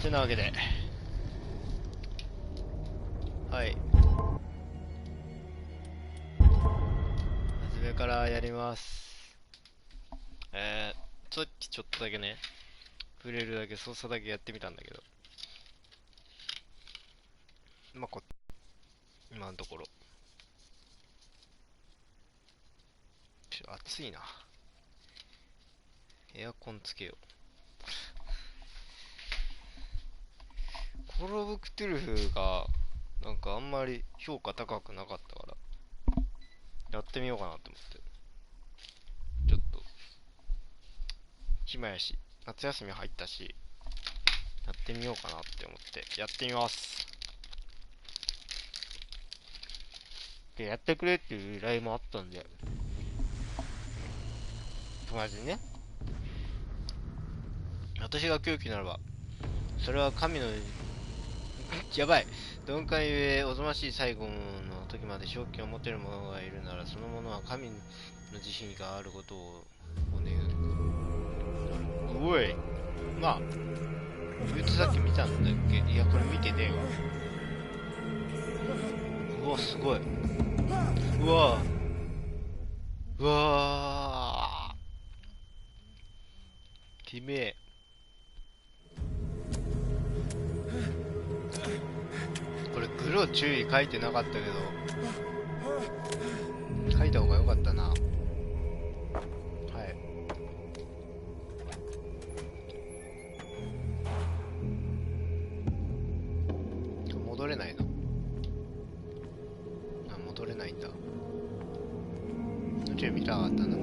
てなわけで、はい、初めからやります。さっきちょっとだけね、触れるだけ操作だけやってみたんだけど、まあ今のところ暑いな。エアコンつけよう。コールオブクトゥルフがなんかあんまり評価高くなかったからやってみようかなって思って、ちょっと暇やし夏休み入ったしやってみようかなって思ってやってみます。でやってくれっていう依頼もあったんで、友達にね、私が狂気ならばそれは神のやばい鈍感ゆえおぞましい最後の時まで正気を持てる者がいるなら、その者は神の慈悲があることを願う。おい、まあこいつさっき見たんだっけ。いやこれ見てねえわ。うわすごい。うわうわきめえ。これグロー注意書いてなかったけど書いた方が良かったな。はい、戻れないの。戻れないんだ。注意見たかったな。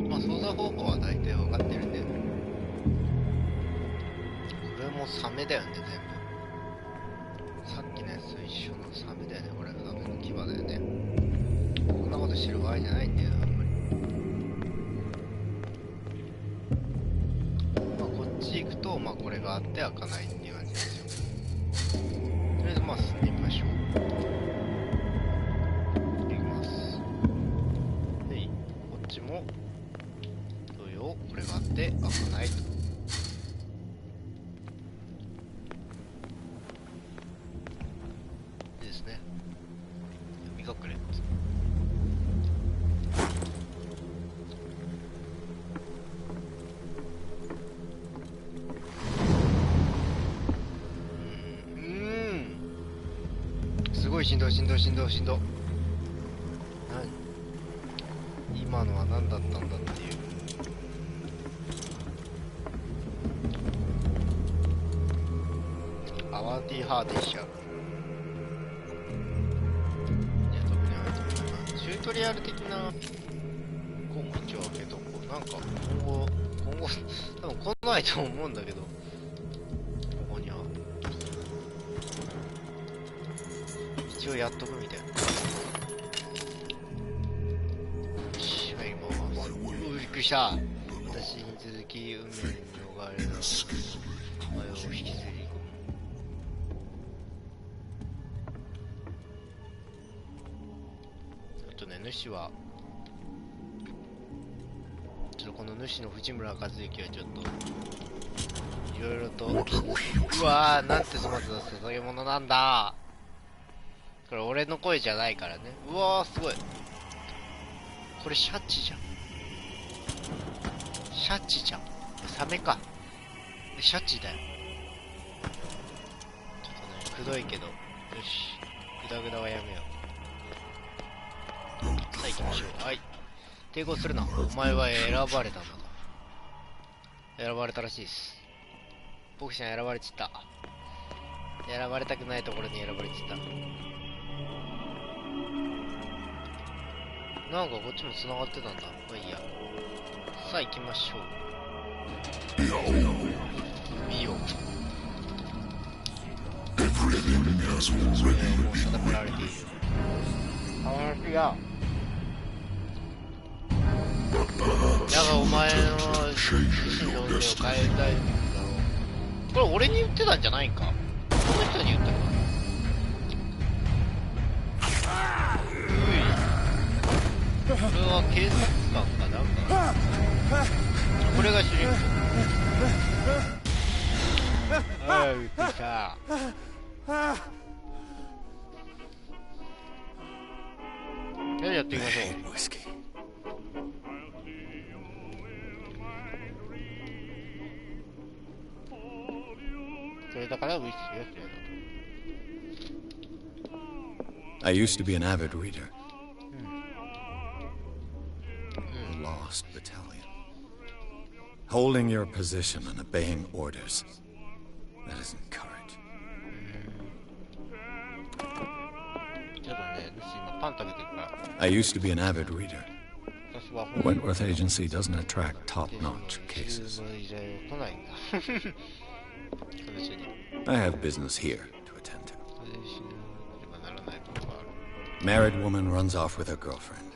まあ操作方法は大体分かってるんで、これもサメだよね全部。さっきのやつと一緒のサメだよね。これサメの牙だよね。こんなことしてる場合じゃないんだよあんまり。まあこっち行くとまあこれがあって開かないっていう感じですよ。とりあえずまあ進んでみましょう。いきます。でこっちも同様これがあって開かないと。すごい振動。今のは何だったんだっていう。アワーティーハーディしちゃう。いや特にあると思うな。チュートリアル的な項も一応あるけど、なんか今後多分来ないと思うんだけど、ここには一応やっとくみたいな。びっくりした。私に続き運命に逃れるお前を引きずり込む。あとね、主はちょっとこの主の藤村和之はちょっといろいろと、うわー、なんて粗末な捧げ物なんだ。これ俺の声じゃないからね。うわーすごい。これシャチじゃん。シャチじゃん。サメか。シャチだよ。ちょっとね、くどいけど。よし。グダグダはやめよう。さあ行きましょう。はい。抵抗するな。お前は選ばれたんだと。選ばれたらしいです。僕ちゃん選ばれちった。選ばれたくないところに選ばれちった。なんかこっちも繋がってたんだ。まあいいや。さあ行きましょう。見よう。もう定められている。話がだがお前の自身の運命を変えたいんだろう。これ俺に言ってたんじゃないんか。この人に言ったのか。これは警察官かなんか。これが主人公。ああ、びっくりした。やっていきましょう。それだからウイスキーが嫌いだと。I used to be an avid reader. A lost battalion. Holding your position and obeying orders. That isn't courage. ちょっとね、今パン食べてるから。I used to be an avid reader. Wentworth Agency doesn't attract top-notch cases. I have business here to attend to. Married woman runs off with her girlfriend.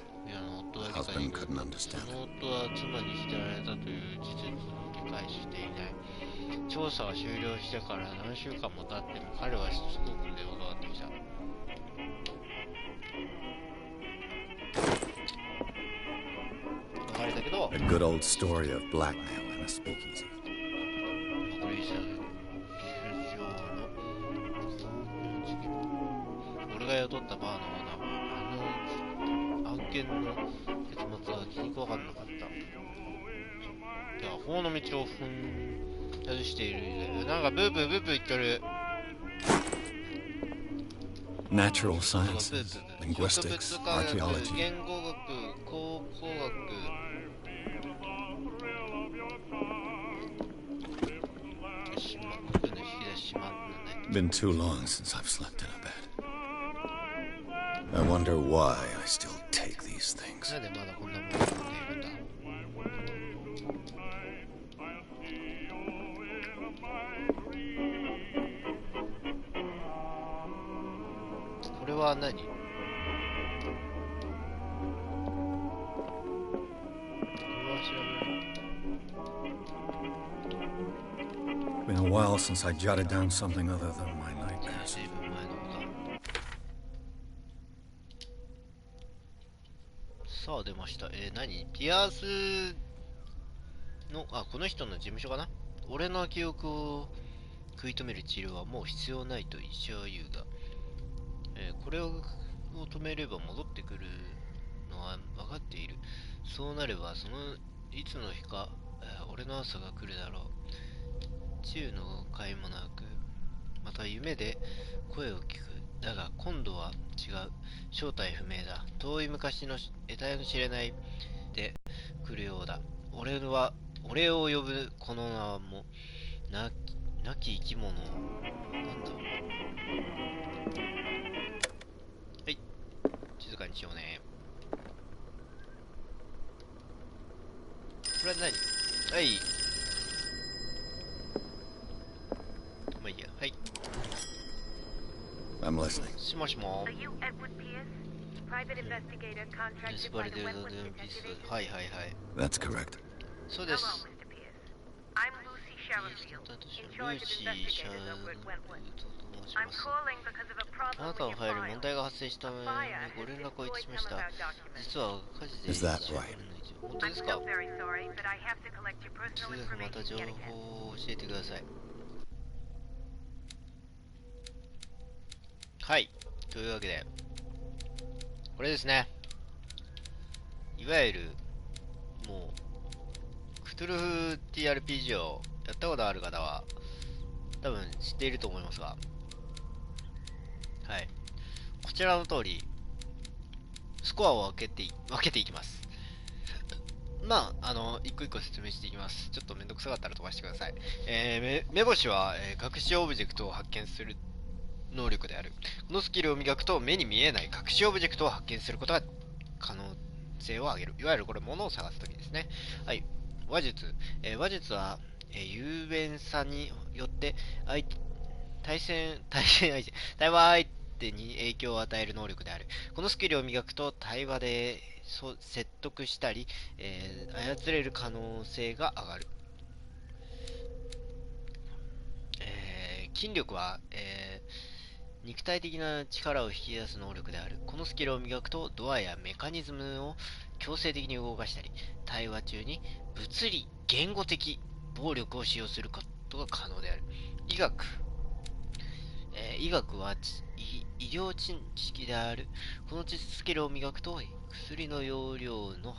Husband couldn't understand it. 調査は終了してから何週間も経っても彼はしつこく電話がかかってきた。別れたけど A good old story of blackmail in a speakeasy. 俺が雇ったバーのオーナーはあの案件の結末は気に食わかんなかった。だから法の道を踏ん外している。なんかブーブー言ってる。Natural sciences, linguistics, archaeology. 言語学、考古学。Been too long since I've slept in a bed. I wonder why I still take these things. なんでまだこんなものを持っているんだ。これは何？ Been a while since I jotted down something other than my nightmares. さあ出ました。何？ピアースの、この人の事務所かな？俺の記憶を食い止める治療はもう必要ないと医者は言うが、これを止めれば戻ってくるのは分かっている。そうなれば、いつの日か、俺の朝が来るだろう。治癒の甲斐もなく、また夢で声を聞く。だが今度は違う。正体不明だ。遠い昔の得体の知れないで来るようだ。俺を呼ぶこの名はもなき生き物。なんだ。はい。静かにしようね。これは何？はい。まあいいや。はい。I'm listening. しもしも。結ばれてるのでピース。はいはいはい。That's correct. そうです。ルーシー・シャーンと申します。あなたのファイル問題が発生したためにご連絡をいたしました。実は火事で。Is that right? 本当ですか？すぐまた情報を教えてください。はい。というわけで、これですね。いわゆる、もう、クトゥルフ TRPG をやったことある方は、多分知っていると思いますが、はい。こちらの通り、スコアを分けていきます。まあ、一個一個説明していきます。ちょっとめんどくさかったら飛ばしてください。目星は、隠しオブジェクトを発見する能力である。このスキルを磨くと目に見えない隠しオブジェクトを発見することが可能性を上げる。いわゆるこれ物を探すときですね。はい。話術。話術は、雄弁さによって対話相手に影響を与える能力である。このスキルを磨くと対話で説得したり、操れる可能性が上がる。筋力は、肉体的な力を引き出す能力である。このスキルを磨くとドアやメカニズムを強制的に動かしたり、対話中に物理言語的暴力を使用することが可能である。医学。医学は医療知識である。この知識スキルを磨くと、薬の容量の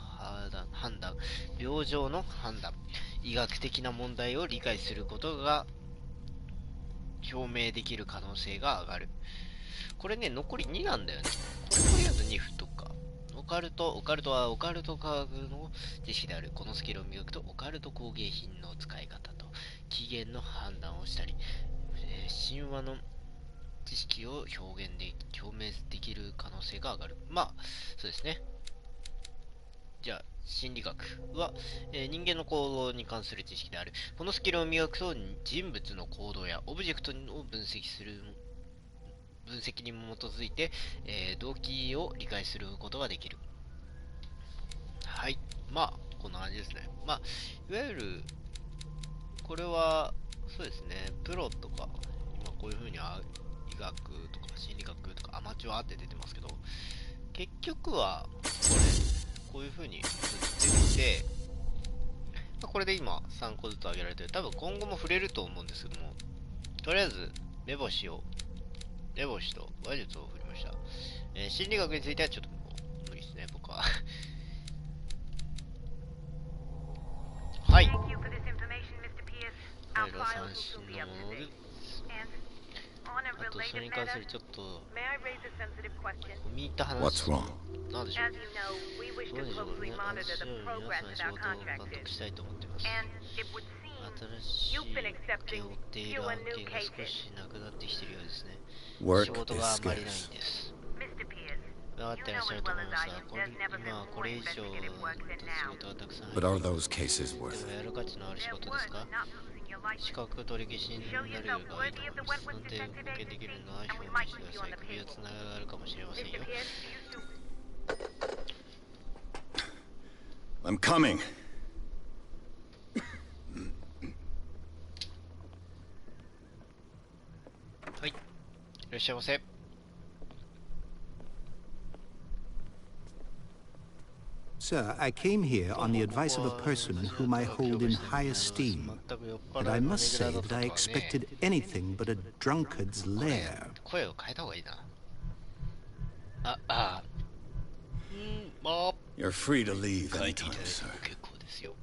判断、病状の判断、医学的な問題を理解することが証明できる可能性が上がる。これね、残り2なんだよね。これとりあえず2振っとくか。オカルトはオカルト科学の知識である。このスキルを磨くと、オカルト工芸品の使い方と起源の判断をしたり、神話の知識を表明できる可能性が上がる。まあ、そうですね。じゃあ、心理学は、人間の行動に関する知識である。このスキルを磨くと、人物の行動やオブジェクトを分析に基づいて、動機を理解することができる。はい。まあ、こんな感じですね。まあ、いわゆる、これは、そうですね、プロとか、今こういう風に医学とか心理学とかアマチュアって出てますけど、結局は、こういう風に振ってて、これで今3個ずつ挙げられてる。多分今後も触れると思うんですけども、とりあえず、目星と話術を振りました。心理学についてはちょっともう無理ですね、僕は。はい。これが三振のものです。あと、それに関するちょっと、込み入った話。なんでしょう。どうでしょうね。私は皆さんの仕事を監督したいと思っています。新しい請け負っている案件が少しなくなってきているようですね。仕事があまりないんです。分かってらっしゃると思いますが、今これ以上の仕事はたくさんある。でもやる価値のある仕事ですか？資格取り消しになる場合と思います。なんて保険できるのは表明してください。首はつながるかもしれませんよ。I'm coming. はい。いらっしゃいませ。Sir, I came here on the advice of a person whom I hold in high esteem, and I must say that I expected anything but a drunkard's lair. 声を変えた方がいいな。まあ、You're free to leave anytime, sir. 結構ですよ。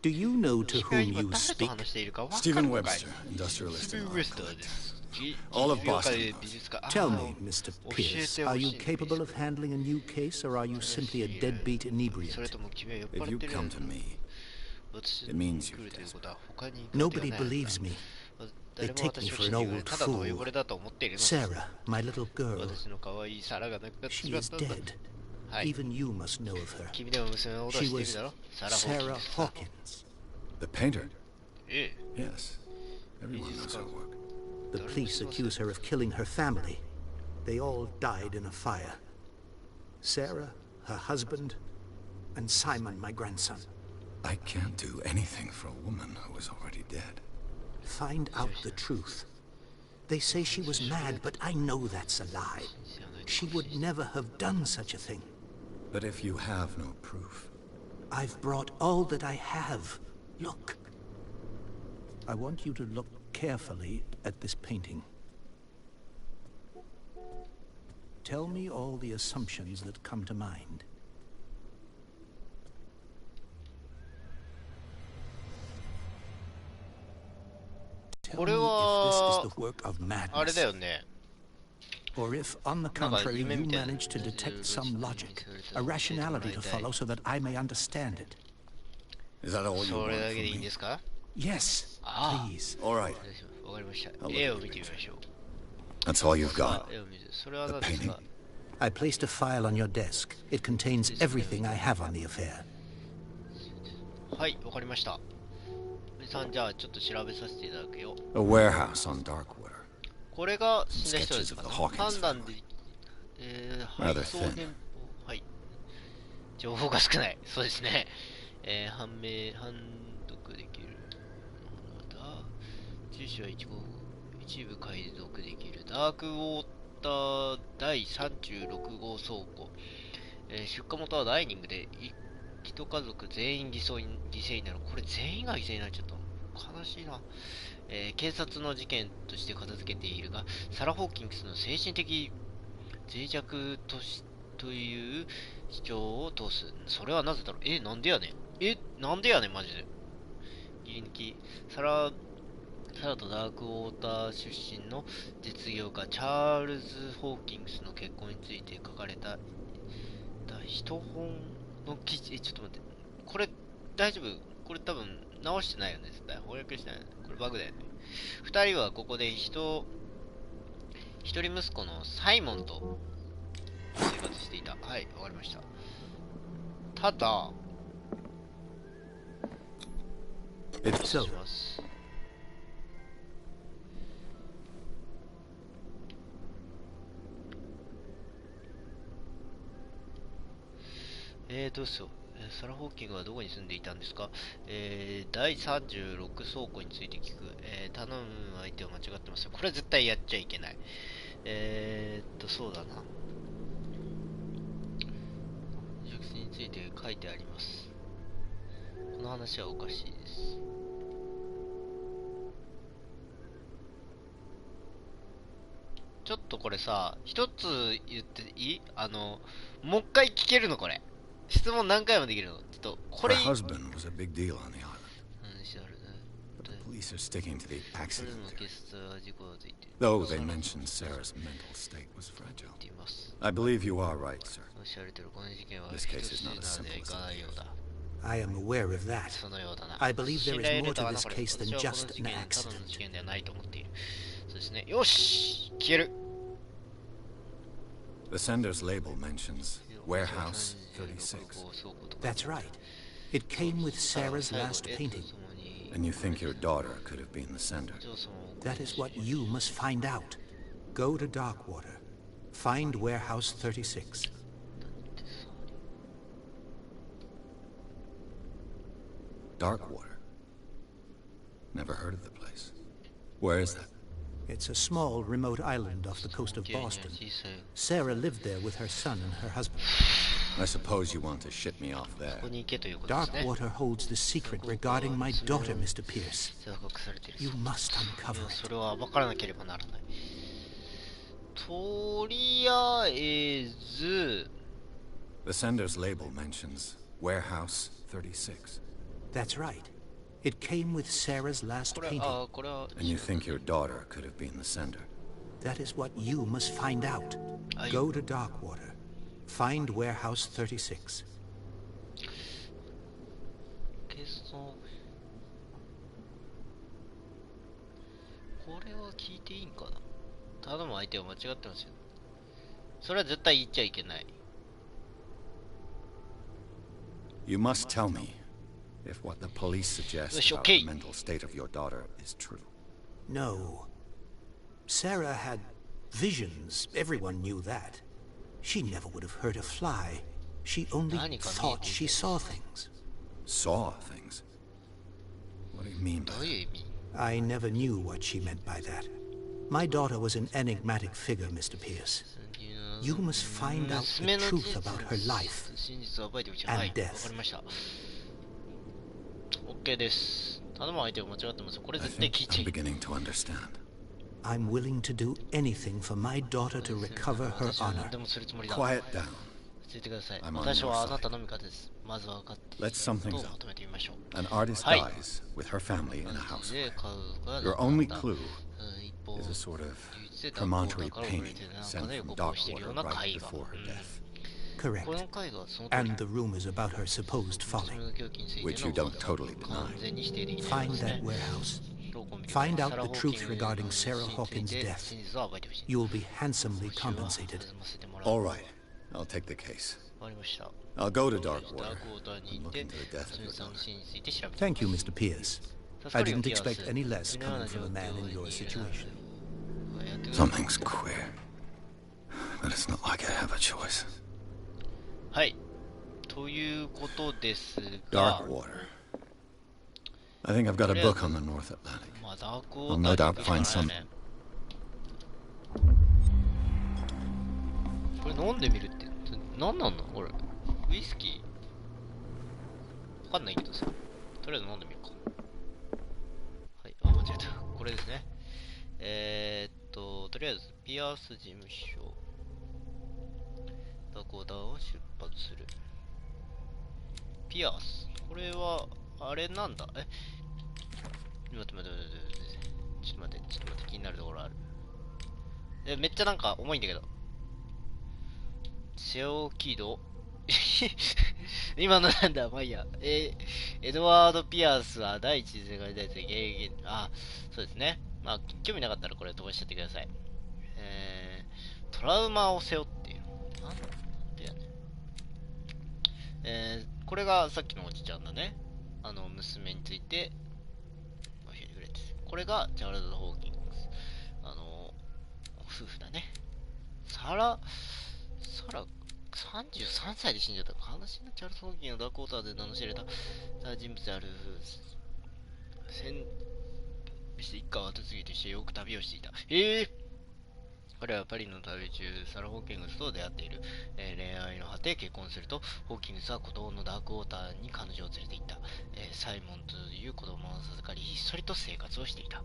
Do you know to whom you 誰と speak? 話しているか分かる Stephen のかい？ Webster, industrialist スティー and ブン・ウェ art スターで collector. す。All of 業 Boston 界 knows. 美術家。Tell me, Mr. Pierce, are you capable of handling a new case, or are you simply a deadbeat それ inebriate? とも君は酔っ If 払 you ってる come to me, 私 it に means 来 you're るということは desperate. 他に行く手 Nobody がないはずだ。 believes me. 誰も They take 私 me を for 信 an じてくれない。 old ただの fool. 汚れだと思っているのです。 Sarah, my little girl, 私の可愛いサラが亡くなってし she まっ is たんだ。 dead. はい。 Even you must know of her. 君でも娘のことを She 知っている was だろ？サラ・ホーキン Sarah グさ。 Hawkins. The painter? ええ。 Yes. Everyone knows her work. The police accuse her of killing her family. They all died in a fire. Sarah, her husband, and Simon, my grandson. I can't do anything for a woman who is already dead. Find out the truth. They say she was mad, but I know that's a lie. She would never have done such a thing. But if you have no proof, I've brought all that I have. Look. I want you to look carefully at this painting. Tell me all the assumptions that come to mind. Tell me if this is the work of あれだ madness, よね。 or if, on the contrary, you manage to detect some logic, a rationality to follow so that I may understand it. is that all you そ want れだ from けでいいん me? ですか？ Yes, Ah. please. All right. わかりました。 I'll look 絵 at を the 見てみましょう。 That's all you've さ got. あ、絵を見る。それは The 何ですか？ I placed a file on your desk. It contains everything I have on the affair. はい、わかりました。おじさん、じゃあちょっと調べさせていただくよ。 A warehouse on Darkwater. これが死んだ人ですかね。 Sketches of the Hawkins 判断で、配 Rather 送 thin. 電報、はい。情報が少ない。そうですね。判読できるものだ。住所は一部解読できる。ダークウォーター第36号倉庫。出荷元はダイニングで、一一家族全員犠牲になる。これ全員が犠牲になっちゃったの。悲しいな。警察の事件として片付けているが、サラ・ホーキングスの精神的脆弱という主張を通す。それはなぜだろう。なんでやねん。なんでやねん、マジで。切り抜き。サラとダークウォーター出身の実業家チャールズ・ホーキングスの結婚について書かれた一本の記事。ちょっと待って。これ大丈夫？これ多分直してないよね。絶対翻訳してないよね。これバグだよね。二人はここで一人息子のサイモンと生活していた。はい、わかりました。ただ、So, どうしよう。サラ・ホーキングはどこに住んでいたんですか？第36倉庫について聞く。頼む相手を間違ってますよ。これは絶対やっちゃいけない。そうだな。着信について書いてあります。この話はおかしいです。ちょっとこれさ、一つ言っていい？もう一回聞けるのこれ。質問何回もできるの？ちょっと、これ。 Her husband was a big deal on the island. But the police are sticking to the accident theory. Though they mentioned Sarah's mental state was fragile. I believe you are right, sir. This case is not as simple as it appears. I am aware of that. I believe there is more to this case than just an accident. そうですね。よし！消える。 The sender's label mentions Warehouse 36. That's right. It came with Sarah's last painting. And you think your daughter could have been the sender? That is what you must find out. Go to Darkwater. Find Warehouse 36. Darkwater? Never heard of the place. Where is that? It's a small, remote island off the coast of Boston. Sarah lived there with her son and her husband. I suppose you want to ship me off there. Darkwater holds the secret regarding my daughter, Mr. Pierce. You must uncover it. それは分からなければならない。とりあえず、 The sender's label mentions Warehouse 36. That's right. It came with Sarah's last painting. And you think your daughter could have been the sender? That is what you must find out. Go to Darkwater. Find Warehouse 36. これは聞いていいんかな。頼む相手を間違ってますよ。それは絶対言っちゃいけない。You must tell me if what the police suggest about the mental state of your daughter is true. No. Sarah had visions. Everyone knew that. She never would have hurt a fly. She only thought she saw things. Saw things? What do you mean by that? I never knew what she meant by that. My daughter was an enigmatic figure, Mr. Pierce. You must find out the truth about her life and death. OK です。頼む相手を間違ってます。これ絶対聞いちゃいけない。 I'm beginning to understand. I'm willing to do anything for my daughter to recover her honor. Quiet down. ついてください。私はあなたの味方です。まずは分かっている Let's sum こと things をま up. とめてみましょう。 An artist dies with her family in a house fire. Your only clue is a sort of promontory painting sent from Darkwater right before her death. Correct. And the rumors about her supposed folly. Which you don't totally deny. Find that warehouse. Find out the truth regarding Sarah Hawkins' death. You will be handsomely compensated. All right. I'll take the case. I'll go to Darkwater and look into the death of your daughter. Thank you, Mr. Pierce. I didn't expect any less coming from a man in your situation. Something's queer. But it's not like I have a choice. はい。ということですが、 Darkwater. I think I've got a book on the North Atlantic. I'll no doubt find some. これ飲んでみるって何なんのこれ？ウイスキかんないけどさ。とりあえず飲んでみようか。はい、あ、間違えた。これですね。とりあえず、ピアース事務所。ダコダを出発する。ピアース。これは、あれなんだ？待って。ちょっと待って、気になるところある。めっちゃなんか重いんだけど。セオキド今のなんだ、まあいいや。エドワード・ピアースは第一次世界大戦迎撃、そうですね。まあ、興味なかったらこれ飛ばしちゃってください。トラウマを背負っている。なんでやね。これがさっきのおじちゃんだね。娘について、教えてくれて。これがチャールズ・ホーキングス。夫婦だね。サラ、33歳で死んじゃった。悲しいな。チャールズ・ホーキングのダークウォーターで名の知れた人物である。一家は後継ぎとしてよく旅をしていた。彼はパリの旅中、サラ・ホーキングスと出会っている。恋愛の果て結婚すると、ホーキングスは孤島のダークウォーターに彼女を連れて行った。サイモンという子供を授かり、ひっそりと生活をしていた。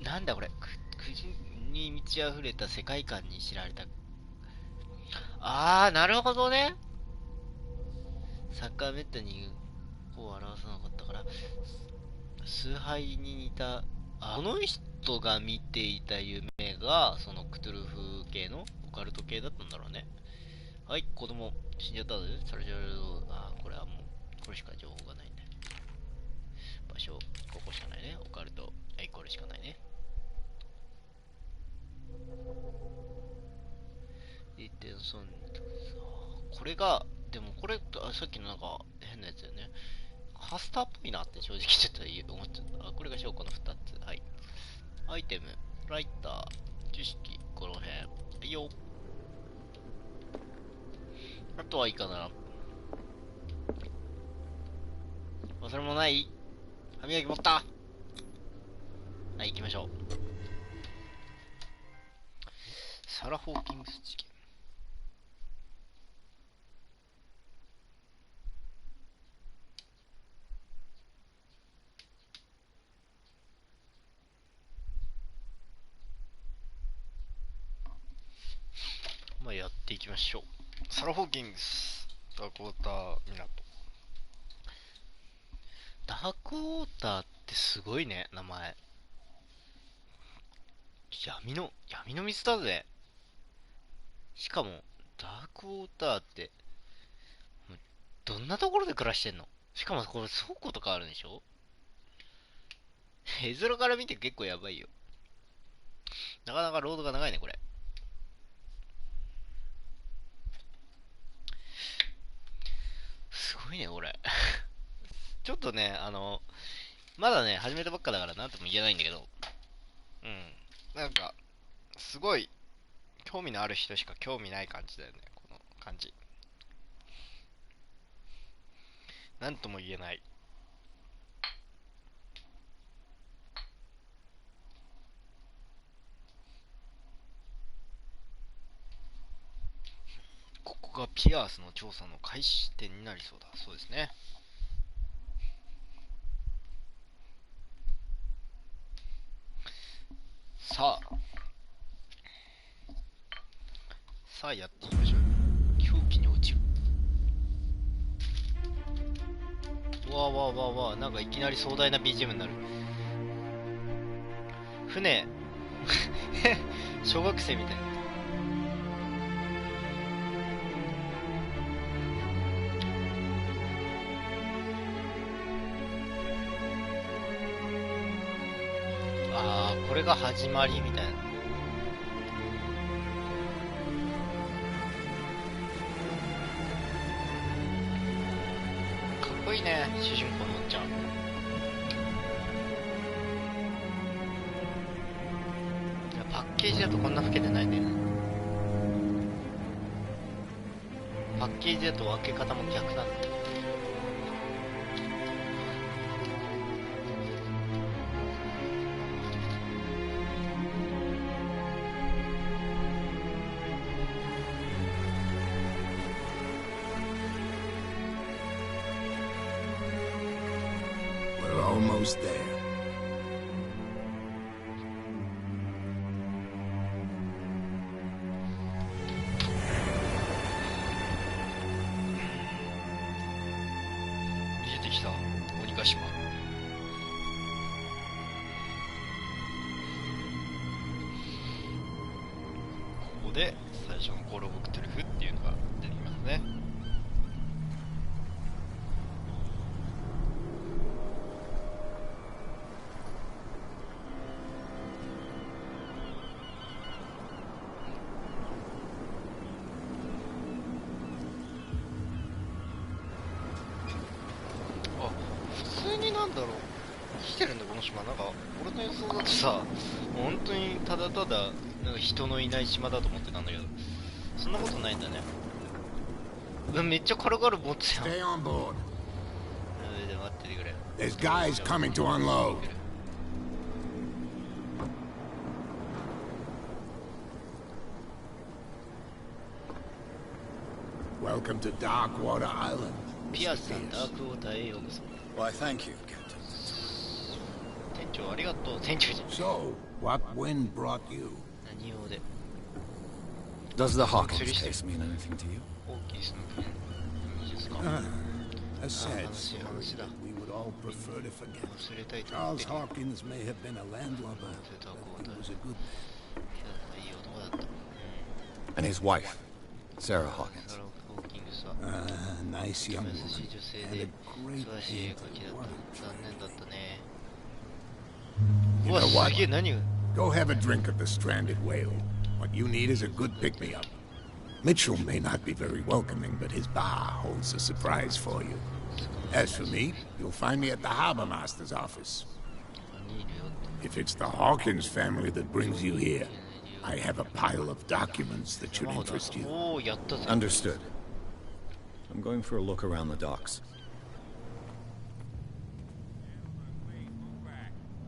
なんだこれ。に満ち溢れた世界観に知られた。なるほどね。サッカーめったにこう表さなかったから、崇拝に似た、この人が見ていた夢が、そのクトゥルフ系のオカルト系だったんだろうね。はい、子供、死んじゃったぜ。それじゃこれはもう、これしか情報がないんだよ。場所、ここしかないね。オカルト、はい、これしかないね。これが、でもこれ、さっきのなんか変なやつだよね。カスターっぽいなって正直ちょっと思っちゃった。これが証拠の2つ。はい。アイテム、ライター、知識、この辺。はいよ。あとはいいかな。忘れ物ない？歯磨き持った？はい、行きましょう。サラ・ホーキングス事件。まあ、やっていきましょう。サラ・ホーキングス、ダークウォーター港。ダークウォーターってすごいね、名前。闇の水だぜ。しかも、ダークウォーターって、どんなところで暮らしてんの？しかもこれ倉庫とかあるんでしょ？絵面から見て結構やばいよ。なかなかロードが長いね、これ。すごいね、これ。ちょっとね、まだね、始めたばっかだからなんとも言えないんだけど、なんか、すごい、興味のある人しか興味ない感じだよね、この感じ。なんとも言えない。ここがピアースの調査の開始点になりそうだ。そうですね。さあやっていきましょう。狂気に落ちる。わー、なんかいきなり壮大な BGM になる。船小学生みたいな。これが始まりみたいな。かっこいいね、主人公のおっちゃん。パッケージだとこんな老けてないね。パッケージだと分け方も逆なんだ。almost there. 見えてきた鬼ヶ島。ここで最初のコール・オブ・クトゥルフっていうのが出てきますね。なんだろう、生きてるんだこの島。なんか俺の予想だとさ、本当にただただなんか人のいない島だと思ってたんだけど、そんなことないんだね。めっちゃ軽々持ってたよ。で待っててくれ。There's guys coming to unload. Welcome to Darkwater Island. ピアスさん、ダークウォーターへようこそ。Why, thank you, Captain. 店長ありがとう。店長じゃん。 So, what wind brought you? 何用で。 Does the Hawkins case mean anything to you? ホーキンスの件いいですか。 A sad 話 story だ。 that we would all prefer to forget. 忘れたいと思っ Charles てる。 Hawkins may have been a landlubber, ダークウォー but タ he ー。 was a good いい男だった。 man. And his wife, Sarah Hawkins. サラ・ホーキングさ。 Nice young 優しい woman. 女性 And で a great 素晴らしい絵 painter. 描きだっ What た。 a 残念だったね。 You うわ know what? すげえ、何が。 Go have a drink at the Stranded Whale. What you need is a good pick-me-up. Mitchell may not be very welcoming, but his bar holds a surprise for you. As for me, you'll find me at the harbor master's office. 何いるよって。 If it's the Hawkins family that brings you here, I have a pile of documents that should 山ほど interest you. おお、やったぜ。 Understood. I'm going for a look around the docks.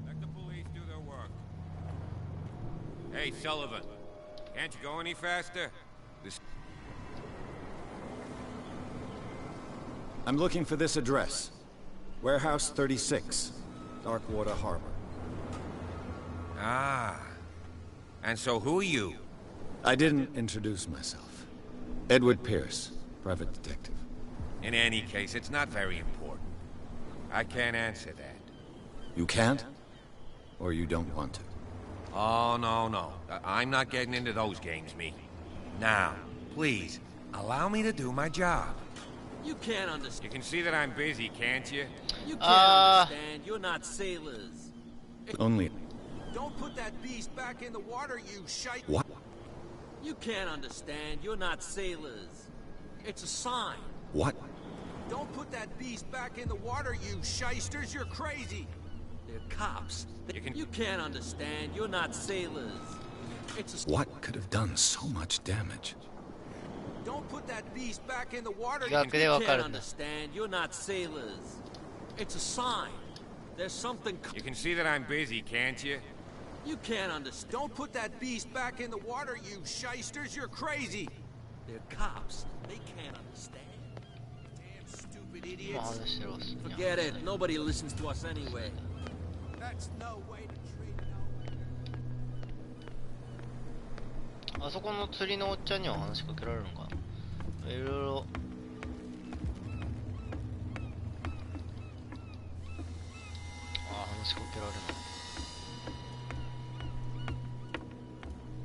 Let the police do their work. Hey, Sullivan. Can't you go any faster? This... I'm looking for this address. Warehouse 36, Darkwater Harbor. Ah. And so who are you? I didn't introduce myself. Edward Pierce, private detective. In any case, it's not very important. I can't answer that. You can't? Or you don't want to? Oh, no. I'm not getting into those games, me. Now, please, allow me to do my job. You can't understand. You can see that I'm busy, can't you? You can't understand. You're not sailors. Only... Don't put that beast back in the water, you shite. What? You can't understand. You're not sailors. It's a sign. What? Don't put that beast back in the water, you shysters. You're crazy. They're cops. You can't understand. You're not sailors. It's a... What could have done so much damage? Don't put that beast back in the water. 医学でわかるんだ。 understand. You're not sailors. It's a sign. There's something... You can see that I'm busy, can't you? You can't understand. Don't put that beast back in the water, you shysters. You're crazy. They're cops. They can't understand. Damn stupid 今 idiots. 話してるわ。 Forget it. Nobody listens to us anyway. That's no way to treat あそこの釣りのおっちゃんには話しかけられるのかな。いろいろ。話しかけられない。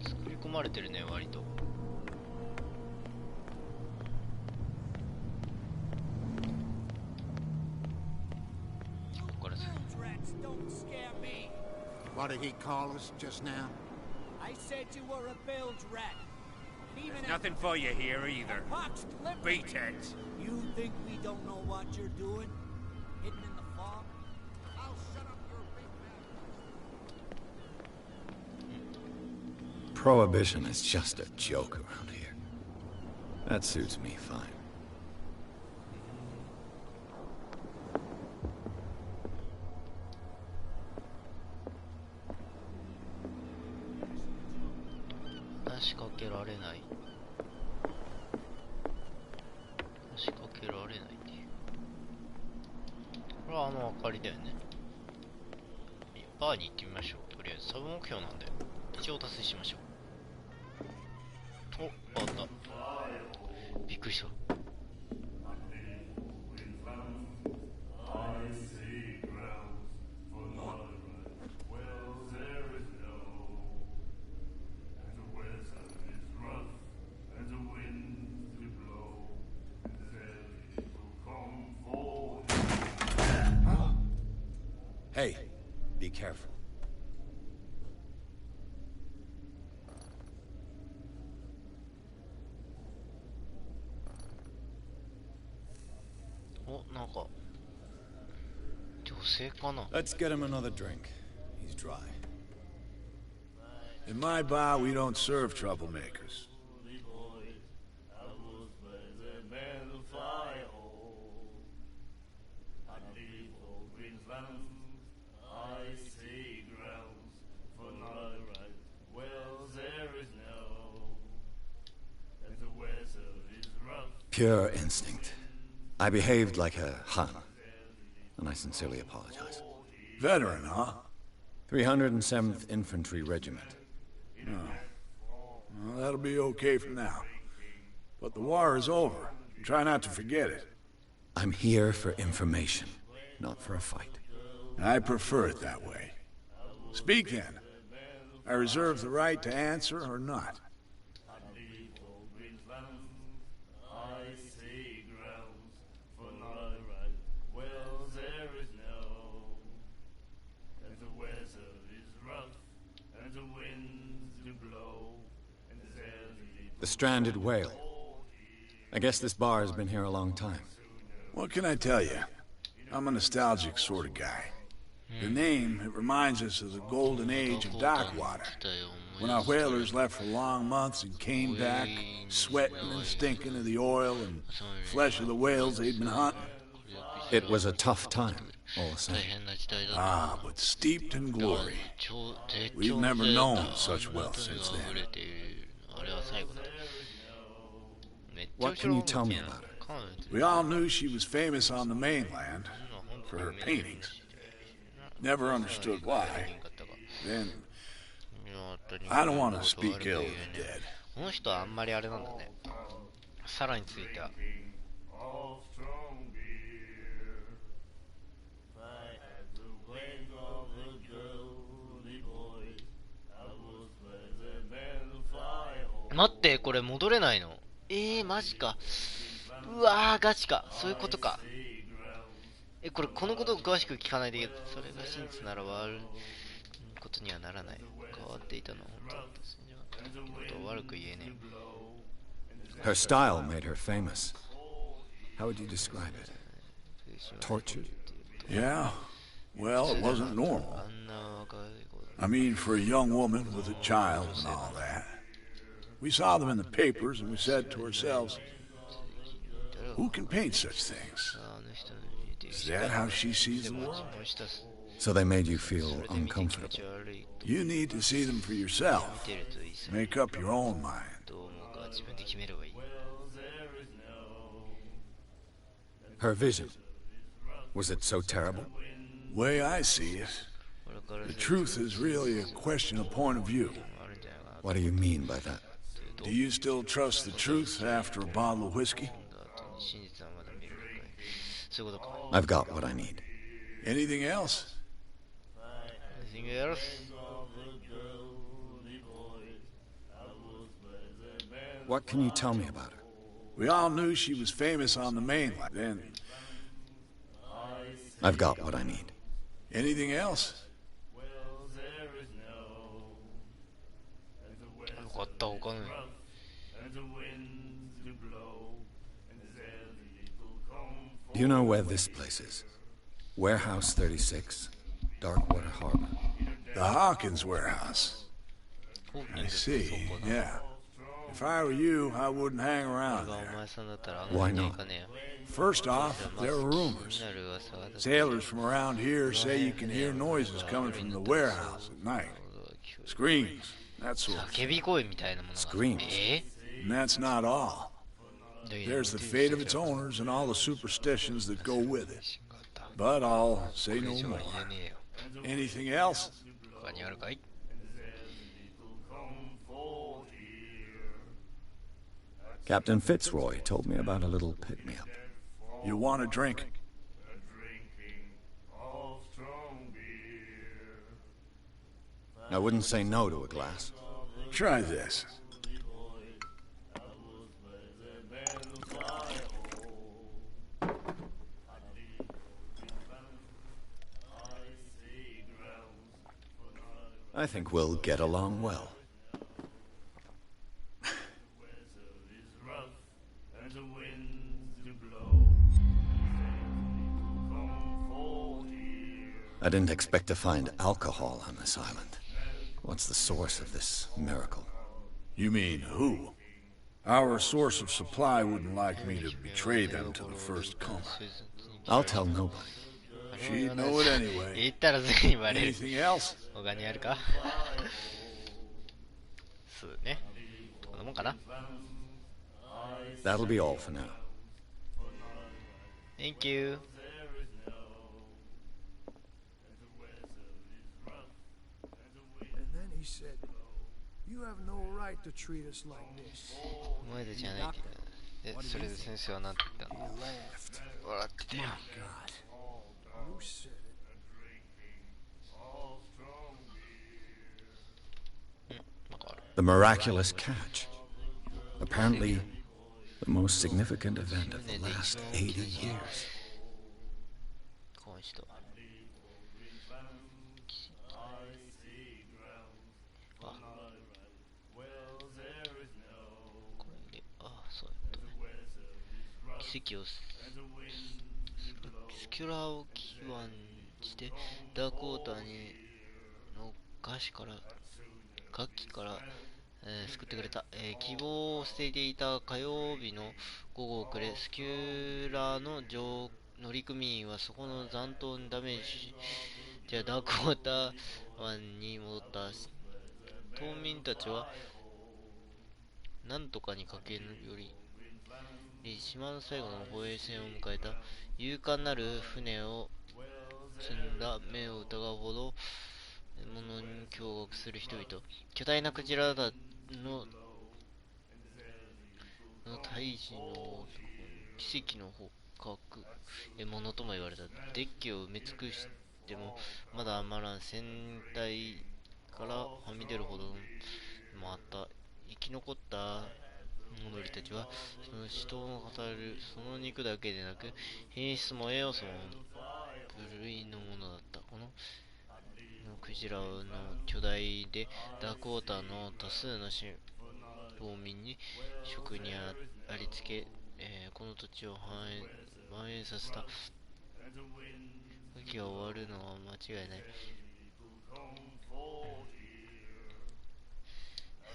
作り込まれてるね、割と。ここからです。 What did he call us just now? I said you were a bilge rat. Even There's nothing for you here either. Pox Beatheads. You think we don't know what you're doing? Hidden in the fog? I'll shut up your big mouth. Prohibition is just a joke around here. That suits me fine.話しかけられない。話しかけられないっていう。これはあの明かりだよね。バーに行ってみましょう。とりあえずサブ目標なんで一応達成しましょう。お、あった。びっくりした。Hey, be careful. Oh, なんか女性かな。 Let's get him another drink. He's dry. In my bar, we don't serve troublemakers. Pure instinct. I behaved like a Han, and I sincerely apologize. Veteran, huh? 307th Infantry Regiment. Well, that'll be okay for now. But the war is over. Try not to forget it. I'm here for information, not for a fight. I prefer it that way. Speak then. I reserve the right to answer or not. The stranded whale. I guess this bar has been here a long time. What can I tell you? I'm a nostalgic sort of guy. The name, it reminds us of the golden age of dock water. When our whalers left for long months and came back, sweating and stinking of the oil and flesh of the whales they'd been hunting. It was a tough time, all the same. Ah, but steeped in glory. We've never known such wealth since then. What can you tell me about her? We all knew she was famous on the mainland for her paintings. Never understood why. Then, I don't want to speak ill of the dead. この人はあんまりあれなんだね。さらについては。待って、これ戻れないの？マジか。うわー、ガチか。そういうことか。これ、このことを詳しく聞かないでいいけど、それが真実なら悪いことにはならない。変わっていたのは本当だった。そんなことを悪く言えねえ。 Her style made her famous. How would you describe it? Tortured? Yeah. Well, it wasn't normal. I mean, for a young woman with a child and all that. We saw them in the papers and we said to ourselves, who can paint such things? Is that how she sees the world? So they made you feel uncomfortable. You need to see them for yourself. Make up your own mind. Her vision. Was it so terrible? Way I see it, the truth is really a question of point of view. What do you mean by that? Do you still trust the truth after a bottle of whiskey? I've got what I need. Anything else? Anything else? What can you tell me about her? We all knew she was famous on the mainland. Then, I've got what I need. anything else? よかった、他の。Do you know where this place is? Warehouse 36, Darkwater Harbor. The Hawkins warehouse. I see, yeah. If I were you, I wouldn't hang around there. Why not? First off, there are rumors. Sailors from around here say you can hear noises coming from the warehouse at night. Screams, that sort of thing. 叫び声みたいなものが。 Screams. And that's not all. There's the fate of its owners and all the superstitions that go with it. but I'll say no more. Anything else? 他にあるかい？ Captain Fitzroy told me about a little pick-me-up. You want a drink? I wouldn't say no to a glass. Try this. I think we'll get along well. I didn't expect to find alcohol on this island. What's the source of this miracle? You mean who? Our source of supply wouldn't like me to betray them to the first comer. I'll tell nobody. She'd know it anyway. 言ったらすぐにバレる。 Anything else? 他にあるか？そうね。こんなもんかな。 That'll be all for now. Thank you. And then he said, "You have no right to treat us like this." お前たちじゃないって言った。で、それで先生は何て言ったの？笑ってたよ。 Who said it? The miraculous catch. Apparently, the most significant event of the last 80 years. この人。あ。これで、あ、そうやったね。奇跡をスキュラーを基盤してダークウォーターにの楽器から、救ってくれた、希望を捨てていた火曜日の午後をくれ、スキュラーの乗組員はそこの残党にダメージじゃダークウォーター湾に戻った。島民たちはなんとかに駆け寄り島の最後の防衛戦を迎えた。勇敢なる船を積んだ目を疑うほど物に驚愕する人々。巨大なクジラの大事の奇跡の捕獲ものとも言われた。デッキを埋め尽くしてもまだ余らん船体からはみ出るほどもあった。生き残った者たちはその死闘を語るその肉だけでなく品質も栄養素も部類のものだった。このクジラの巨大でダークウォーターの多数の島民に食にありつけ、この土地を蔓延させた。時が終わるのは間違いない。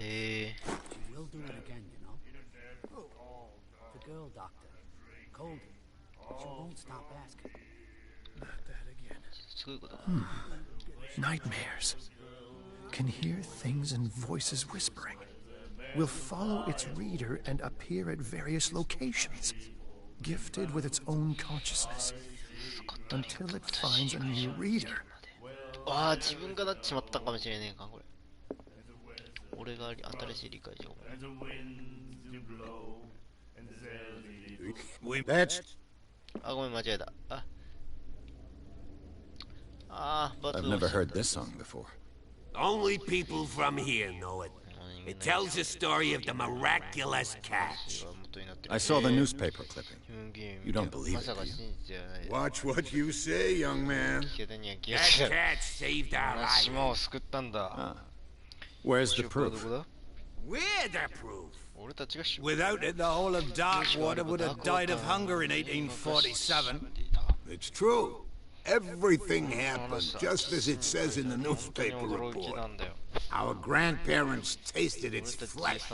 へえ。The girl doctor, Colden. She won't stop asking. Not that again. すごいことか。Nightmares. Can hear things and voices whispering. Will follow its reader and appear at various locations, gifted with its own consciousness, until it finds a new reader. ああ、自分がなっちまったかもしれねえか、これ。俺が新しい理解情報。あ、ごめん、間違えた。I've never heard this song before. Only people from here know it. It tells the story of the miraculous catch. I saw the newspaper clipping. You don't believe it, do you? Watch what you say, young man. That catch saved our lives. 島を救ったんだ。Where's the proof? We're the proof. 俺たちが主。 Without it, the whole of Darkwater would have died of hunger in 1847. It's true. Everything happened just as it says in the newspaper report. Our grandparents tasted its flesh.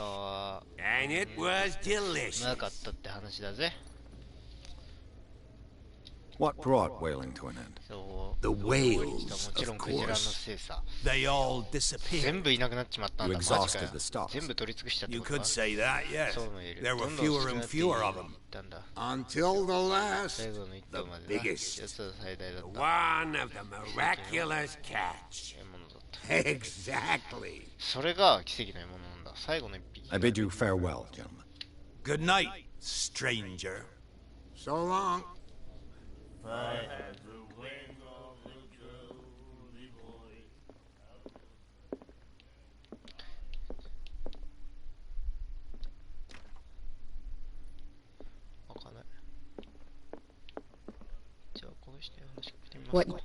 And it was delicious. なかったって話だぜ。What brought whaling to an end? The whales, of course. They all disappeared. You exhausted the stocks. You could say that, yes. There were fewer and fewer of them. Until the last, the biggest. One of the miraculous catch. Exactly. I bid you farewell, gentlemen. Good night, stranger. So long. じゃあこの人に話しかけてみます。 What?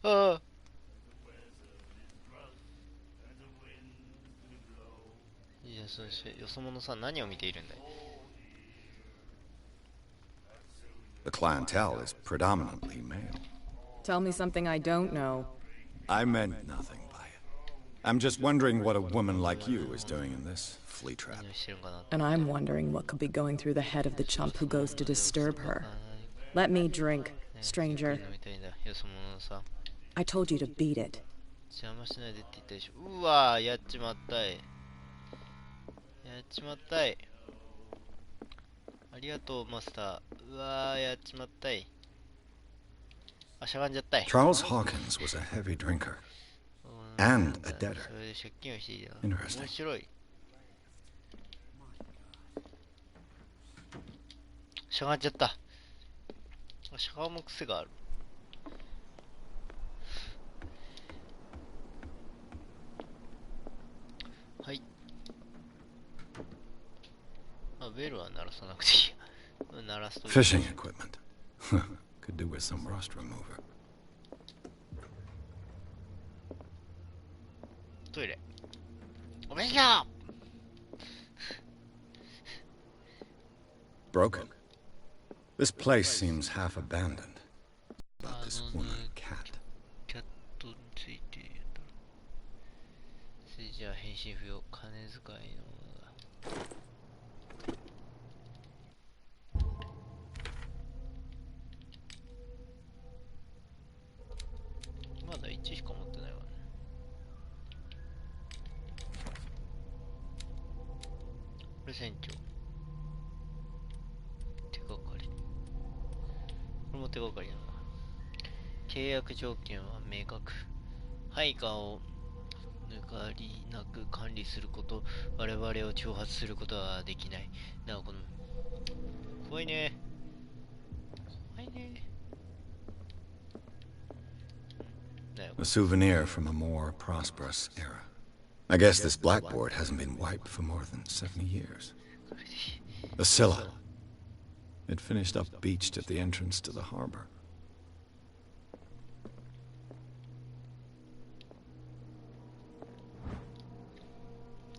あ。いや、そしてよそ者さん何を見ているんだい。 The clientele is predominantly male. Tell me something I don't know. I meant nothing by it. I'm just wondering what a woman like you is doing in this flea trap. And I'm wondering what could be going through the head of the chump who goes to disturb her. Let me drink, stranger. I told you to beat it. 邪魔しないでって言ったでしょ。うわー、やっちまったい。やっちまったい。ありがとう、マスター。うわー、やっちまったい。あ、しゃがんじゃったい。Charles Hawkins was a heavy drinker and a debtor. それで借金をしていた。 Interesting. 面白い。しゃがんじゃった。しゃがむ癖がある。はい。あ、ベルは鳴らさなくていいや。鳴らすといい。 Fishing equipment. Could do with some rust remover. トイレ。お勉強。 Broken. This place seems half abandoned. About this woman cat. キャットについて言うんだろう。それじゃあ返信不要。金遣いのものだ。まだ1しか持ってないわね。これ船長。手がかり。これも手がかりだな。契約条件は明確。配下を抜かりなく管理すること、我々を挑発することはできない。だからこの、怖いね。怖いね。A souvenir from a more prosperous era. I guess this blackboard hasn't been wiped for more than 70 years. A Scylla. It finished up beached at the entrance to the harbor.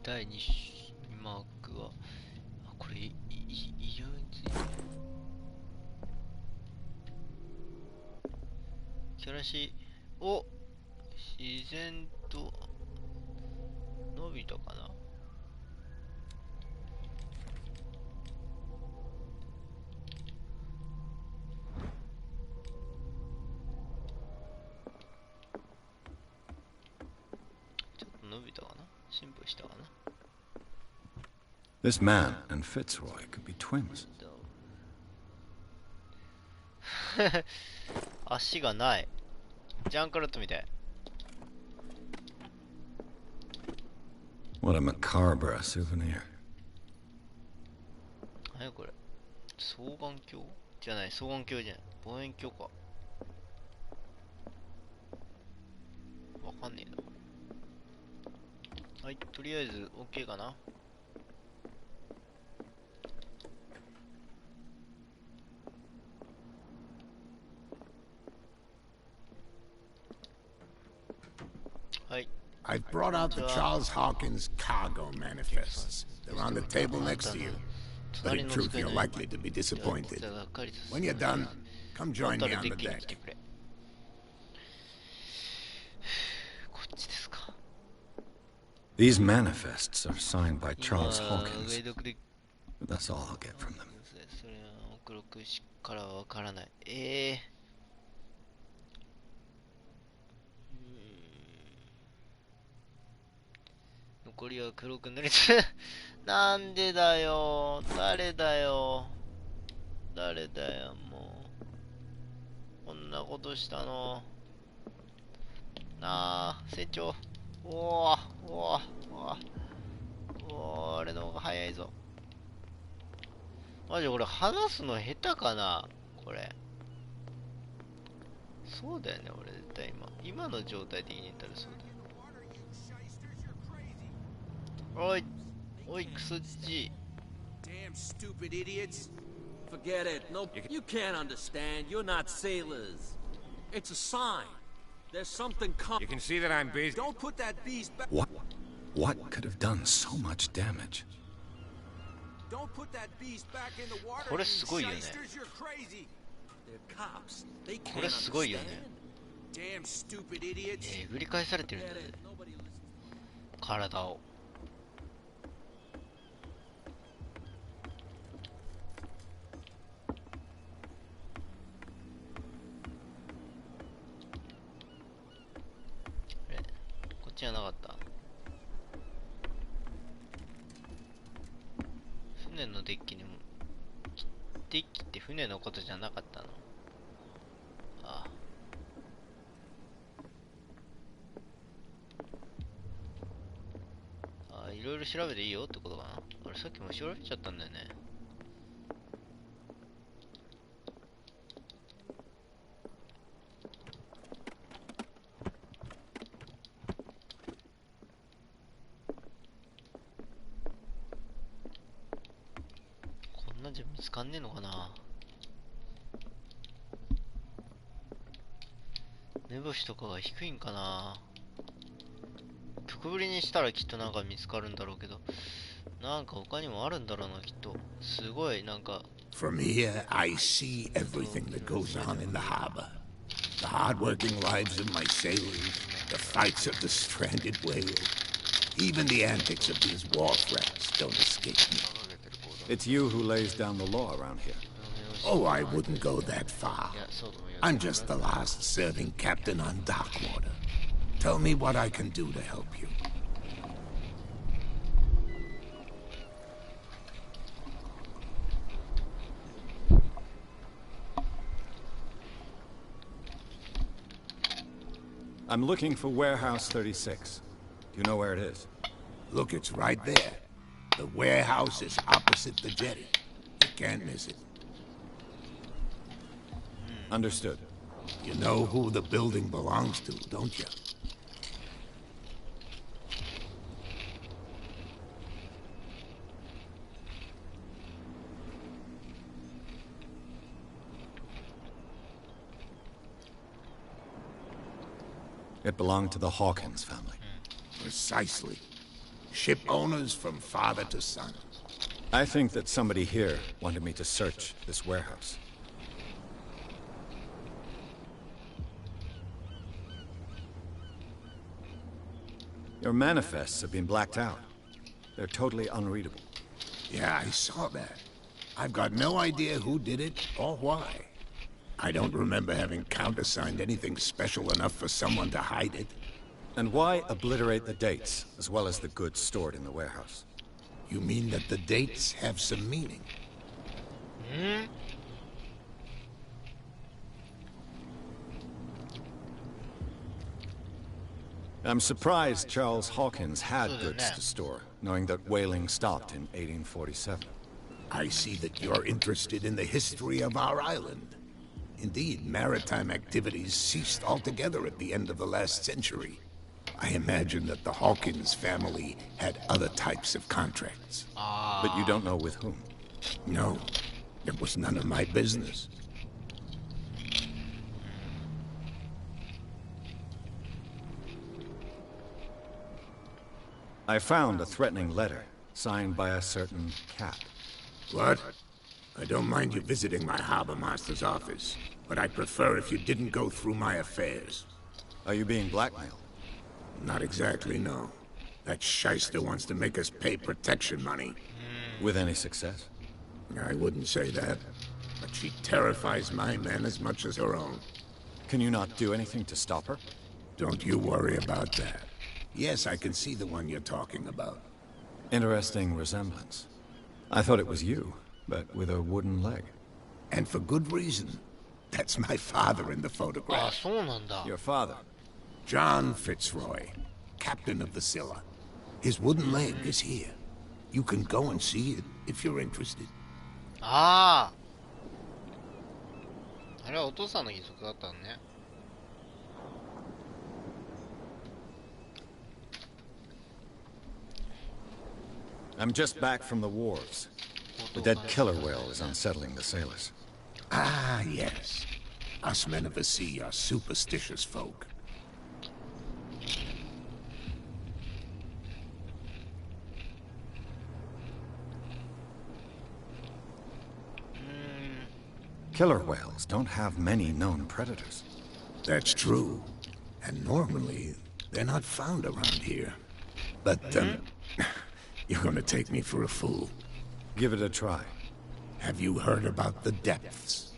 第2マークは、あ、これ、医療について。キャラシ、お、自然と伸びたかな。ちょっと伸びたかな。進歩したかな。 This man and Fitzroy could be twins. 足がない。ジャンクロットみたい。What a macabre souvenir. 何これ。双眼鏡じゃない、双眼鏡じゃない。望遠鏡か。わかんねえな。はい、とりあえず OK かな。はい。 I've brought out the Charles Hawkins cargo manifests. They're on the table next to you. But in truth, you're likely to be disappointed. When you're done, come join me on the deck. こっちですか。 These manifests are signed by Charles Hawkins. That's all I'll get from them. それは目録からはわからない。残りは黒く塗りつなんでだよ。誰だよ。誰だよ、もう。こんなことしたの。なあ、船長。おー、おー、おー、おー、俺の方が早いぞ。マジ俺話すの下手かなこれ。そうだよね、俺絶対今の状態で言いたらそうだよ。おい、おい、クソじじい。Damn stupid idiots. Forget it. No, you can't understand. You're not sailors. It's a sign. There's something coming. You can see that I'm busy. Don't put that beast back. What could have done so much damage? Don't put that beast back in the water. これすごいよね。 You're crazy. They're cops. They これ can't すごいよ understand. ね。 Damn stupid idiots. えぐり返されてるんだね。体を。こっちはなかった。船のデッキにも、デッキって船のことじゃなかったの。ああ。いろいろ調べていいよってことかな。俺さっきも調べちゃったんだよね。こんなんじゃ見つかんねえのかな。目星とかが低いんかな。曲振りにしたらきっとなんか見つかるんだろうけど、なんか他にもあるんだろうな、きっと。すごいなんか。 From here, I see everything that goes on in the harbor. The hard-working lives of my sailors, the fights of the stranded whales, even the antics of these wharf rats don't escape me. It's you who lays down the law around here. Oh, I wouldn't go that far. I'm just the last serving captain on Darkwater. Tell me what I can do to help you. I'm looking for Warehouse 36. Do you know where it is? Look, it's right there. The warehouse is opposite the jetty. You can't miss it. Understood. You know who the building belongs to, don't you? It belonged to the Hawkins family. Precisely. Ship owners from father to son. I think that somebody here wanted me to search this warehouse. Your manifests have been blacked out. They're totally unreadable. Yeah, I saw that. I've got no idea who did it or why. I don't remember having countersigned anything special enough for someone to hide it. And why obliterate the dates, as well as the goods stored in the warehouse? You mean that the dates have some meaning? I'm surprised Charles Hawkins had goods to store, knowing that whaling stopped in 1847. I see that you're interested in the history of our island. Indeed, maritime activities ceased altogether at the end of the last century. I imagine that the Hawkins family had other types of contracts. But you don't know with whom? No, it was none of my business. I found a threatening letter, signed by a certain cat. What? I don't mind you visiting my harbor master's office, but I'd prefer if you didn't go through my affairs. Are you being blackmailed? Not exactly, no. That shyster wants to make us pay protection money. With any success? I wouldn't say that. but she terrifies my men as much as her own. Can you not do anything to stop her? Don't you worry about that. Yes, I can see the one you're talking about. Interesting resemblance. I thought it was you, but with a wooden leg. And for good reason. That's my father in the photograph. Your father? John Fitzroy, captain of the Scylla. His wooden leg is here. You can go and see it if you're interested. Ah! あれはお父さんの義足だったのね。I'm just back from the wharves. The dead killer whale is unsettling the sailors. Ah, yes. Us men of the sea are superstitious folk. Killer whales don't have many known predators. That's true. And normally, they're not found around here. But, you're gonna take me for a fool. Give it a try. Have you heard about the depths?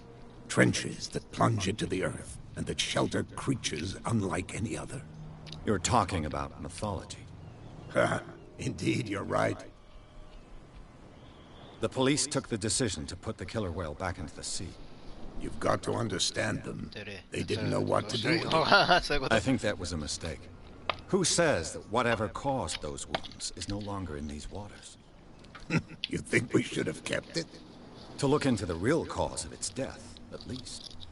Trenches that plunge into the earth and that shelter creatures unlike any other. You're talking about mythology. Indeed, you're right. The police took the decision to put the killer whale back into the sea. You've got to understand them. They didn't know what to do with it. I think that was a mistake. Who says that whatever caused those wounds is no longer in these waters? You think we should have kept it? To look into the real cause of its death, at least.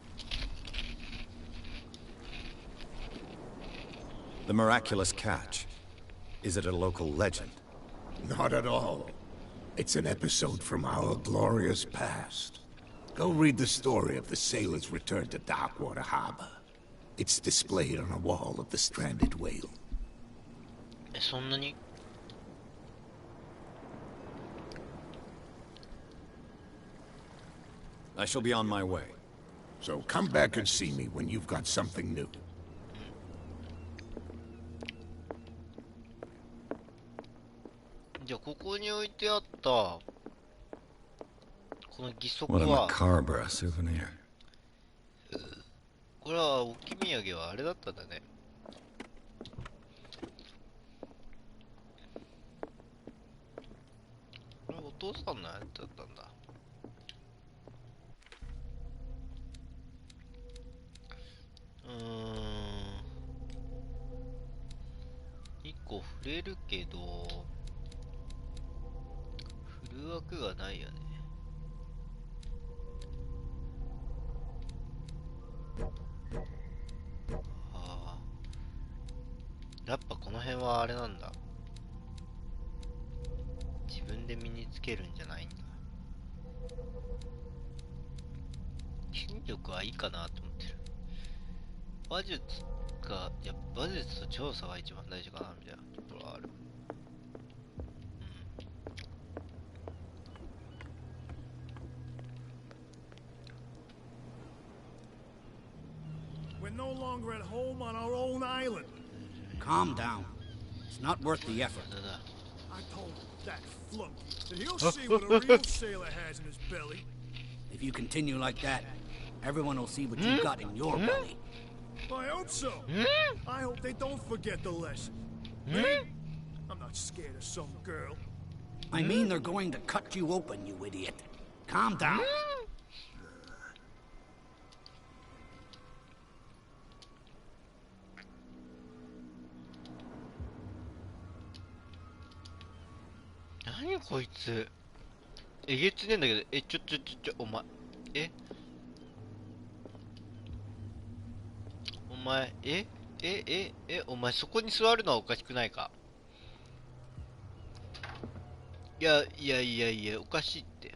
The miraculous catch. Is it a local legend? Not at all. It's an episode from our glorious past. Go read the story of the sailor's return to Darkwater Harbor. It's displayed on a wall of the stranded whale. そんなに? I shall be on my way. So come back and see me when you've got something new. じゃあここに置いてあったこの義足 What a は macabre souvenir. これは置き土産はあれだったんだね。これお父さんのやつだったんだ。一個触れるけど振る枠がないよね。ああ、やっぱこの辺はあれなんだ。自分で身につけるんじゃないんだ。筋力はいいかなと思ってる。馬術か、いや馬術と調査が一番大事かなみたいなところはある。We're no longer at home on our own island. Calm down. It's not worth the effort. I told that flunk that he'll see what a real sailor has in his belly. If you continue like that, everyone will see what you got in your belly. I hope so. I hope they don't forget the lesson. I'm not scared of some girl. I mean they're going to cut you open, you idiot. Calm down. Whatこいつえげつねえんだけど、お前お前お前そこに座るのはおかしくないか。いやおかしいって。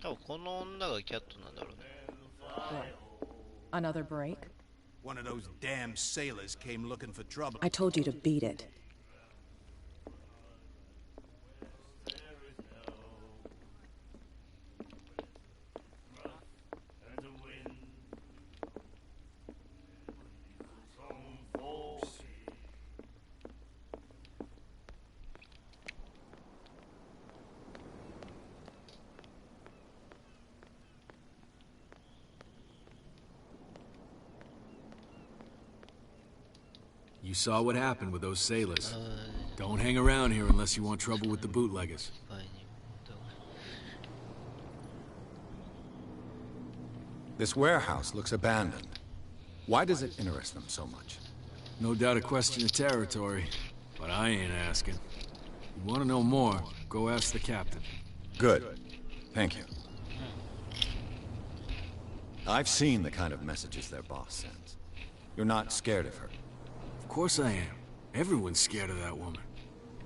多分この女がキャットなんだろうね。Another break? One of those damn sailors came looking for trouble. I told you to beat it. You saw what happened with those sailors. Don't hang around here unless you want trouble with the bootleggers. This warehouse looks abandoned. Why does it interest them so much? No doubt a question of territory, but I ain't asking. You want to know more, go ask the captain. Good. Thank you. I've seen the kind of messages their boss sends. You're not scared of her? Of course I am. Everyone's scared of that woman.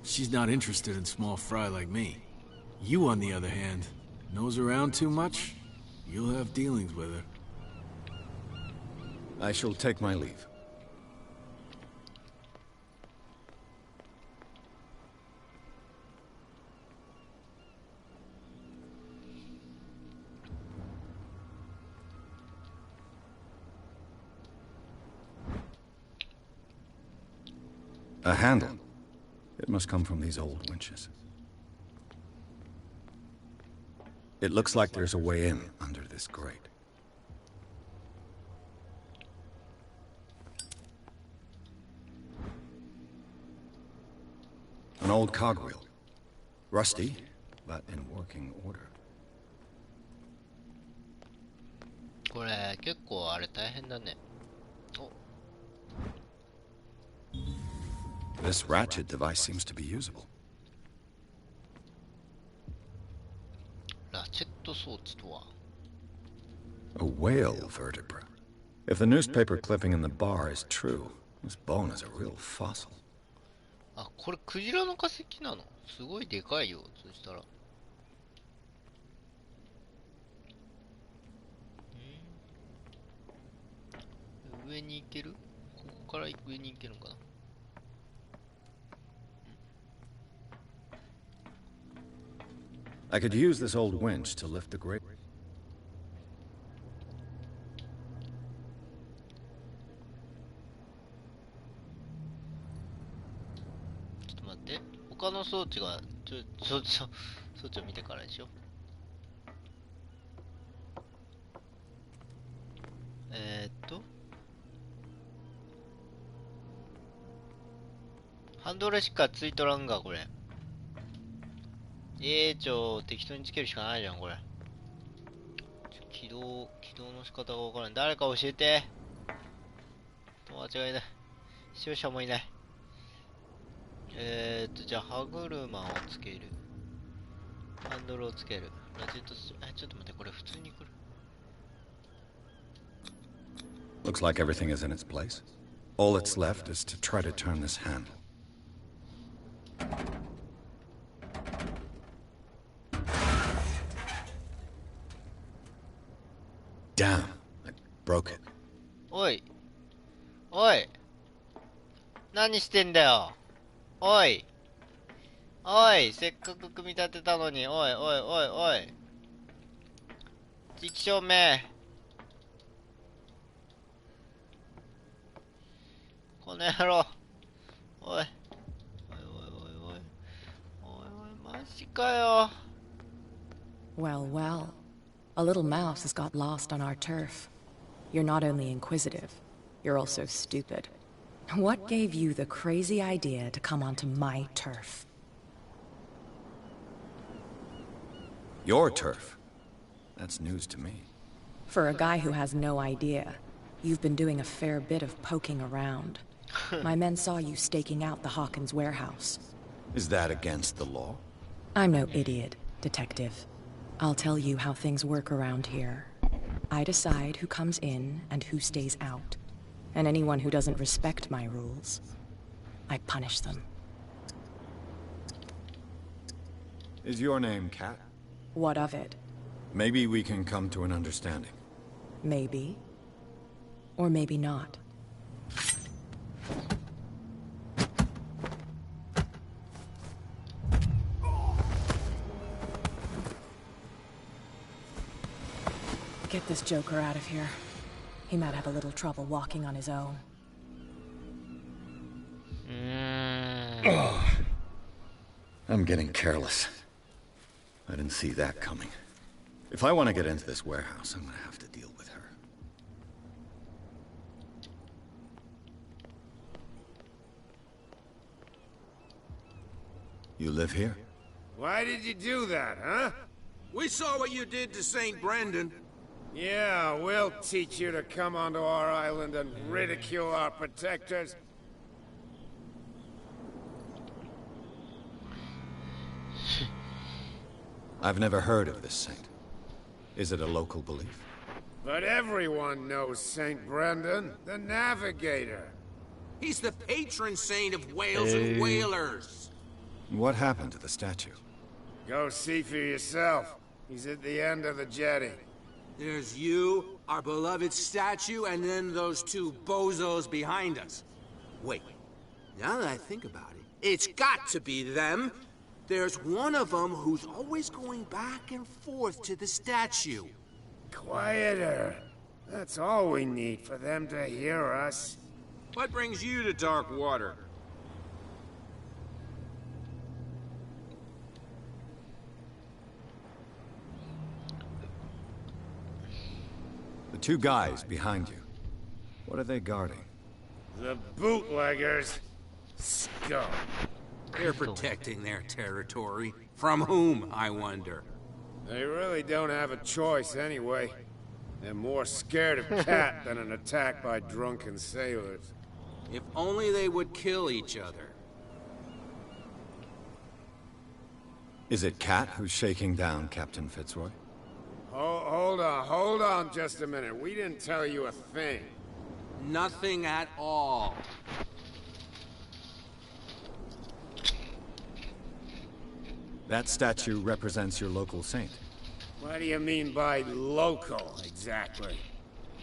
She's not interested in small fry like me. You, on the other hand, nose around too much, you'll have dealings with her. I shall take my leave. A handle. It must come from these old winches. It looks like there's a way in under this grate. An old cogwheel. Rusty, but in working order. これ結構あれ大変だね。お。 This ratchet device seems to be usable. ラチェット装置とは A whale vertebra. If the newspaper clipping in the bar is true, this bone is a real fossil. あ、これクジラの化石なの？すごいでかいよ。そしたら。上に行ける？ここから上に行けるのかな？ I could use this old winch to lift the grate. ちょっと待って。他の装置が装置を見てからでしょ。ハンドルしかついとらんがこれ。適当につけるしかないじゃんこれ。起動の仕方がわからない。誰か教えて。友達がいない。視聴者もいない。じゃあ歯車をつける。ハンドルをつける。ラジェット、ちょっと待って、これ普通に来る。Looks like everything is in its place. All that's left is to try to turn this handle. Damn, I broke it. おい。おい。何してんだよ。おい。おい。せっかく組み立てたのに。おいおいおいおい。実証明。この野郎。おい。おいおいおいおい。おいおい、マジかよ。Well, well. A little mouse has got lost on our turf. You're not only inquisitive, you're also stupid. What gave you the crazy idea to come onto my turf? Your turf? That's news to me. For a guy who has no idea, you've been doing a fair bit of poking around. My men saw you staking out the Hawkins warehouse. Is that against the law? I'm no idiot, Detective. I'll tell you how things work around here. I decide who comes in and who stays out. And anyone who doesn't respect my rules, I punish them. Is your name Kat? What of it? Maybe we can come to an understanding. Maybe. Or maybe not. Get this joker out of here. He might have a little trouble walking on his own. Oh, I'm getting careless. I didn't see that coming. If I want to get into this warehouse, I'm going to have to deal with her. You live here? Why did you do that, huh? We saw what you did to St. Brendan. Yeah, we'll teach you to come onto our island and ridicule our protectors. I've never heard of this saint. Is it a local belief? But everyone knows St. Brendan, the navigator. He's the patron saint of whales and whalers. What happened to the statue? Go see for yourself. He's at the end of the jetty. There's you, our beloved statue, and then those two bozos behind us. Wait, now that I think about it, it's got to be them. There's one of them who's always going back and forth to the statue. Quieter. That's all we need for them to hear us. What brings you to dark water? The two guys behind you. What are they guarding? The bootleggers. Scum. They're protecting their territory. From whom, I wonder? They really don't have a choice anyway. They're more scared of Cat than an attack by drunken sailors. If only they would kill each other. Is it Cat who's shaking down Captain Fitzroy? Hold on just a minute. We didn't tell you a thing. Nothing at all. That statue represents your local saint. What do you mean by local, exactly?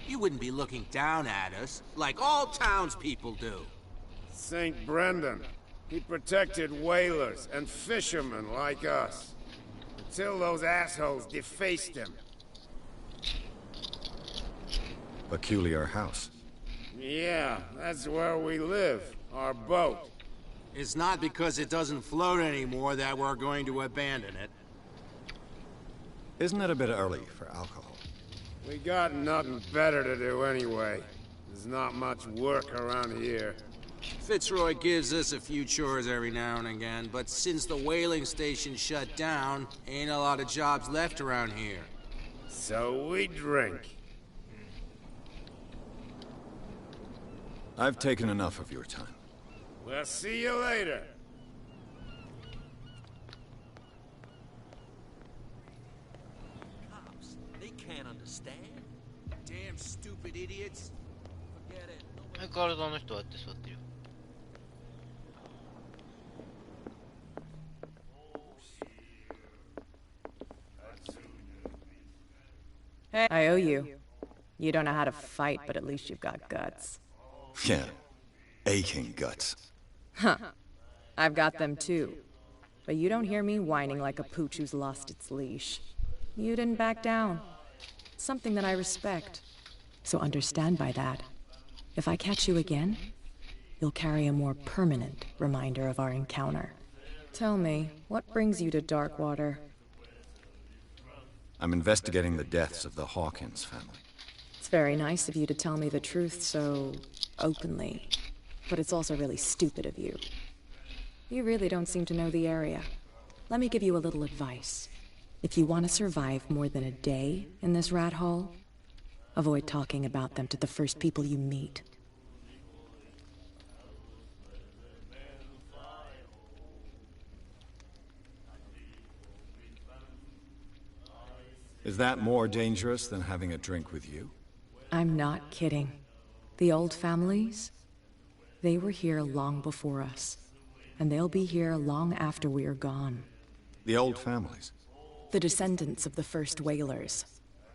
You wouldn't be looking down at us, like all townspeople do. St. Brendan. He protected whalers and fishermen like us. Until those assholes defaced him. Peculiar house. Yeah, that's where we live. Our boat. It's not because it doesn't float anymore that we're going to abandon it. Isn't it a bit early for alcohol? We got nothing better to do anyway. There's not much work around here. Fitzroy gives us a few chores every now and again, but since the whaling station shut down, ain't a lot of jobs left around here. So we drink. I've taken enough of your time. We'll see you later. Cops, they can't understand. Damn stupid idiots. Forget it. 相変わらずあの人はって座ってるよ。Hey, I owe you. You don't know how to fight, but at least you've got guts. Yeah. Aching guts. Huh. I've got them too. But you don't hear me whining like a pooch who's lost its leash. You didn't back down. It's something that I respect. So understand by that. If I catch you again, you'll carry a more permanent reminder of our encounter. Tell me, what brings you to Darkwater? I'm investigating the deaths of the Hawkins family. It's very nice of you to tell me the truth so openly. But it's also really stupid of you. You really don't seem to know the area. Let me give you a little advice. If you want to survive more than a day in this rat hole, avoid talking about them to the first people you meet. Is that more dangerous than having a drink with you? I'm not kidding. The old families, they were here long before us. And they'll be here long after we are gone. The old families? The descendants of the first whalers.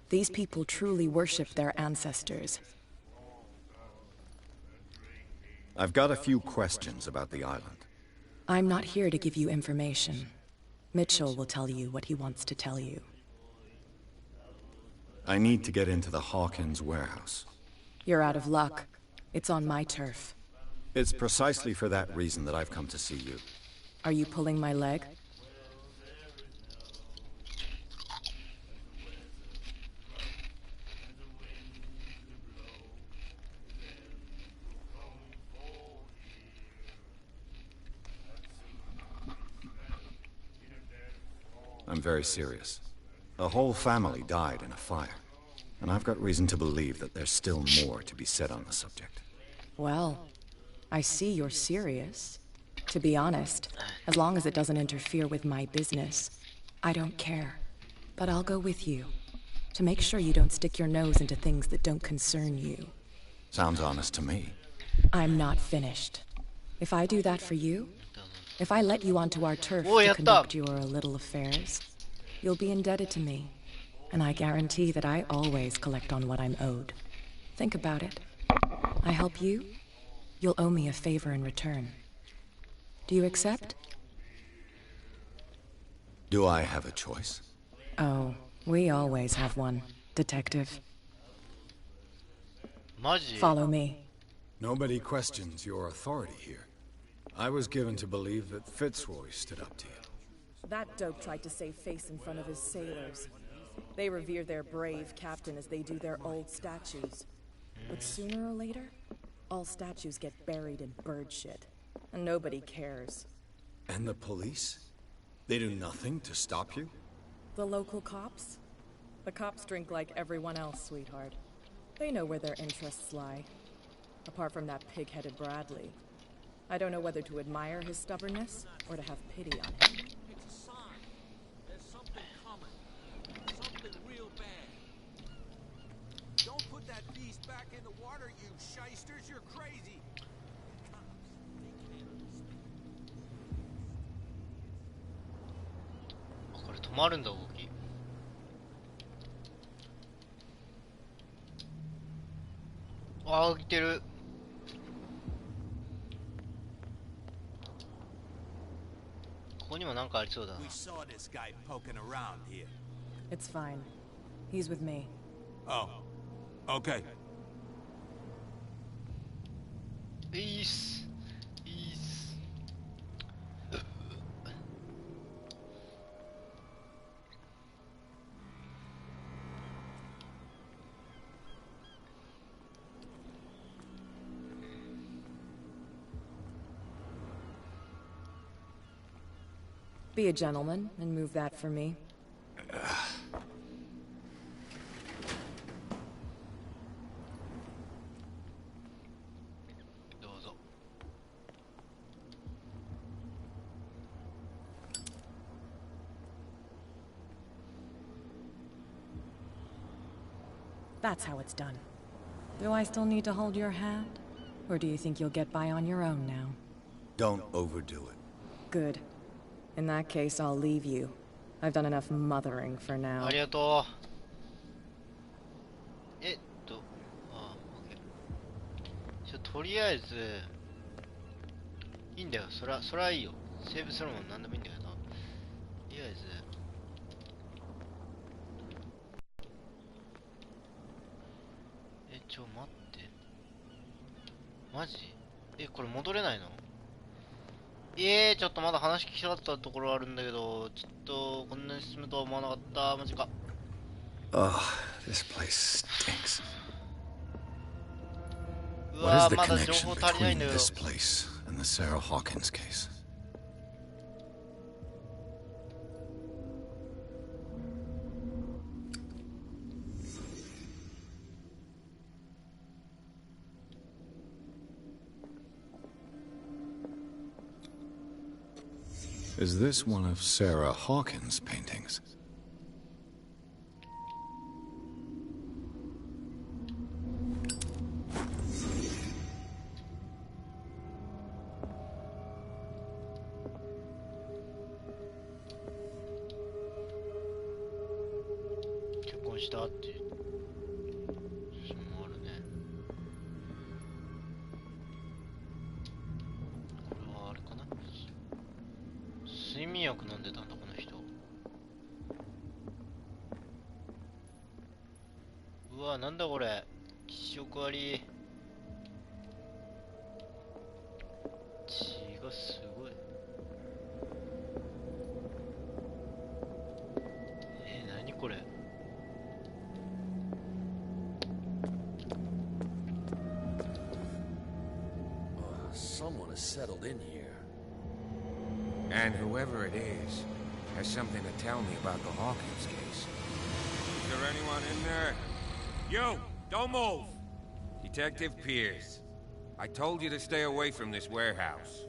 These people truly worship their ancestors. I've got a few questions about the island. I'm not here to give you information. Mitchell will tell you what he wants to tell you. I need to get into the Hawkins warehouse. You're out of luck. It's on my turf. It's precisely for that reason that I've come to see you. Are you pulling my leg? I'm very serious. A whole family died in a fire, and I've got reason to believe that there's still more to be said on the subject. Well, I see you're serious. To be honest, as long as it doesn't interfere with my business, I don't care. But I'll go with you, to make sure you don't stick your nose into things that don't concern you. Sounds honest to me. I'm not finished. If I do that for you, if I let you onto our turf to conduct your little affairs, you'll be indebted to me, and I guarantee that I always collect on what I'm owed. Think about it. I help you, you'll owe me a favor in return. Do you accept? Do I have a choice? Oh, we always have one, Detective. Follow me. Nobody questions your authority here. I was given to believe that Fitzroy stood up to you. That dope tried to save face in front of his sailors. They revere their brave captain as they do their old statues. But sooner or later, all statues get buried in bird shit. And nobody cares. And the police? They do nothing to stop you? The local cops? The cops drink like everyone else, sweetheart. They know where their interests lie. Apart from that pig-headed Bradley. I don't know whether to admire his stubbornness or to have pity on him. It's a sign. There's something coming. Something real bad. Don't put that beast back in the water, you shysters. You're crazy.これ止まるんだ動き。ああ来てる。ここにもなんかありそうだな。 We saw this guy poking around here. It's fine. He's with me. Oh. Okay. いいっす。いいっす。Be a gentleman and move that for me. That's how it's done. Do I still need to hold your hand? Or do you think you'll get by on your own now? Don't overdo it. Good. In that case, I'll leave you. I've done enough mothering for now. ありがとう。とりあえずいいんだよ。そらいいよ。セーブするもんなんでもいいんだけどな。とりあえず待ってマジこれ戻れないの？ちょっとまだ話聞きたかったところあるんだけど、ちょっとこんなに進むとは思わなかった。マジか。This place stinks. う What わ is the まだ情 connection 報足りないん between だよ。 this place and the Sarah Hawkins case? Is this one of Sarah Hawkins' paintings?したっていう写真もあるね。これはあれかな、睡眠薬飲んでたんだこの人。うわなんだこれ、気色悪い。血がすごい。何これ。Someone has settled in here. And whoever it is, has something to tell me about the Hawkins case. Is there anyone in there? You! Don't move! Detective Pierce. I told you to stay away from this warehouse.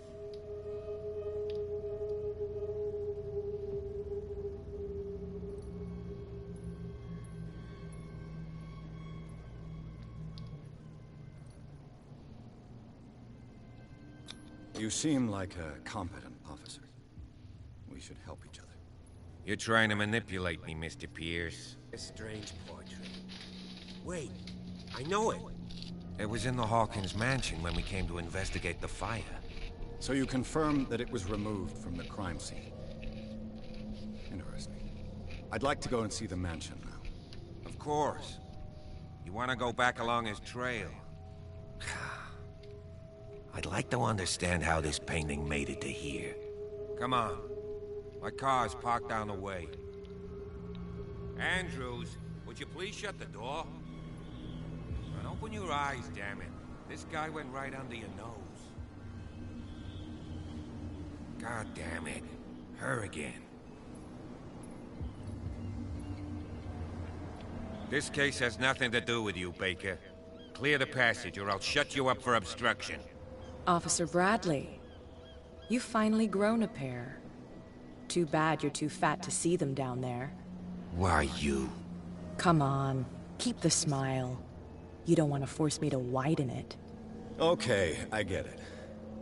You seem like a competent officer. We should help each other. You're trying to manipulate me, Mr. Pierce. A strange portrait. Wait, I know it. It was in the Hawkins mansion when we came to investigate the fire. So you confirm that it was removed from the crime scene? Interesting. I'd like to go and see the mansion now. Of course. You want to go back along his trail? I'd like to understand how this painting made it to here. Come on. My car's parked down the way. Andrews, would you please shut the door? And open your eyes, damn it. This guy went right under your nose. God damn it. Her again. This case has nothing to do with you, Baker. Clear the passage or I'll shut you up for obstruction. Officer Bradley, you've finally grown a pair. Too bad you're too fat to see them down there. Why you? Come on, keep the smile. You don't want to force me to widen it. Okay, I get it.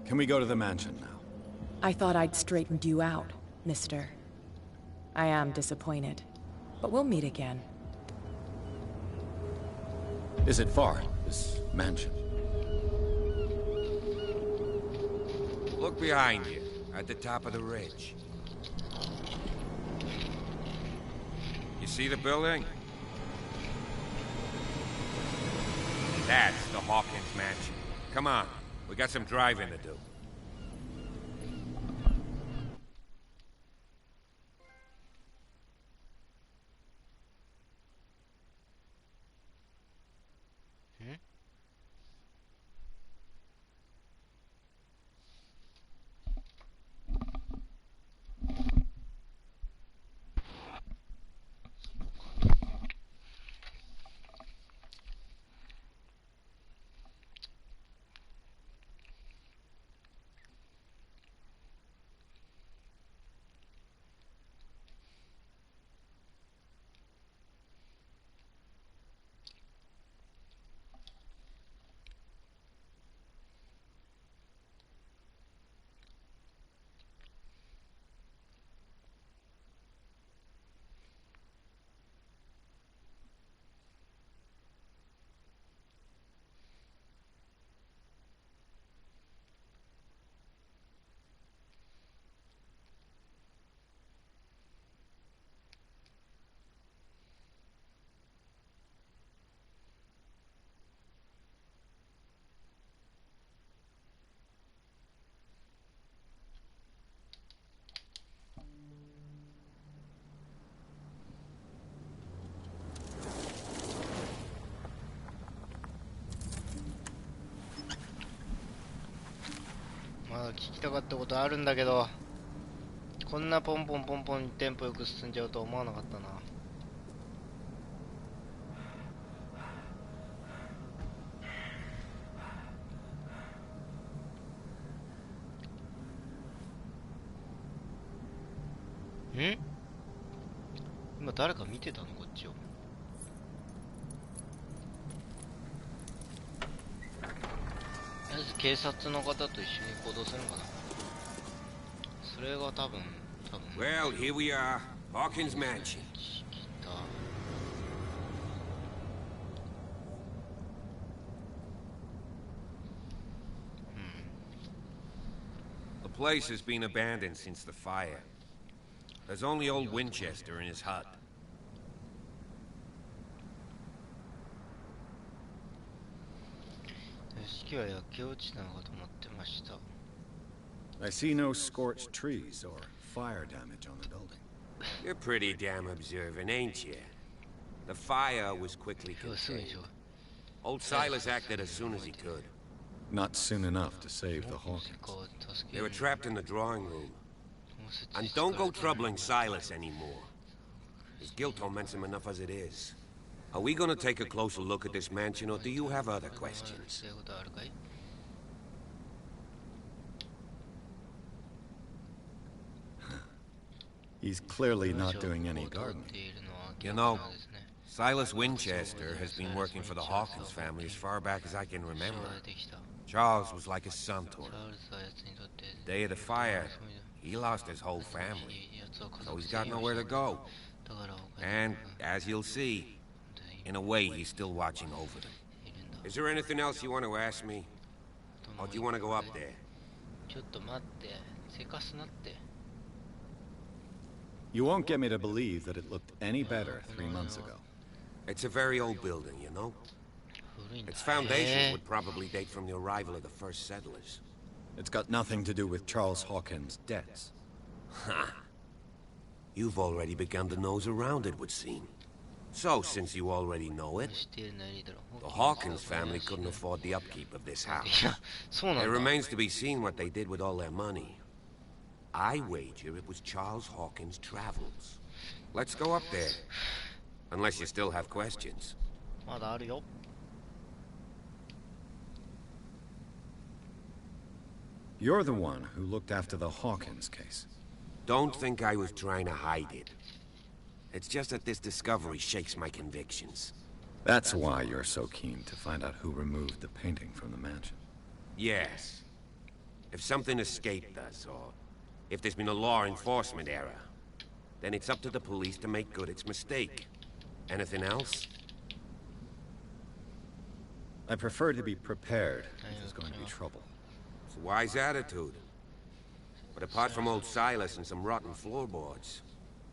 Can we go to the mansion now? I thought I'd straightened you out, mister. I am disappointed, but we'll meet again. Is it far, this mansion? Look behind you, at the top of the ridge. You see the building? That's the Hawkins mansion. Come on, we got some driving to do.聞きたかったことあるんだけど、こんなポンポンポンポンテンポよく進んじゃうと思わなかったな。今誰か見てたのこっちを。とりあえず警察の方と一緒に行動するのかな。それが多分。Well, here we are, Hawkins Mansion. The place has been abandoned since the fire. There's only old Winchester in his hut. I see no scorched trees or fire damage on the building. You're pretty damn observant, ain't you? The fire was quickly contained. Old Silas acted as soon as he could. Not soon enough to save the Hawkins. They were trapped in the drawing room. And don't go troubling Silas anymore. His guilt torments him enough as it is. Are we gonna take a closer look at this mansion, or do you have other questions? He's clearly not doing any gardening. You know, Silas Winchester has been working for the Hawkins family as far back as I can remember. Charles was like a son to him. Day of the fire, he lost his whole family, so he's got nowhere to go. And, as you'll see, in a way, he's still watching over them. Is there anything else you want to ask me? Or do you want to go up there? You won't get me to believe that it looked any better 3 months ago. It's a very old building, you know? Its foundations would probably date from the arrival of the first settlers. It's got nothing to do with Charles Hawkins' debts. Ha! You've already begun to nose around, it would seem. So, since you already know it, the Hawkins family couldn't afford the upkeep of this house. It remains to be seen what they did with all their money. I wager it was Charles Hawkins' travels. Let's go up there. Unless you still have questions. You're the one who looked after the Hawkins case. Don't think I was trying to hide it. It's just that this discovery shakes my convictions. That's why you're so keen to find out who removed the painting from the mansion. Yes. If something escaped us, or if there's been a law enforcement error, then it's up to the police to make good its mistake. Anything else? I prefer to be prepared if there's going to be trouble. It's a wise attitude. But apart from old Silas and some rotten floorboards,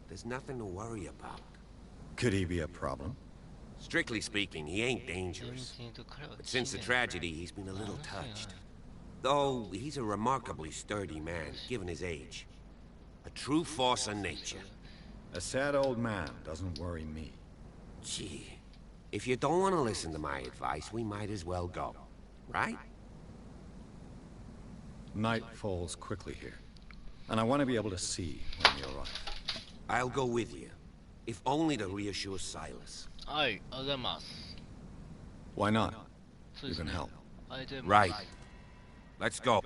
there's nothing to worry about. Could he be a problem? Strictly speaking, he ain't dangerous. But since the tragedy, he's been a little touched. Though, he's a remarkably sturdy man, given his age. A true force of nature. A sad old man doesn't worry me. Gee, if you don't want to listen to my advice, we might as well go. Right? Night falls quickly here, and I want to be able to see when we arrive. I'll go with you, if only to reassure Silas. Why not? You can help. Right. Let's go.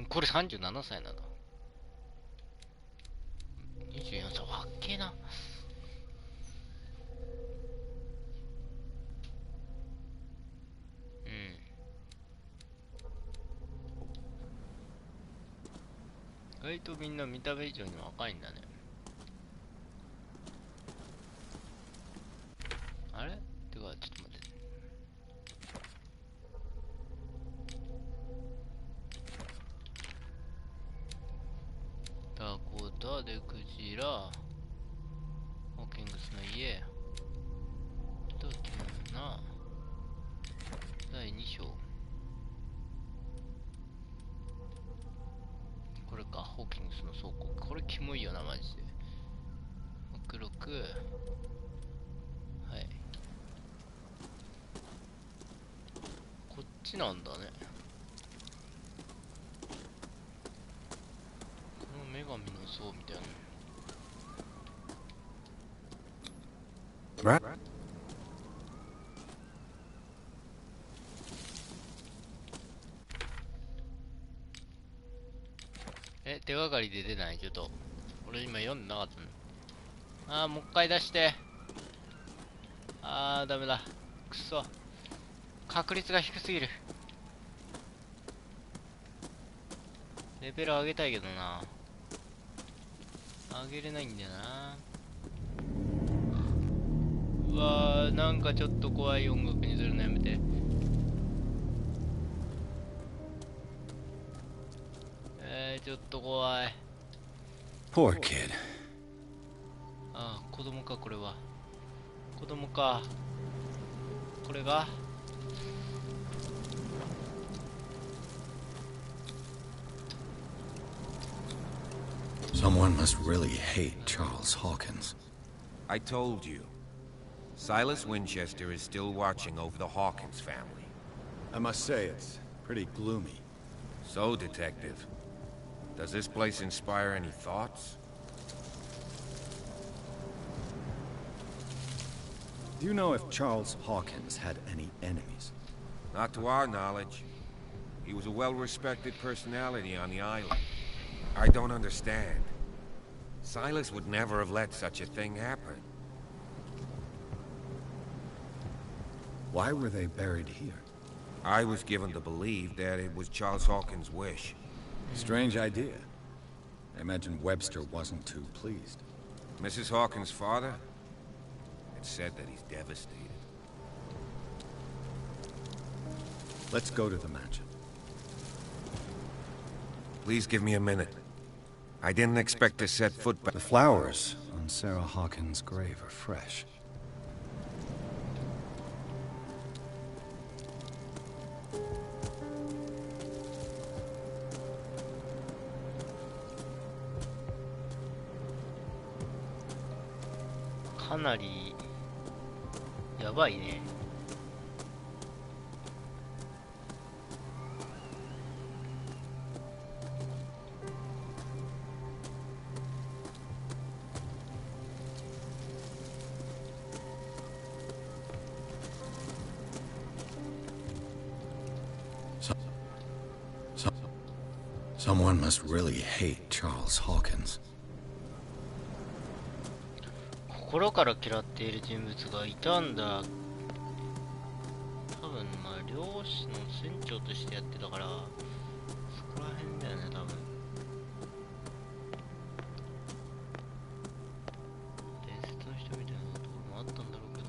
これ37歳なんだ。24歳、わっけえな。意外とみんな見た目以上に若いんだね。あれてか、ちょっと待って。ダコタでクジラ、ホーキングスの家、とキモな、第2章。これか、ホーキングスの倉庫。これキモいよな、マジで。目録。はい。こっちなんだね。この女神の像みたいな。手がかりで出ない。ちょっと俺今読んでなかったの。もう一回出して。ダメだ。くそ、確率が低すぎる。レベル上げたいけどな。上げれないんだよな。うわー、なんかちょっと怖い音楽にするのやめて。ちょっと怖い。Poor kid. ああ、子供か、これは。子供か。これがSomeone must really hate Charles Hawkins. I told you. Silas Winchester is still watching over the Hawkins family. I must say, it's pretty gloomy. So, Detective, does this place inspire any thoughts? Do you know if Charles Hawkins had any enemies? Not to our knowledge. He was a well-respected personality on the island. I don't understand. Silas would never have let such a thing happen. Why were they buried here? I was given to believe that it was Charles Hawkins' wish. Strange idea. I imagine Webster wasn't too pleased. Mrs. Hawkins' father? It said that he's devastated. Let's go to the mansion. Please give me a minute. I didn't expect to set foot back. The flowers on Sarah Hawkins' grave are fresh. Kanari やばいね。Someone must really hate Charles Hawkins. 心から嫌っている人物がいたんだ。多分まあ漁師の船長としてやってたから、そこら辺だよね、多分。伝説の人みたいなところもあったんだろうけど。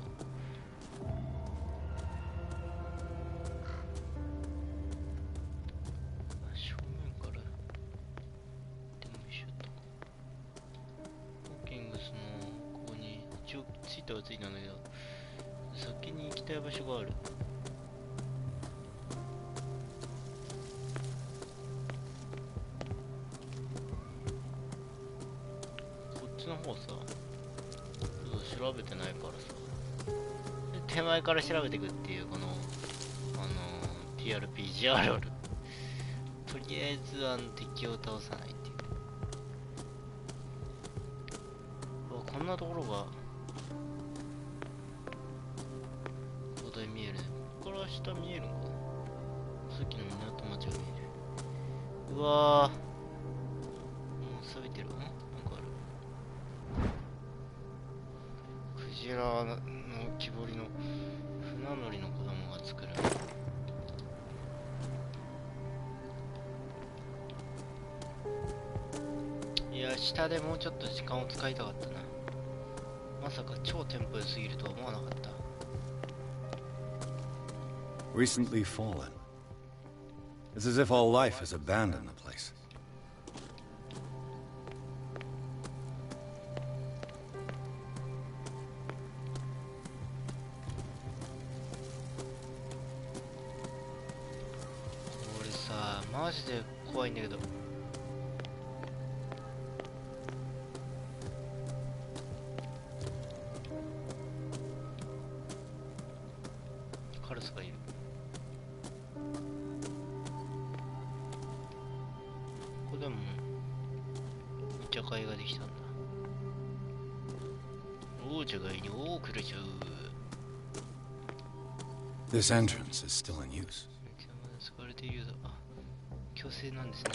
正面からでも一緒だった。ホーキングスのここに一応ついたはついたんだけど、先に行きたい場所がある。こっちの方さ、ちょっと調べてないからさ、で手前から調べていくっていうこのTRPG あるある。とりあえず敵を倒さないっていう。こんなところが灯台見えるね。ここから下見えるのかな。さっきの港町が見える。うわー、もう錆びてるわ。なんかある。クジラの木彫りの船乗りの子供が作る。いや、下でもうちょっと時間を使いたかったな。まさか超テンポ良すぎるとは思わなかった。Recently fallen. It's as if all life has abandoned the place.俺さ、マジで怖いんだけど。カラスがいる。ここでもお茶会ができたんだ。お茶会に多くれちゃう。This entrance is still in use. 使われているようだ。あ、強制なんですね。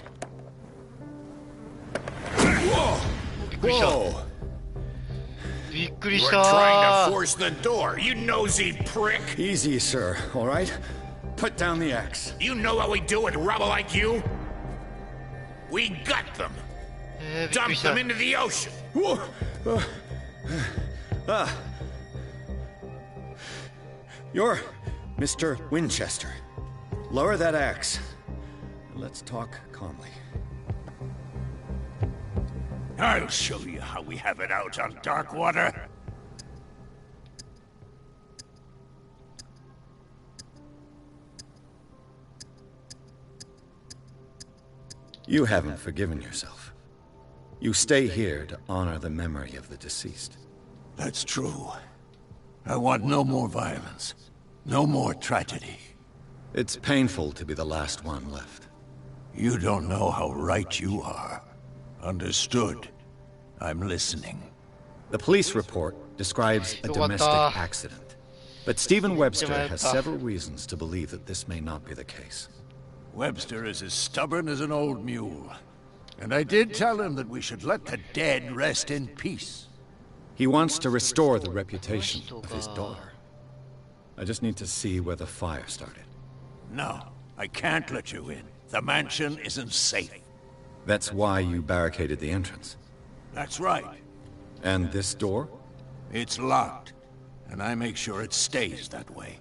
びっくりした。びっくりした。 We're trying to force the door, you nosy prick! Easy, sir, all right? Put down the axe. You know what we do with rubble like you? We got them. Dump them into the ocean. You're Mr. Winchester. Lower that axe. Let's talk calmly. I'll show you how we have it out on Darkwater. You haven't forgiven yourself. You stay here to honor the memory of the deceased. That's true. I want no more violence. No more tragedy. It's painful to be the last one left. You don't know how right you are. Understood. I'm listening. The police report describes a domestic accident. But Stephen Webster has several reasons to believe that this may not be the case. Webster is as stubborn as an old mule. And I did tell him that we should let the dead rest in peace. He wants to restore the reputation of his daughter. I just need to see where the fire started. No, I can't let you in. The mansion isn't safe. That's why you barricaded the entrance. That's right. And this door? It's locked, and I make sure it stays that way.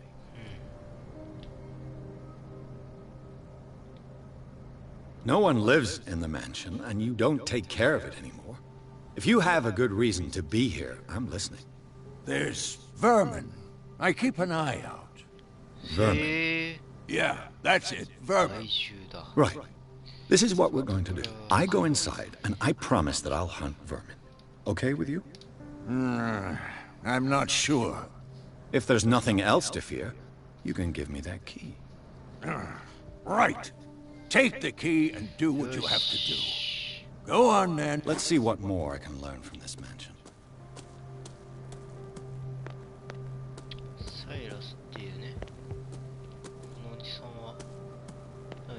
No one lives in the mansion, and you don't take care of it anymore. If you have a good reason to be here, I'm listening. There's vermin. I keep an eye out. Vermin? Yeah, that's it. Vermin. Right. This is what we're going to do. I go inside, and I promise that I'll hunt vermin. Okay with you? I'm not sure. If there's nothing else to fear, you can give me that key. Right. Take the key and do what you have to do. Go on, then. Let's see what more I can learn from this mansion. サイラスっていうね、このおじさんは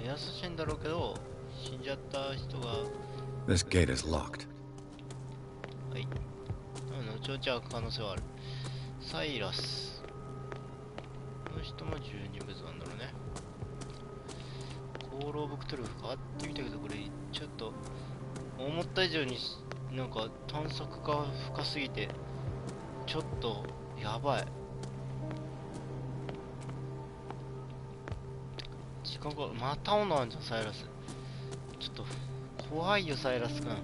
優しいんだろうけど、死んじゃった人が This gate is locked. はい。後々開く可能性はある。サイラス。この人も十二物なんだろうね。放浪ブクトゥルフ買ってみたけど、これちょっと思った以上になんか探索が深すぎてちょっとやばい。時間がまた斧あんじゃん、サイラス。ちょっと怖いよ、サイラス君。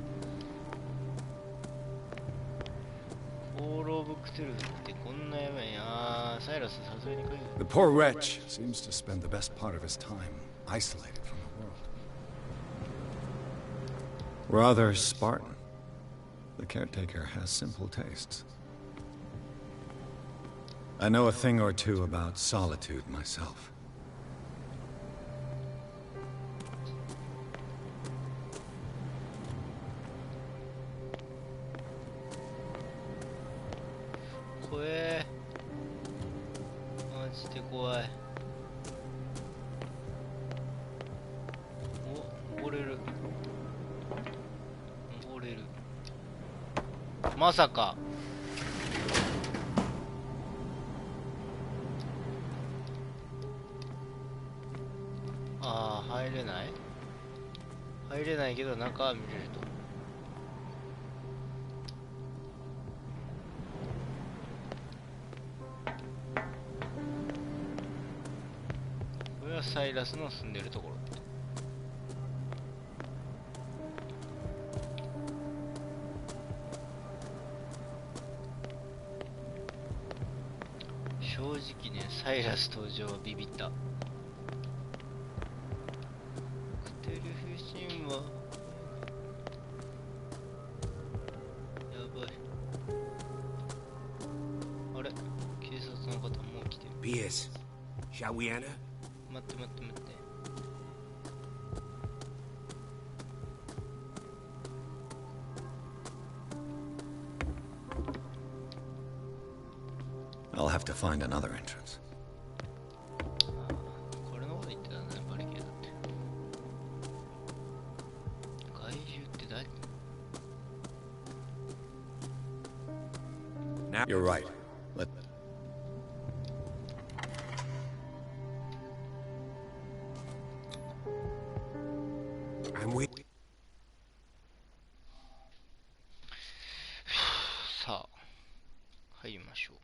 放浪ブクトゥルフってこんなやばい。あー、サイラスさすがに来る。 The poor wretch seems to spend the best part of his time isolated from the world. Rather Spartan. The caretaker has simple tastes. I know a thing or two about solitude myself. Boreru. まさか。ああ、入れない？入れないけど中は見れると。これはサイラスの住んでるところ。正直ね、サイラス登場はビビった。クトゥルフ神話やばい。あれ、警察の方もう来てる。Piers, shall we enter? 待って待って待って。I'll have to find another entrance. これのこと言ってたね、バリケードって。怪獣って誰？ You're right. I'm with. 入りましょう。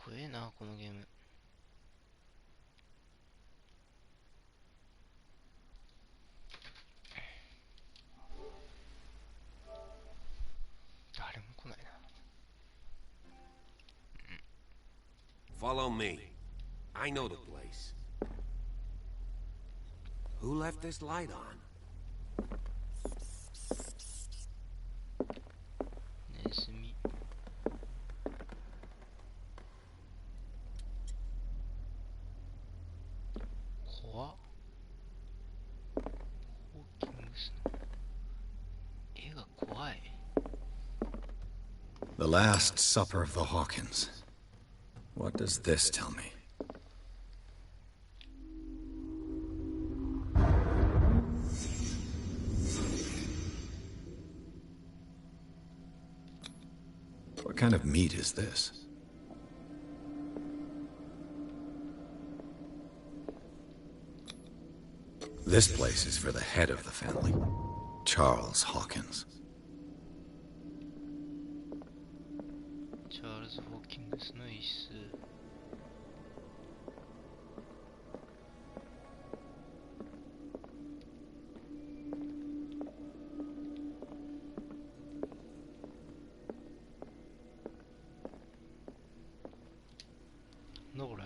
怖えな、このゲーム。誰も来ないな。Follow me. I know the place. Who left this light on? ネズミ。怖っ。ホーキングスの絵が怖い。The Last Supper of the Hawkins. What does this tell me? What kind of meat is this? This place is for the head of the family, Charles Hawkins. チャールズ・ホーキングスの一室。なんだこれ。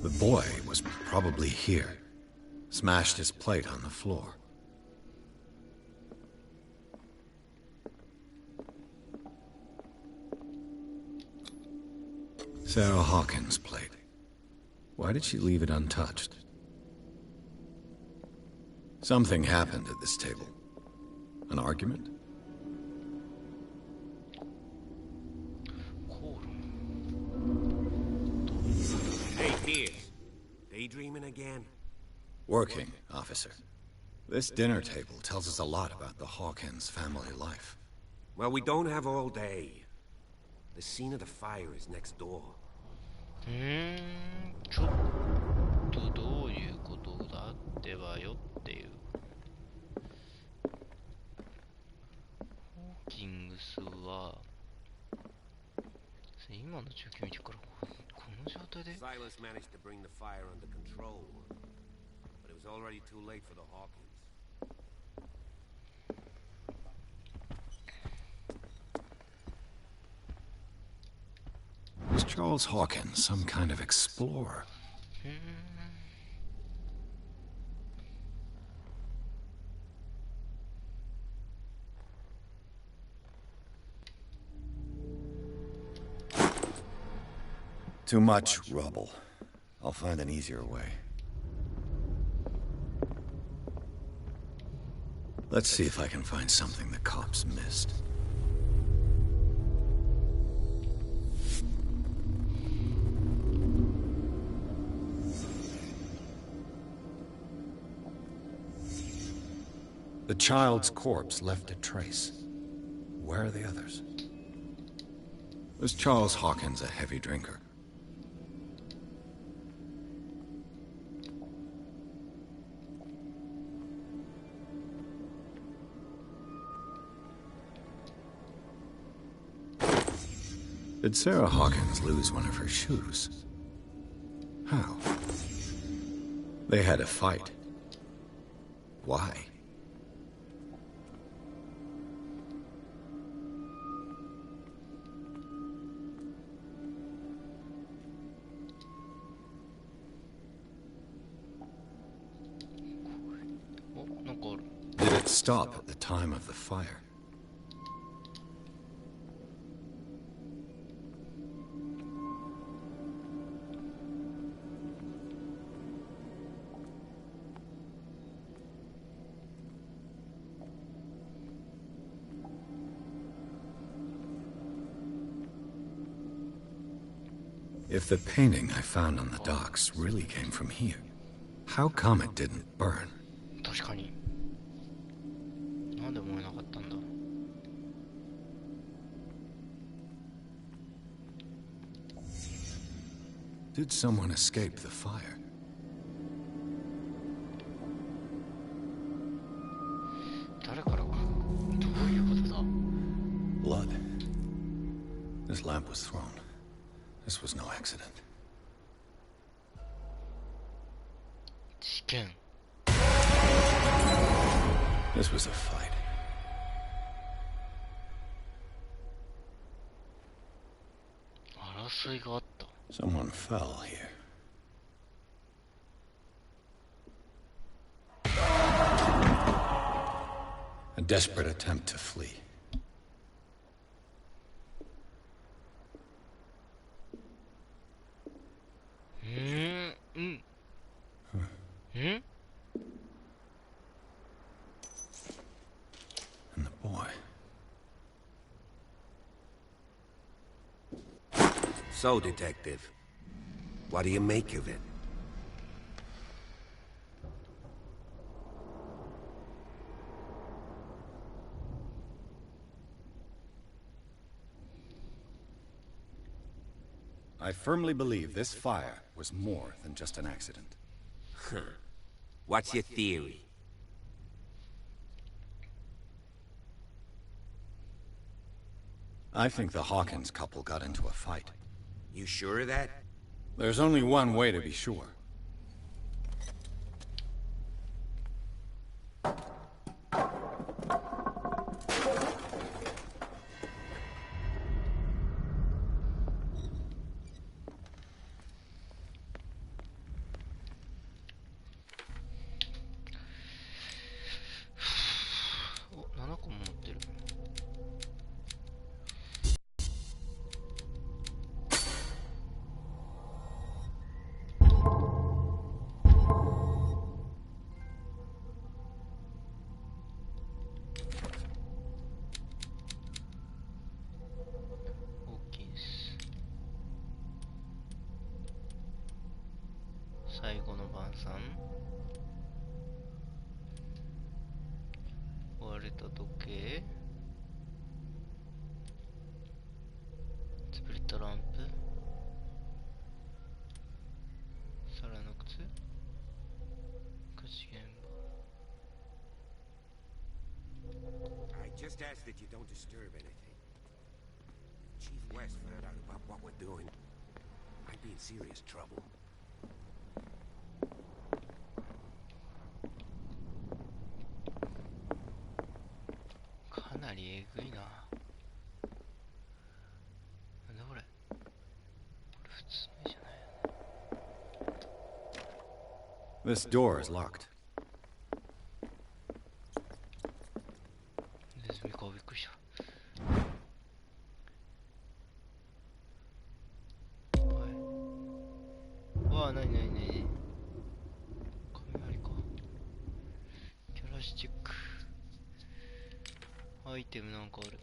The boy was probably here. Smashed his plate on the floor. Sarah Hawkins' plate. Why did she leave it untouched? Something happened at this table. An argument? Hey, Pierce. Daydreaming again? Working, officer. This dinner table tells us a lot about the Hawkins family life. Well, we don't have all day. The scene of the fire is next door. ちょっとどういうことだってばよっていう。ホーキングスは今の状況見てからこの状態で Silas managed to bring the fire under control, but it was already too late for the Hawkins. Was Charles Hawkins some kind of explorer? Too much rubble. I'll find an easier way. Let's see if I can find something the cops missed. The child's corpse left a trace. Where are the others? Was Charles Hawkins a heavy drinker? Did Sarah Hawkins lose one of her shoes? How? They had a fight. Why? didn't stop at the time of the fire. If the painting I found on the docks really came from here, how come it didn't burn? 確かに。なんで燃えなかったんだ。Did someone escape the fire? 誰からか。どういうことだ。Blood. This lamp was thrown. This was no accident. 事件。This was a fight. 争いがあった。Someone fell here. A desperate attempt to flee. And the boy. So, Detective, what do you make of it? I firmly believe this fire was more than just an accident. What's your theory? I think the Hawkins couple got into a fight. You sure of that? There's only one way to be sure.最後の晩餐。割れた時計。潰れたランプ。皿の靴。火事現場。I just ask that you don't disturb anything. Chief West found out about what we're doing. I'd be in serious trouble. かなりえぐいな。なんだこれ。これ普通のじゃない。This door is locked. ネズミか、びっくりした。わあ、なになになに。雷か。キャラスチック。アイテムなんかある。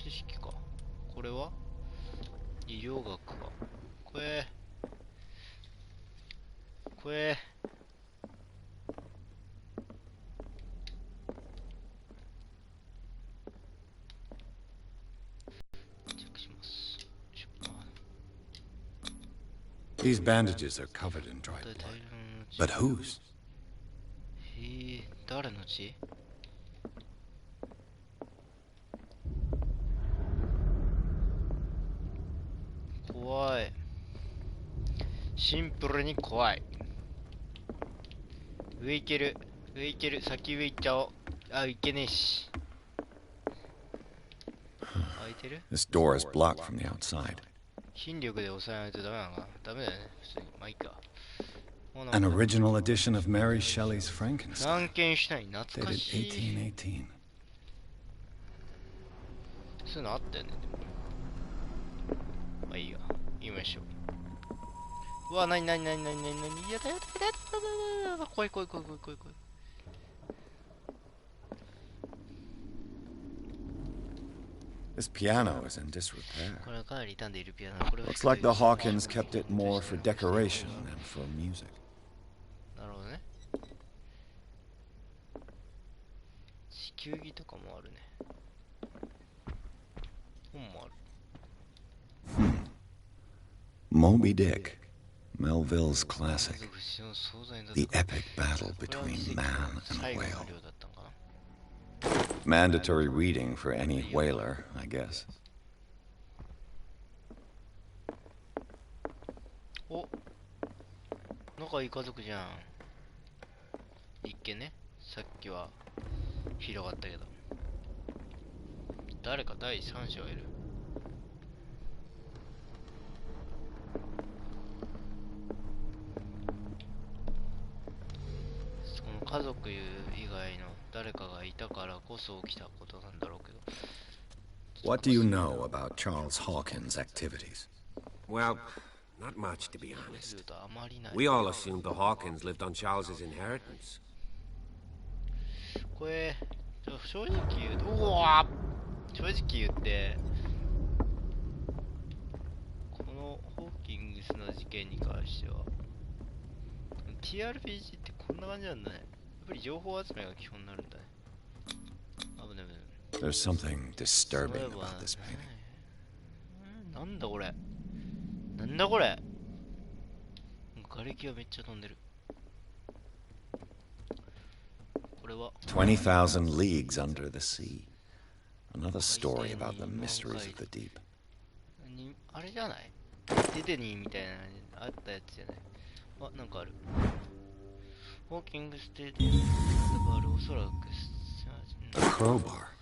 知識か。これは医療学か。これチェックします。These bandages are covered in dried blood. But whose? 誰の血？怖い。シンプルに怖い。上行ける。先上行っちゃおう。あ、行けねえし。開いてる？ This door is blocked from the outside. 筋力で押さえないとダメなのかな。ダメだよね、普通に。まあいいか。An original edition of Mary Shelley's フラ Frankenstein, ンケンシュタイン、懐か dated しい。 1818. そういうのあったよね、でも。まあいいや、言いましょう。うわ、なになになになになになに、やだやだやだやだやだ、怖い怖い怖い怖い怖い怖い。This piano is in disrepair. これはかなり傷んでいるピアノ。これは Looks like the Hawkins kept it more for decoration than for music. なるほどね。地球儀とかもあるね。本もある。Moby Dick, Melville's classic. The epic battle between man and whale. Mandatory reading for any whaler, I guess. お、仲いい家族じゃん。一見ね、さっきは広がったけど。誰か第三者がいる。その家族以外の誰かがいたからこそ起きたことなんだろうけど。What do you know about Charles Hawkins' activities? Well, not much, to be honest. We all assumed the Hawkins lived on Charles's inheritance. これ、正直言うと、うわ正直言って、このホーキングスの事件に関しては、TRPG ってこんな感じなんだね。やっぱり情報集めが基本になるんだね。危ない。There's something disturbing about this painting. なんだこれ。なんだこれ。瓦礫がめっちゃ飛んでる。これは 20,000 Leagues Under the Sea. Another story about the mysteries of the deep. あれじゃない？デデニーみたいなのあったやつじゃない？あ、なんかある。ウォーキングステーディバル、おそらく A crowbar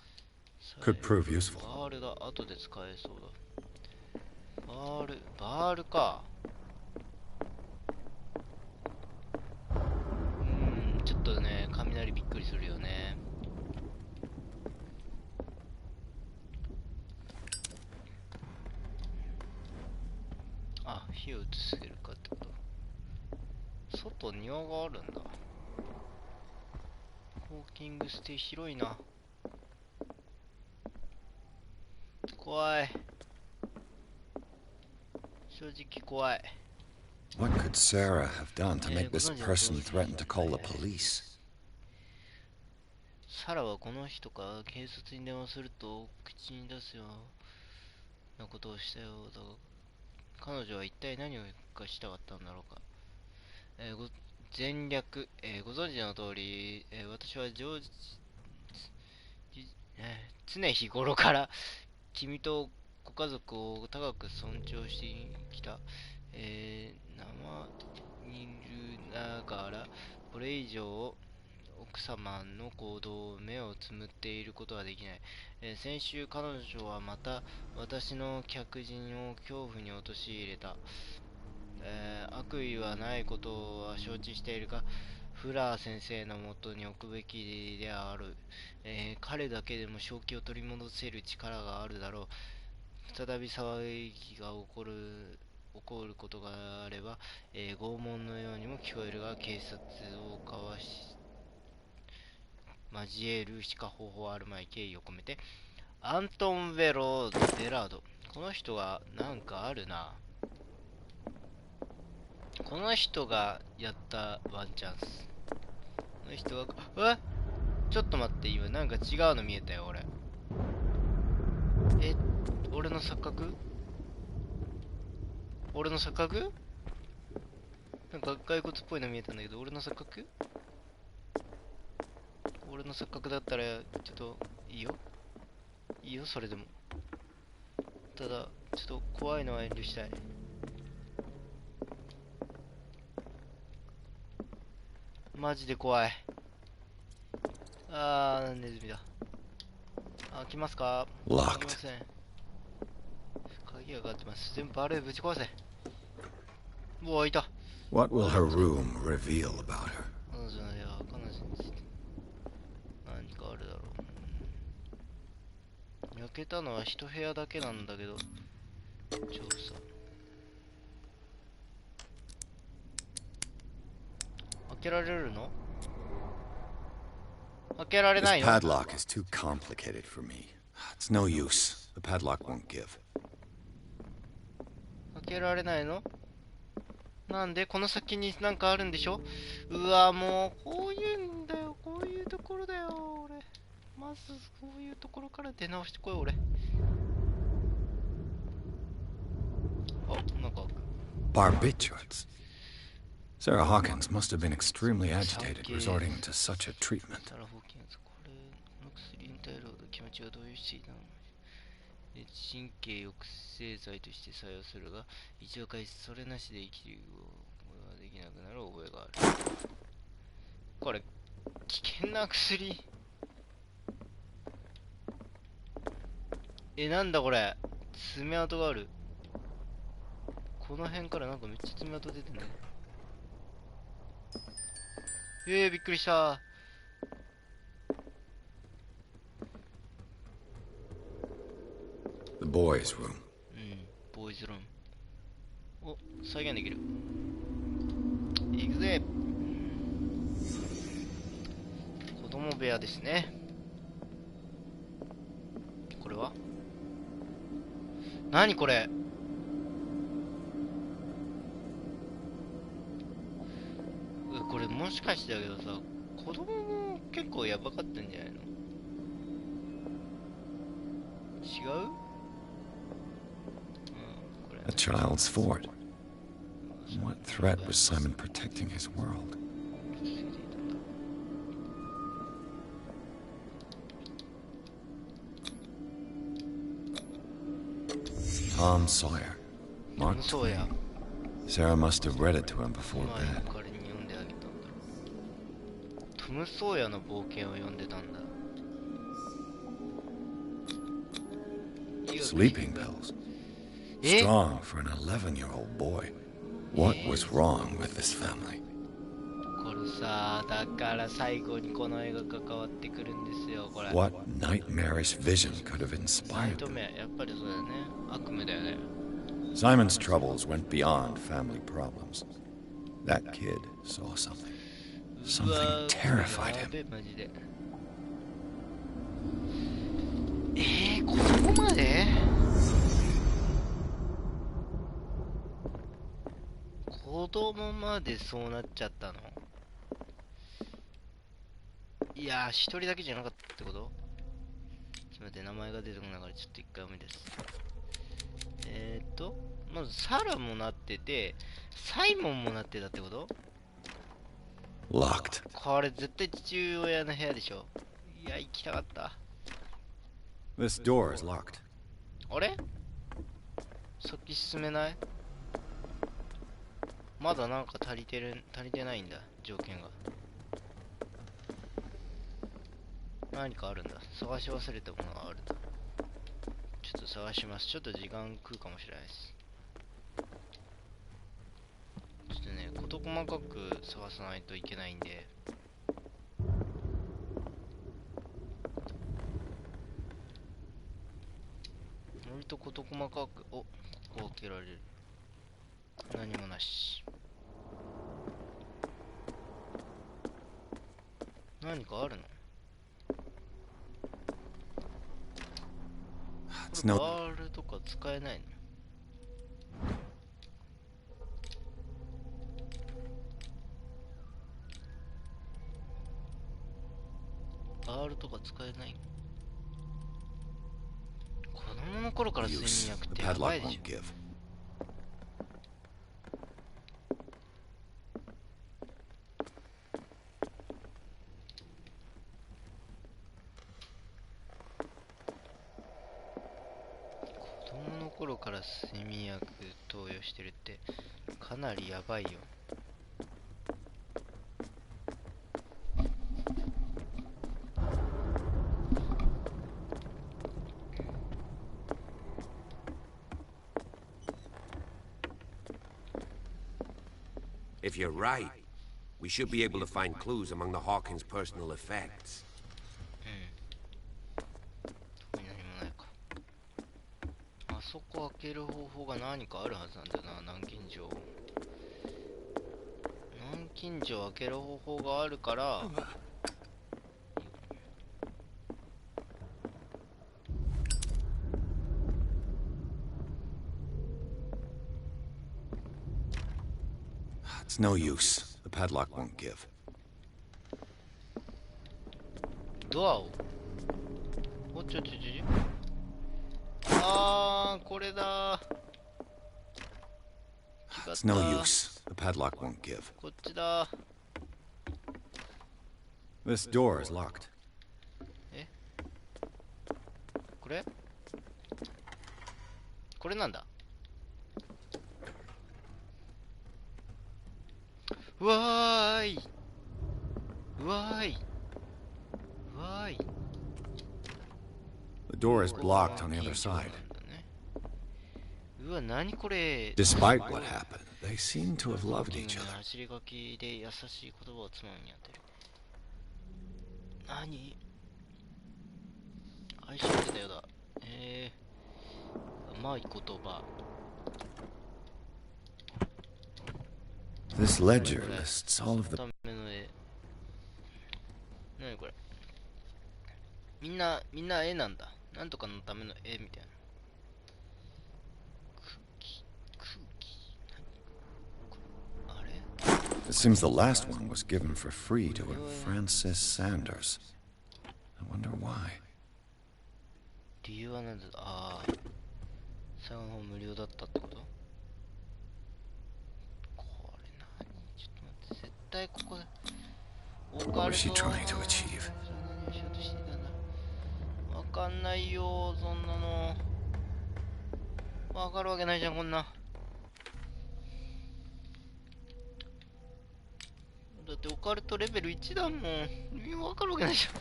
could prove useful. バールだ、後で使えそうだ。バールか。ちょっとね、雷びっくりするよね。あ、火を移せるかってこと。外庭があるんだ。ウォーキングステイ広いな。怖い。正直怖い。What could Sarah have done to make this person threaten to call the police? サラはこの人か警察に電話すると口に出すようなことをしたようだが、彼女は一体何をかしたかったんだろうか。前略、ご存知の通り、私は常日頃から君とご家族を高く尊重してきた。生にいるながら、これ以上奥様の行動を目をつむっていることはできない。先週彼女はまた私の客人を恐怖に陥れた。悪意はないことは承知しているが、フラー先生のもとに置くべきである。彼だけでも正気を取り戻せる力があるだろう。再び騒ぎが起こることがあれば、拷問のようにも聞こえるが、警察を交えるしか方法あるまい。敬意を込めてアントン・ベラード。この人がなんかあるな。この人がやったワンチャンス。この人がちょっと待って、今なんか違うの見えたよ俺。俺の錯覚？俺の錯覚？なんか骸骨っぽいの見えたんだけど、俺の錯覚？俺の錯覚だったらちょっといいよ。いいよ、それでも。ただちょっと怖いのは遠慮したい。マジで怖い。ネズミだ。来ますか？来ません。鍵がかかってます。全部バルーぶち壊せ。うわ、いた。What will her room reveal about her? 彼女の部屋は彼女について何かあるだろう。焼けたのは一部屋だけなんだけど、調査。開けられるの？開けられない This の？ padlock is too complicated for me. It's no use. The padlock won't give. 開けられないの？なんでこの先になんかあるんでしょ？うわ、もうこういうんだよ、こういうところだよ、俺。まずこういうところから出直してこい、俺。あ、なんか。Barbiturates. Sarah Hawkins must have been extremely agitated resorting to such a treatment. サラ・ホーキンズ、この薬に頼るほど気持ちが動揺していたの。神経抑制剤として作用するが、一応開始それなしで生きることができなくなる覚えがある。これ、危険な薬。なんだこれ。爪痕がある。この辺からなんかめっちゃ爪痕出てんね。びっくりした。The boys' room. ボーイズルーム。お、再現できる。行くぜ。子供部屋ですね。これは何これ？これもしかしてだけどさ、子供も結構やばかったんじゃないの？違う？A child's fort. What threat was Simon protecting his world? Tom Sawyer. Mark Twain. Sarah must have read it to him before bed. トム・ソーヤの冒険を読んでたんだ。Sleeping pills. Strong for an 11-year-old boy. What was wrong with this family? これさ、だから最後にこの絵が関わってくるんですよ、これ。What nightmarish vision could have inspired them? やっぱりそうだよね。悪夢だよね。Simon's troubles went beyond family problems. That kid saw something. Something terrified him. マジで。ここまで？子供までそうなっちゃったの？いやー、一人だけじゃなかったってこと？ちょっと待って、名前が出てこないからちょっと一回思い出す。まずサラもなってて、サイモンもなってたってこと？ Locked. これ絶対父親の部屋でしょ。いや、行きたかった。This door is locked. あれ？先進めない？まだなんか足りてないんだ、条件が。何かあるんだ。探し忘れたものがあるんだ。ちょっと探します。ちょっと時間食うかもしれないです。ちょっとね、事細かく探さないといけないんで。割と事細かく、ここ開けられる。何もなし。何かあるの？これバールとか使えないの？バールとか使えない？子供の頃から睡眠薬ってやばいでしょ。頃から睡眠薬投与してるってかなりやばいよ。if you're right, we should be able to find clues among the Hawkins' personal effects. 何もないか。あそこ開ける方法が何かあるはずなんだよな、南京錠。南京錠開ける方法があるから。It's no use. The padlock won't give. ドアを。おちょ。これだ。It's no use. The padlock won't give. こっちだ。This door is locked. え？これ？これなんだ。うわーい。The door is blocked on the other side. うわ、何これ。 Despite what happened, they seem to have loved each other. 走り書きで優しい言葉を妻にやってる。何？愛し合ってたようだ。甘い言葉。This ledger lists all of the... 何これ。みんな絵なんだ。なんとかのための絵みたいな。空気。あれ？ It seems the last one was given for free to a Francis Sanders. I wonder why. 理由は何だ？最後の方無料だったってこと？これ何？ちょっと待って、絶対ここで。What was she trying to achieve? わかんないよ、そんなの。わかるわけないじゃん、こんな。だってオカルトレベル1だもん。わかるわけないじゃん。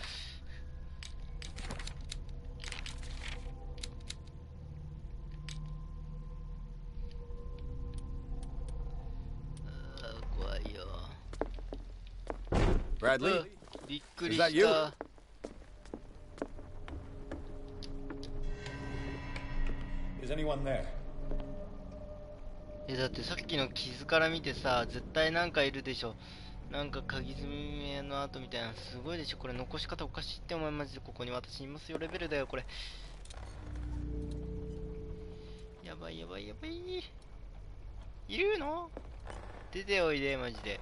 怖いよ。Bradley? びっくりした。Is anyone there? だってさっきの傷から見てさ、絶対なんかいるでしょ。なんか鍵爪の跡みたいな、すごいでしょ。これ残し方おかしいって思います。ここに私いますよレベルだよこれ。やばい。いるの？出ておいでマジで。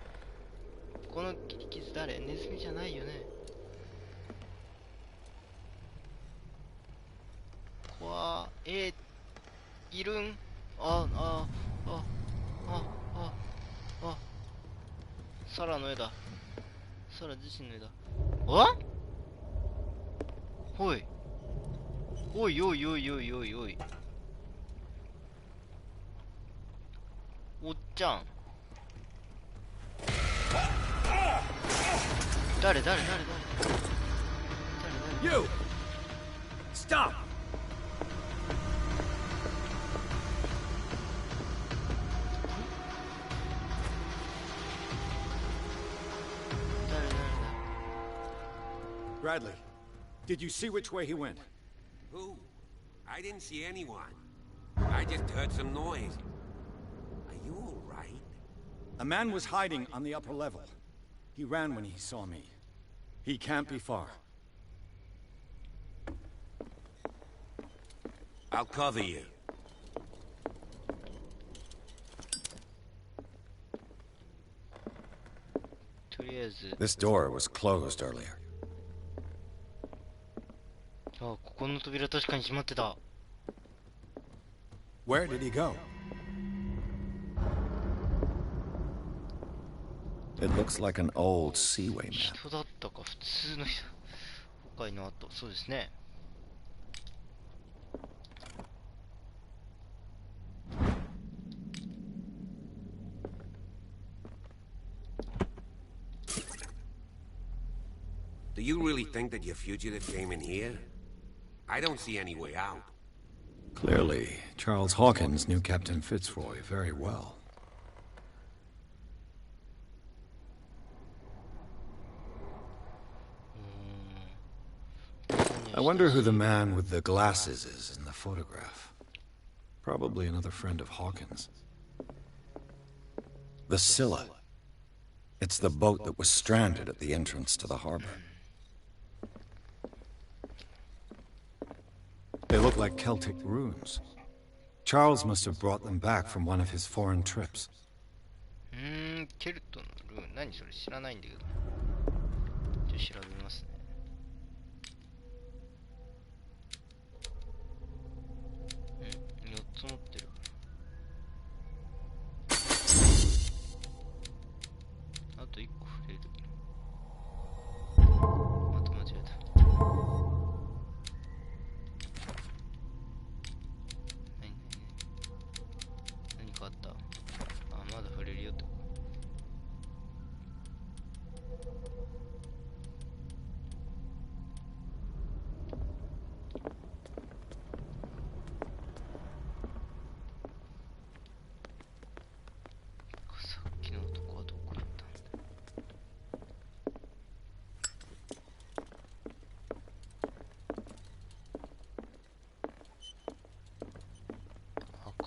この傷誰？ネズミじゃないよね。怖いるん？サラの絵だ。サラ自身の絵だ。おいおっちゃん。誰 You! Stop! Bradley, did you see which way he went? Who? I didn't see anyone. I just heard some noise. Are you all right? A man was hiding on the upper level. He ran when he saw me. He can't be far. I'll cover you. This door was closed earlier. ここの扉確かに閉まってた。 Where did he go? It looks like an old seaway map. 人だったか、普通の人。崩壊の後、そうですね。Do you really think that your fugitive came in here? I don't see any way out. Clearly, Charles Hawkins knew Captain Fitzroy very well. I wonder who the man with the glasses is in the photograph. Probably another friend of Hawkins. The Scylla. It's the boat that was stranded at the entrance to the harbor. They look like Celtic runes. Charles must have brought them back from one of his foreign trips. ケルトのルーン、何それ知らないんだけど。ちょっと調べますね。4つ持ってる。あと1個触れる。また間違えた。何かあった？あ、まだ触れるよって。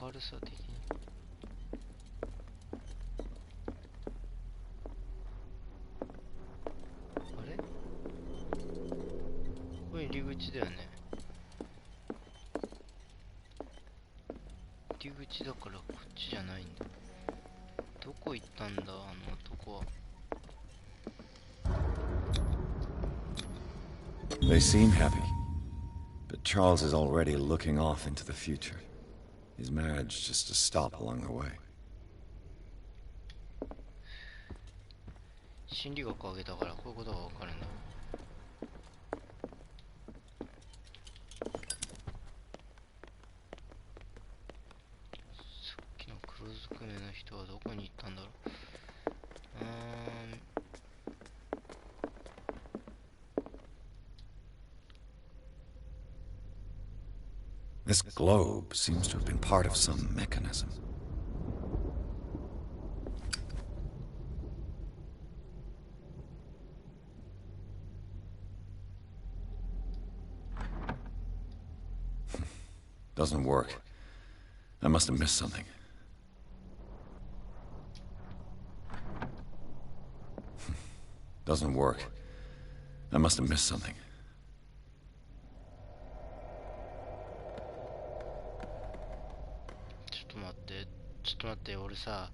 明るさ的にあれこれ入り口だよね。入り口だからこっちじゃないんだ。どこ行ったんだあの男は。They seem happy, but Charles is already looking off into the future. His marriage just to stop along the way. 心理学を上げたからこういうことがわかるんだ。さっきの黒ずくめの人はどこに行ったんだろう。This globe seems to have been part of some mechanism. Doesn't work. I must have missed something. Doesn't work. I must have missed something. ちょっと待って、俺さ、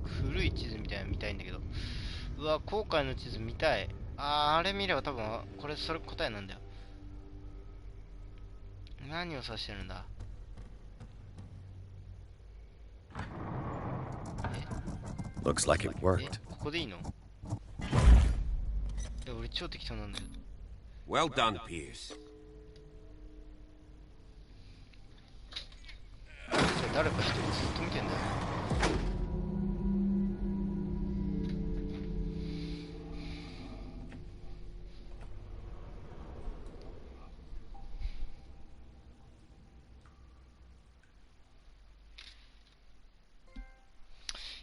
古い地図みたいなの見たいんだけど、うわ、後悔の地図見たい。あれ見れば多分、それ答えなんだよ。何を指してるんだ。Looks like it worked. ここでいいの？俺超適当なんだよ。Well done, Pierce. 誰か一人ずっと見てんだよ。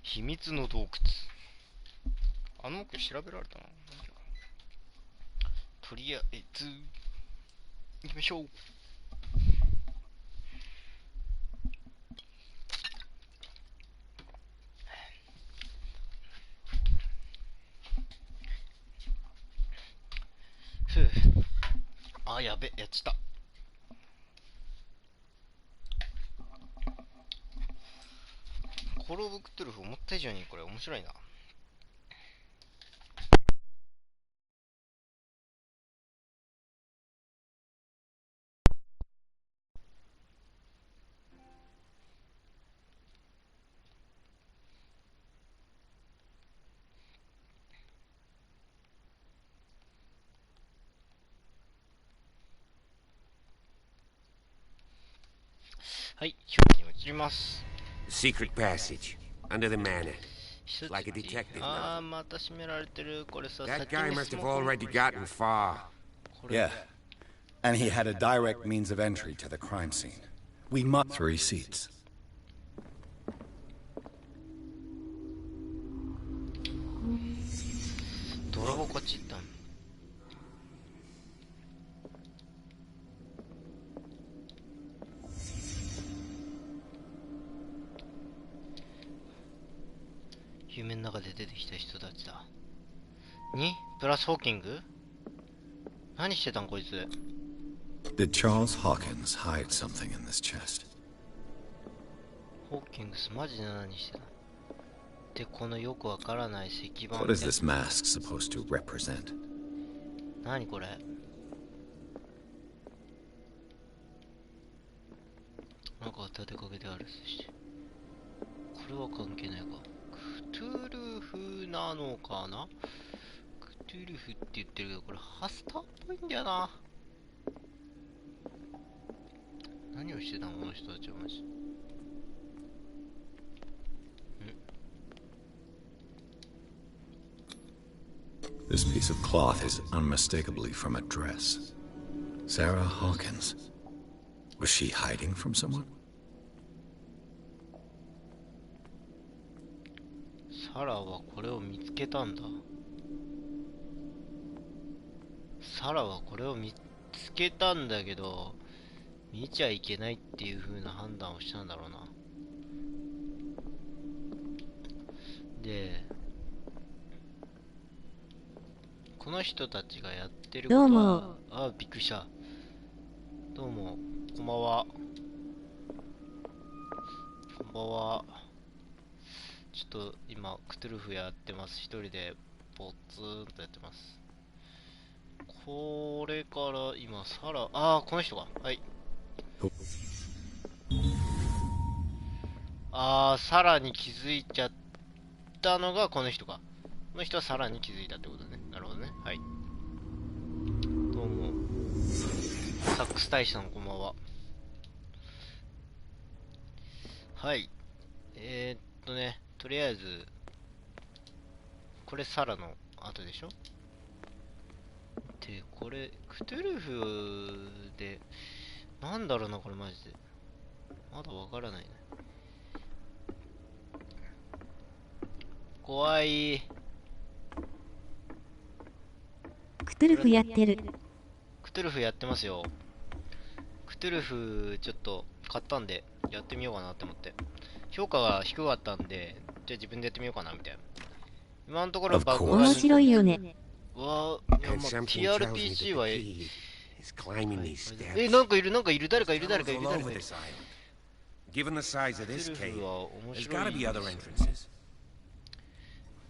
秘密の洞窟。あの奥調べられたな。とりあえず行きましょう。あ、やべ、やっちゃった。コロブクトゥルフ思った以上にこれ面白いな。はい、表記に移ります。Secret passage under the manor. Like a detective. あー、また閉められてる。これさ、 That guy must have already gotten far. Yeah, and he had a direct means of entry to the crime scene. We must 3 seats. 泥棒こっち行ったん。夢の中で出てきた人たちだ。にプラスホーキング？何してたんこいつ。 Did Charles Hawkins hide something in this chest? ホーキングスマジで何してたで、このよくわからない石板。 What is this mask supposed to represent? 何これ。なんか立てかけてあるし、これは関係ないか。クトゥルフなのかな。クトゥルフって言ってるけど、これハスターっぽいんだよな。何をしてたのこの人たちはマジ。This piece of cloth is unmistakably from a dress. Sarah Hawkins. Was she hiding from someone? サラはこれを見つけたんだ。サラはこれを見つけたんだけど、見ちゃいけないっていう風な判断をしたんだろうな。で、この人たちがやってることは、どうも。あ、びっくりした。どうも、こんばんは。こんばんは。ちょっと今、クトゥルフやってます。一人でポツンとやってます。これから今、サラ、この人か。はい。サラに気づいちゃったのがこの人か。この人はサラに気づいたってことね。なるほどね。はい。どうも。サックス大使さんこんばんは。はい。とりあえず、これサラの後でしょ。で、これ、クトゥルフで、なんだろうな、これマジで。まだわからないね。怖い。クトゥルフやってる。クトゥルフやってますよ。クトゥルフちょっと買ったんでやってみようかなって思って。評価が低かったんで、じゃあ自分でやってみようかなみたいな。今のところバグが面白いよね。TRPG はなんかいる、誰かいる。Given the size of this cave, there's gotta be other entrances.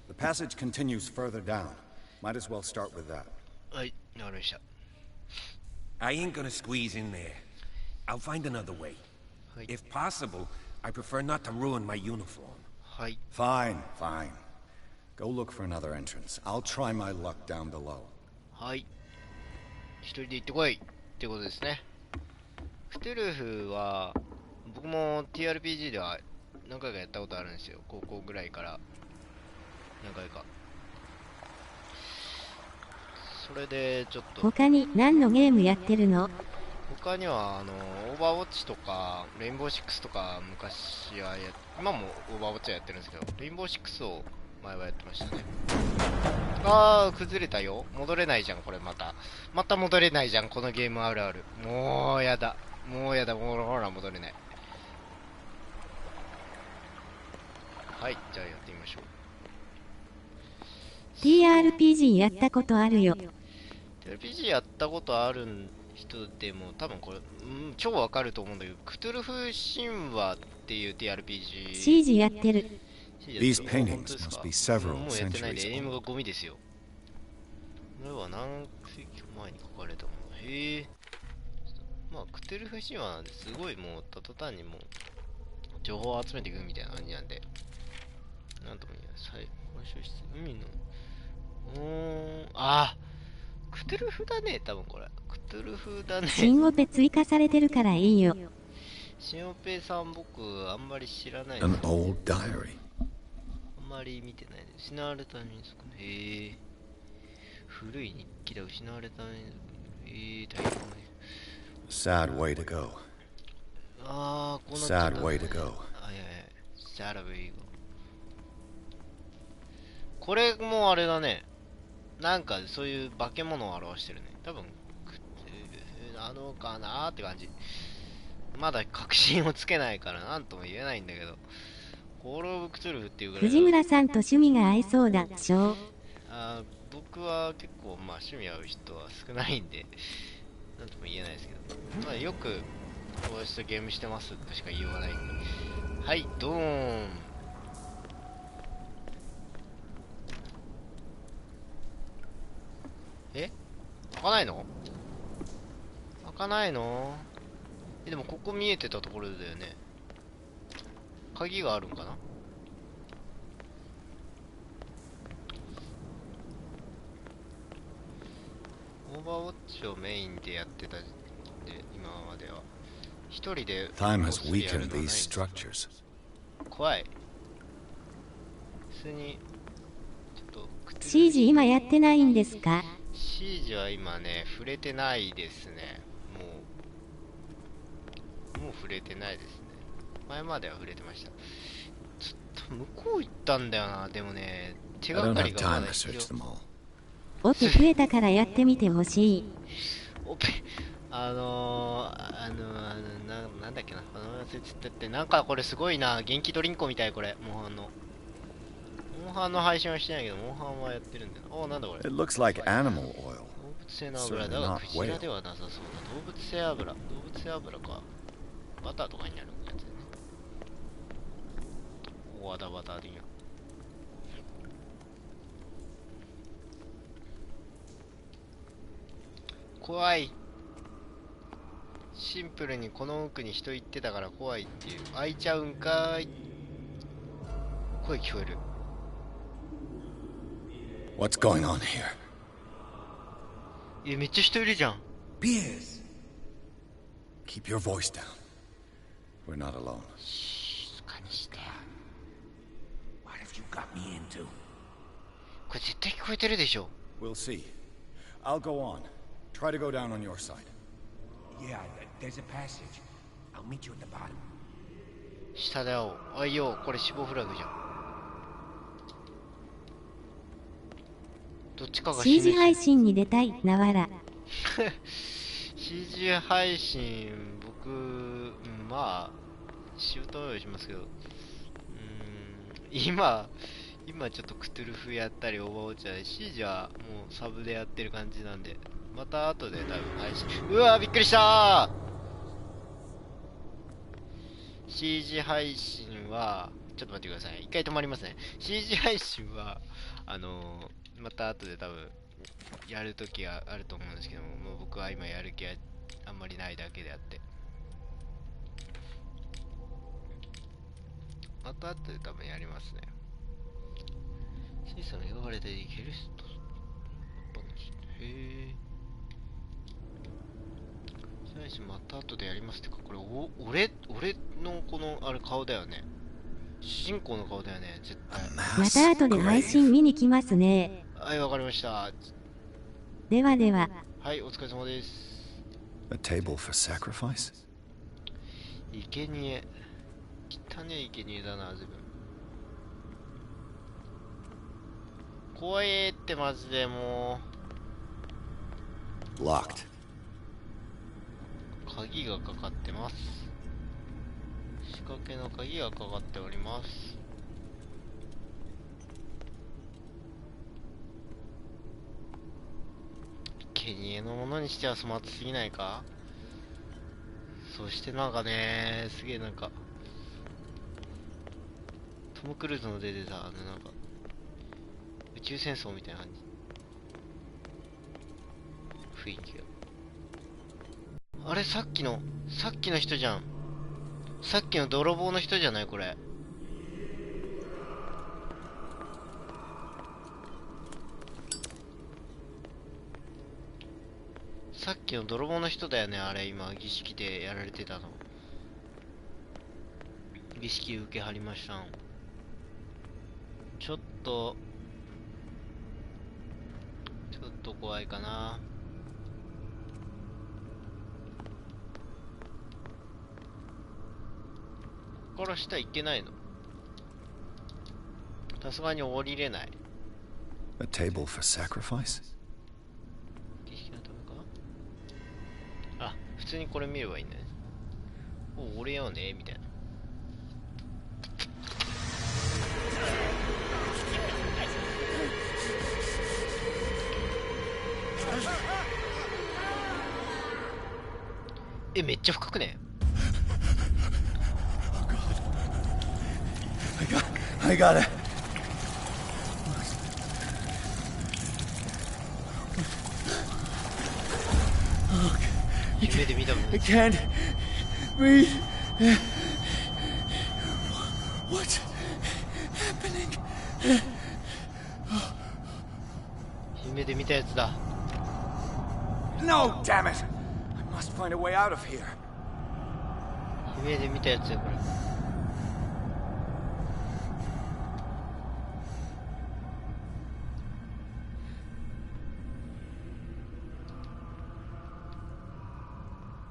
The passage continues further down. Might as well start with that. はい、わかりました。I ain't gonna squeeze in there. I'll find another way. If possible, I prefer not to ruin my uniform. はい。Fine. Go look for another entrance. I'll try my luck down below. はい。一人で行ってこいってことですね。クトゥルフは僕も TRPG では何回かやったことあるんですよ。高校ぐらいから何回か。それでちょっと他に何のゲームやってるの？他にはオーバーウォッチとかレインボーシックスとか昔は今もオーバーウォッチはやってるんですけど、レインボーシックスを前はやってましたね。崩れたよ。戻れないじゃんこれ。また戻れないじゃんこのゲーム。あるある。もうやだほら戻れない。はい、じゃあやってみましょう。 TRPG やったことあるよ。 TRPG やったことある人でも多分これ、超わかると思うんだけど、クトゥルフ神話っていう TRPG。 CG やってる。 These paintings must be several もうやってないで、エイ centuries ムが old. ゴミですよ。これは何世紀前に書かれたもの。へえ。まあクトゥルフ神話なんですごいもうただ単にもう情報を集めていくみたいな感じなんで、なんとも言えない。最高書室海のクトゥルフだね、多分これ。クトゥルフだね。新オペ追加されてるからいいよ。新オペさん僕あんまり知らないです。 An old diary. あんまり見てないです。失われた民族。へえ。古い日記だ。失われた民族。大変だね。Sad way to go. こうなっちゃったね。 Sad way to go. Sad way to go. これもあれだね。なんかそういう化け物を表してるね。多分なのかなーって感じ。まだ確信をつけないからなんとも言えないんだけど、コールオブクトゥルフっていうぐらい。藤村さんと趣味が合いそうだ、しょう。僕は結構まあ趣味合う人は少ないんで、なんとも言えないですけど、まあよく友達とゲームしてますとしか言いようがないんで。はい、ドーン。開かないの？開かないの？でもここ見えてたところだよね。鍵があるんかな？オーバーウォッチをメインでやってたんで、今までは一人で Time has weakened these structures. 怖い。普通にちょっとシージ今やってないんですか？シージは今ね、触れてないですね。もう触れてないですね。前までは触れてました。ちょっと向こう行ったんだよな。でもね、手がかりがまだ必要。オペ増えたからやってみてほしい。オペ、なんだっけな、忘れちゃったって、なんかこれすごいな、元気ドリンクみたい、これ、モンハンの。モンハンの配信はしてないけど、モンハンはやってるんだよな。お、なんだこれ。It looks like animal oil. 動物性の油だが、クジラではなさそうだ。動物性油。動物性油か。バターとかになるやつだね。大和田バター的な。怖い。シンプルにこの奥に人行ってたから怖いっていう。開いちゃうんかーい。声聞こえる。What's going on here? めっちゃ人いるじゃん。Beers. Keep your voice down. We're not alone. 静かにして。What have you got me into? これ絶対聞こえてるでしょ。We'll see. I'll go on. Try to go down on your side. Yeah, there's a passage. I'll meet you at the bottom. 下だよ。あいよ、これ死亡フラグじゃん。どっちかが死ぬ。CG 配信に出たい、なわら。CG 配信、僕、まあ、しようと思えばしますけど、今ちょっとクトゥルフやったりオーバーウォッチャーで、CG はもうサブでやってる感じなんで、また後で多分配信。うわーびっくりしたー。 CG 配信はちょっと待ってください、一回止まりますね。 CG 配信はまた後で多分やるときがあると思うんですけども、もう僕は今やる気はあんまりないだけであって、また後で多分やりますね。小さな呼ばれていける人、へえ。最初また後でやりますってか、これ俺のこのあれ顔だよね。主人公の顔だよね、絶対。また後で配信見に来ますね。はい、わかりました。ではでは。はい、お疲れ様です。A table for sacrifice? 生贄。汚ねえ生贄だな、自分。怖えってマジでもう。Locked. 鍵がかかってます。仕掛けの鍵がかかっております。生贄のものにしてはスマートすぎないか。そしてなんかね、すげえなんかトム・クルーズの出てたなんか宇宙戦争みたいな感じ、雰囲気が。あれ、さっきの人じゃん。さっきの泥棒の人じゃないこれ。さっきの泥棒の人だよね、あれ。今儀式でやられてたの。儀式受けはりましたん。ちょっと怖いかな。ここから下行けないの？さすがに降りれない。A table for sacrifice? 儀式のためか？あ、普通にこれ見ればいいんだね。お、俺よねみたいな。え、めっちゃ深くね。I got it. I can't breathe. What's happening? 夢で見たやつだ。 No, damn it! I must find a way out of here. 夢で見たやつやこれ。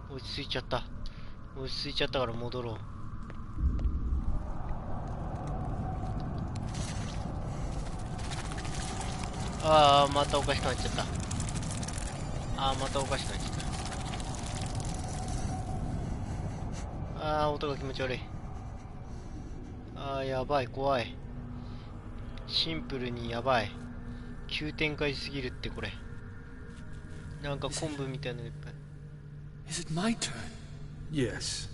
落ち着いちゃった。落ち着いちゃったから戻ろう。ああ、またおかしくなっちゃった。ああ、またおかしくなっちゃった。ああ、音が気持ち悪い。ああ、やばい、怖い。シンプルにやばい。急展開しすぎるってこれ。なんか昆布みたいなのいっぱい。Is it my turn? Yes,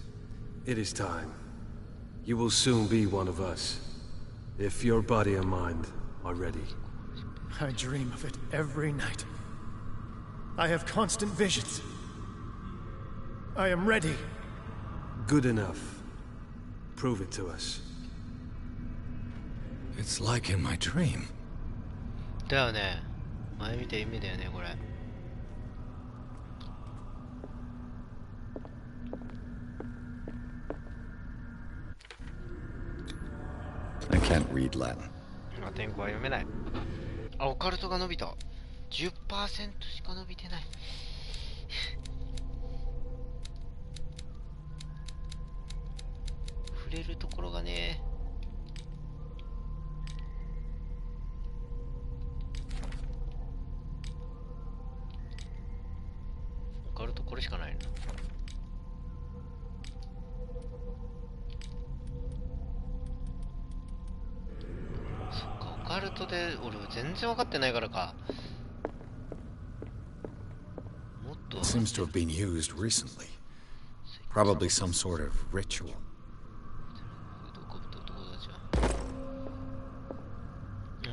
it is time. You will soon be one of us, if your body and mind are ready. I dream of it every night. I have constant visions. I am ready. Good enough. Prove it to us. It's like in my dream. だよね。前見た夢だよね、これ。I can't read Latin. ラテン語は読めない。あ、オカルトが伸びた。10% しか伸びてない。触れるところがね。オカルトこれしかないな。オカルトで俺全然分かってないからか。もっと It seems to have been used recently. Probably some sort of ritual.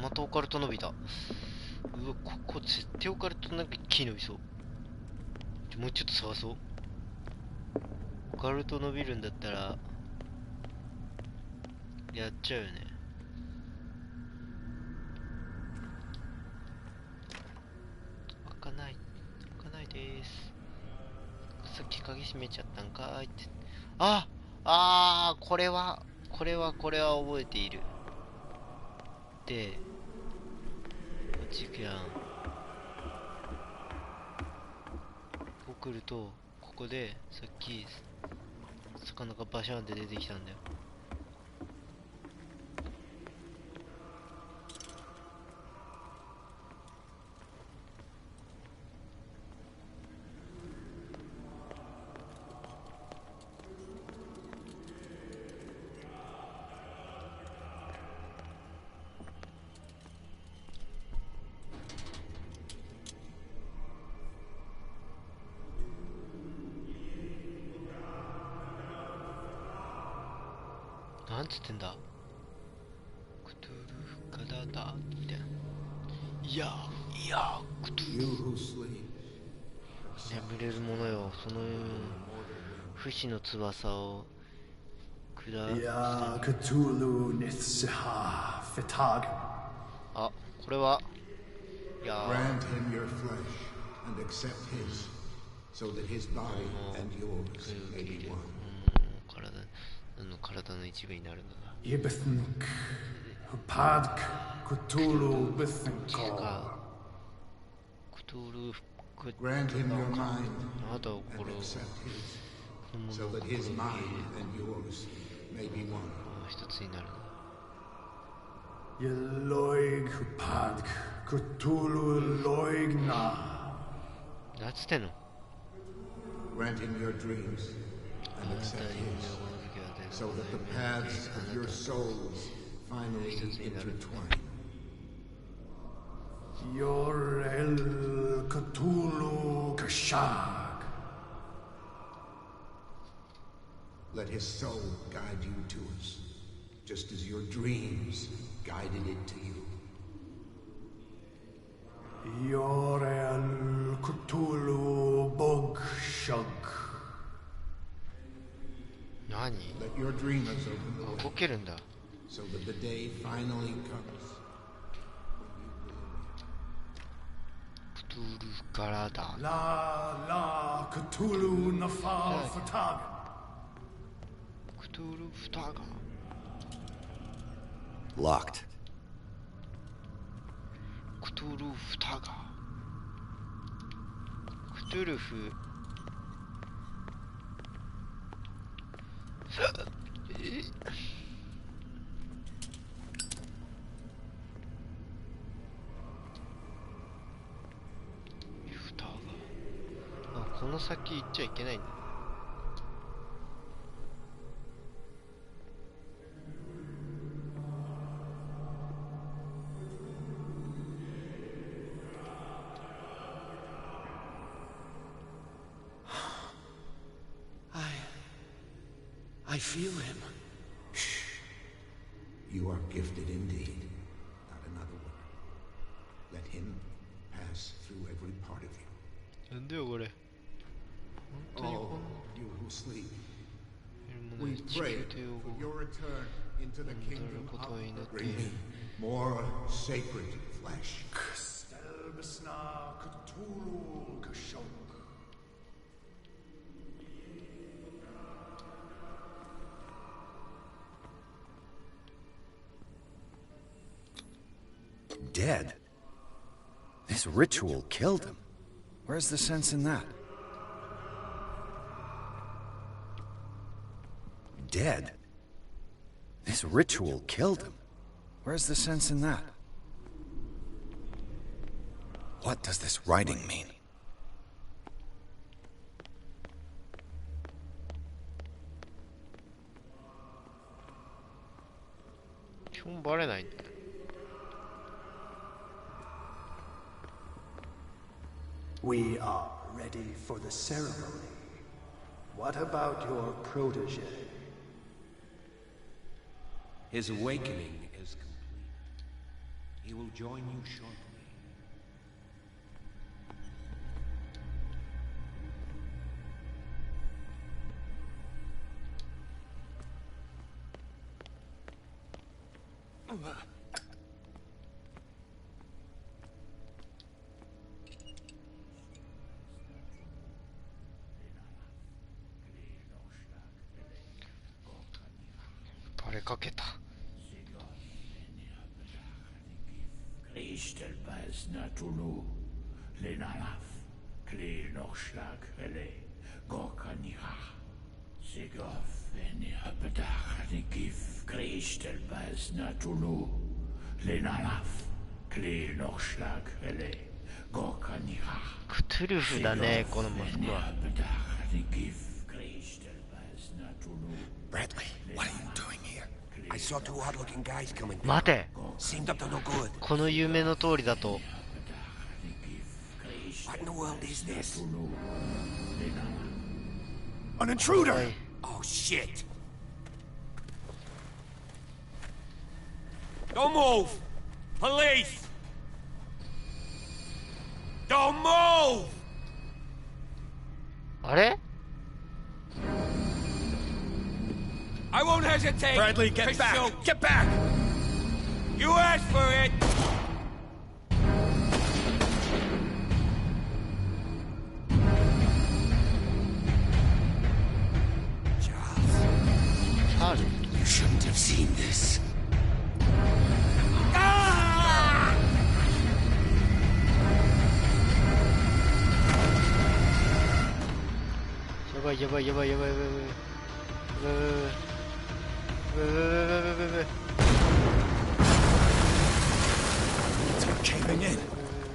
またオカルト伸びた。うわ、ここ絶対オカルトなんか木伸びそう。もうちょっと探そう。オカルト伸びるんだったらやっちゃうよね。開かないです。さっき鍵閉めちゃったんかーいって。これは覚えている。で、こっち行くやん。こう来ると、ここでさっき魚がバシャンって出てきたんだよ。なんつってんだ。クトゥルフカダダみたいな。いやクトゥルフ。眠れるものよ、その不死の翼を下して。cthulhu実況。あ、これは。Grant him your flesh and accept his, so that his body and yours may be one. 体の一部になるのだ。cthulhu実況。Grant him your mind あなたを and accept his, so that his mind and yours may be one. 一つになるのだ。cthulhu loigna。なんつってんの。 Grant him your dreams and accept his, so that the paths of your souls finally intertwine. Yor el cthulhu kashag。Let his soul guide you to us, just as your dreams guided it to you. Yorel Cthulhu Bogshug. Nani? Let your dreamers open the way, so that the day finally comes. Cthulhu Garada. La Cthulhu Nafal Fataga. Cthulhu Fataga. Locked. Cthulhu Fataga. Cthulhu. Fataga. この先行っちゃいけないんだ。I feel him. Shh. You are gifted indeed. Not another one. Let him pass through every part of you. All you who sleep, we pray for your return into the kingdom of bringing more sacred flesh. Dead? This ritual killed him. Where's the sense in that? Dead? This ritual killed him. Where's the sense in that? What does this writing mean? We are ready for the ceremony. What about your protege? His awakening is complete. He will join you shortly. Cthulhu だね、このマスクは。Bradley, what are you doing here? I saw two odd-looking guys coming. 待て。 Seemed up to no good. この夢の通りだと。What in the world is this? An intruder! Oh shit! Don't move! Police! Don't move! あれ I won't hesitate! Bradley, get back! Shoot. Get back! You asked for it! Charles, you shouldn't have seen this. It's caving in.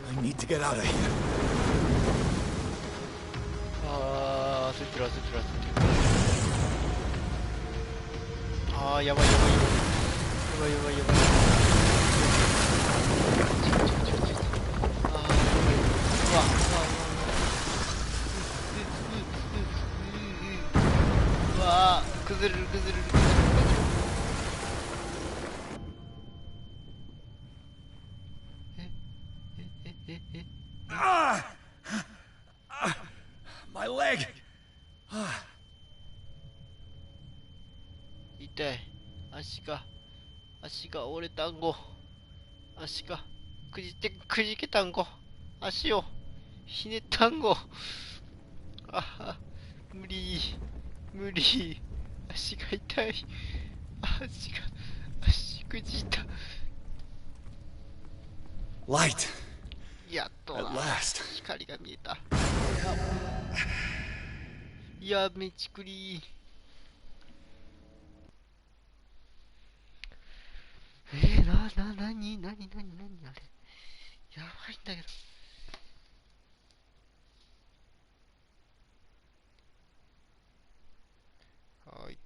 I need to get out of here. あー、焦ってる。あー、やばい。My leg. 痛い。足が折れたんご。足がくじけたんご。足をひねったんご。無理。足が痛い。足くじいた。Light. やっとだ。 At last. 光が見えた。いや、めちくり。なにあれ。やばいんだけど。はい。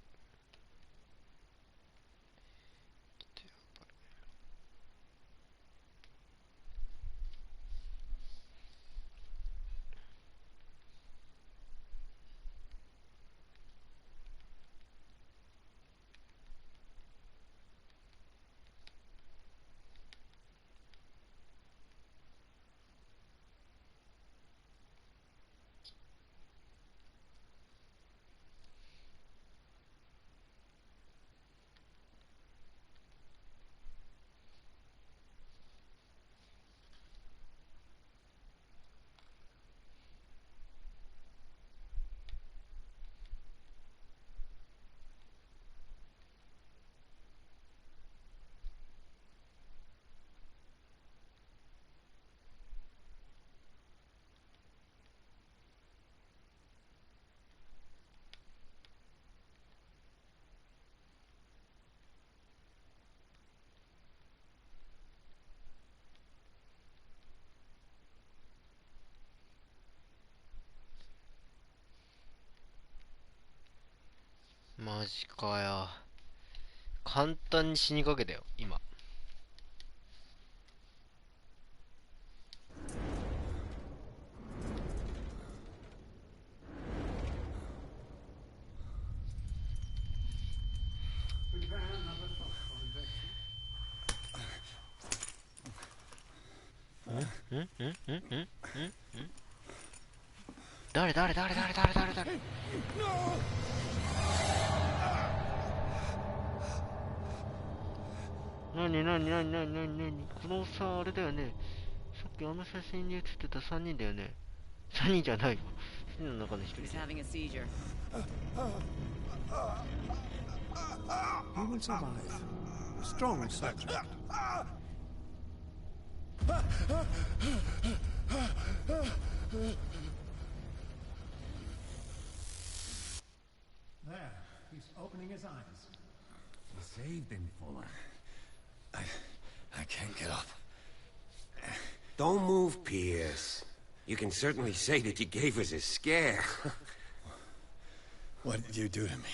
マジかよ。簡単に死にかけたよ、今。誰なにこのおっさんあれだよね。さっきあの写真に写ってた3人だよね。3人じゃないよ。3人の中の1人。He will survive. Strong subject. There, he's opening his eyes. You saved him, Fuller. I can't get up. Don't move, Pierce. You can certainly say that you gave us a scare. What did you do to me?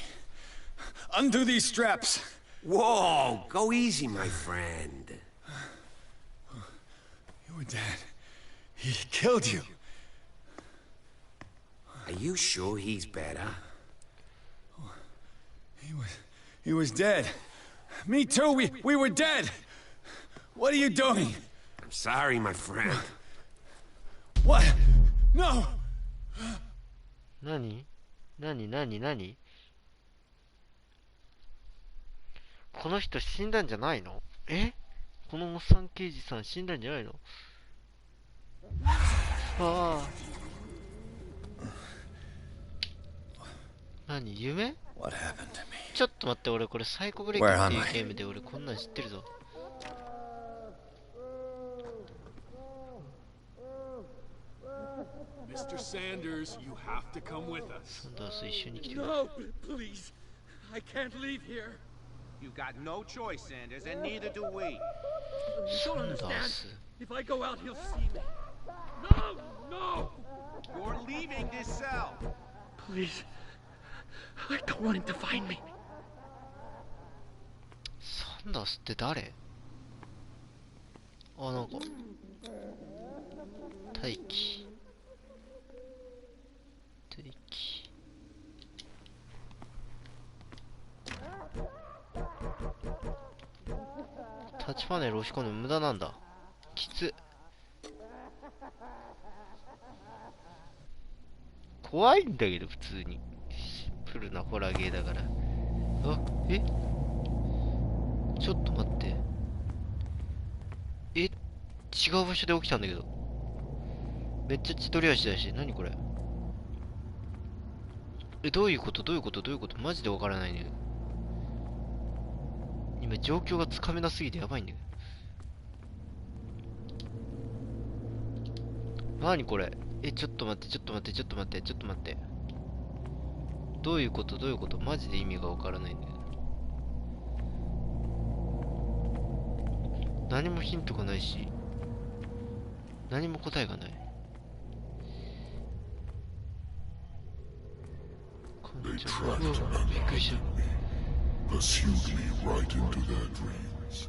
Undo these straps! Whoa! Go easy, my friend. You were dead. He killed you. Are you sure he's better? He was dead. Me too, we were dead! What are you doing? I'm sorry, my friend. What? No! 何この人死んだんじゃないの？このおっさん刑事さん死んだんじゃないの？何？夢？ What happened to me? ちょっと待って、俺これサイコブレイクっていうゲームで俺こんなん知ってるぞ。Mr. Sanders, you have to come with us. No, please. I can't leave here. You got no choice, Sanders, and neither do we. You don't understand. If I go out, he'll see me. No! You're leaving this cell. Please. I don't want him to find me. サンダースって誰？なんか待機タッチパネル押し込んで無駄なんだ。きつ。怖いんだけど、普通に。シンプルなホラーゲーだから。あ、えちょっと待って。違う場所で起きたんだけど。めっちゃ千鳥足だし、何これ。どういうことマジでわからないね。今状況がつかめなすぎてやばいんだけど。何これ。ちょっと待って。どういうことマジで意味がわからないんだけど。何もヒントがないし、何も答えがない。びっくりした。Pursued me right into their dreams.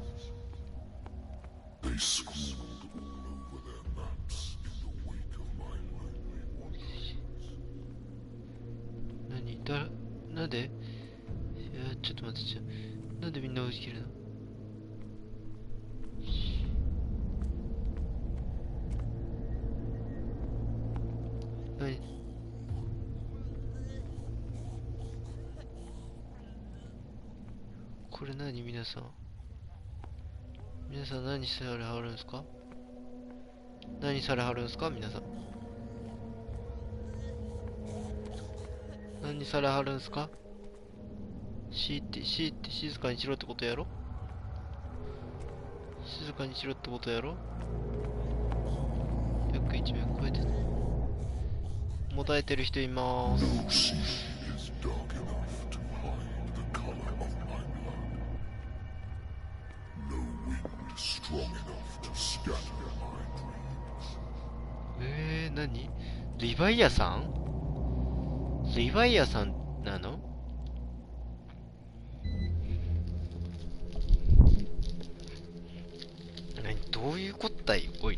They scrawled all over their maps in the wake of my lonely wanderings. なんでちょっと待って、なんでみんな起きてるの？何？これ何？皆さん何されはるんすか？皆さん何されはるんすか？しって静かにしろってことやろ。101名超えてる。もたえてる人いまーす。何？リヴァイアさんなの？どういうこったい？おい。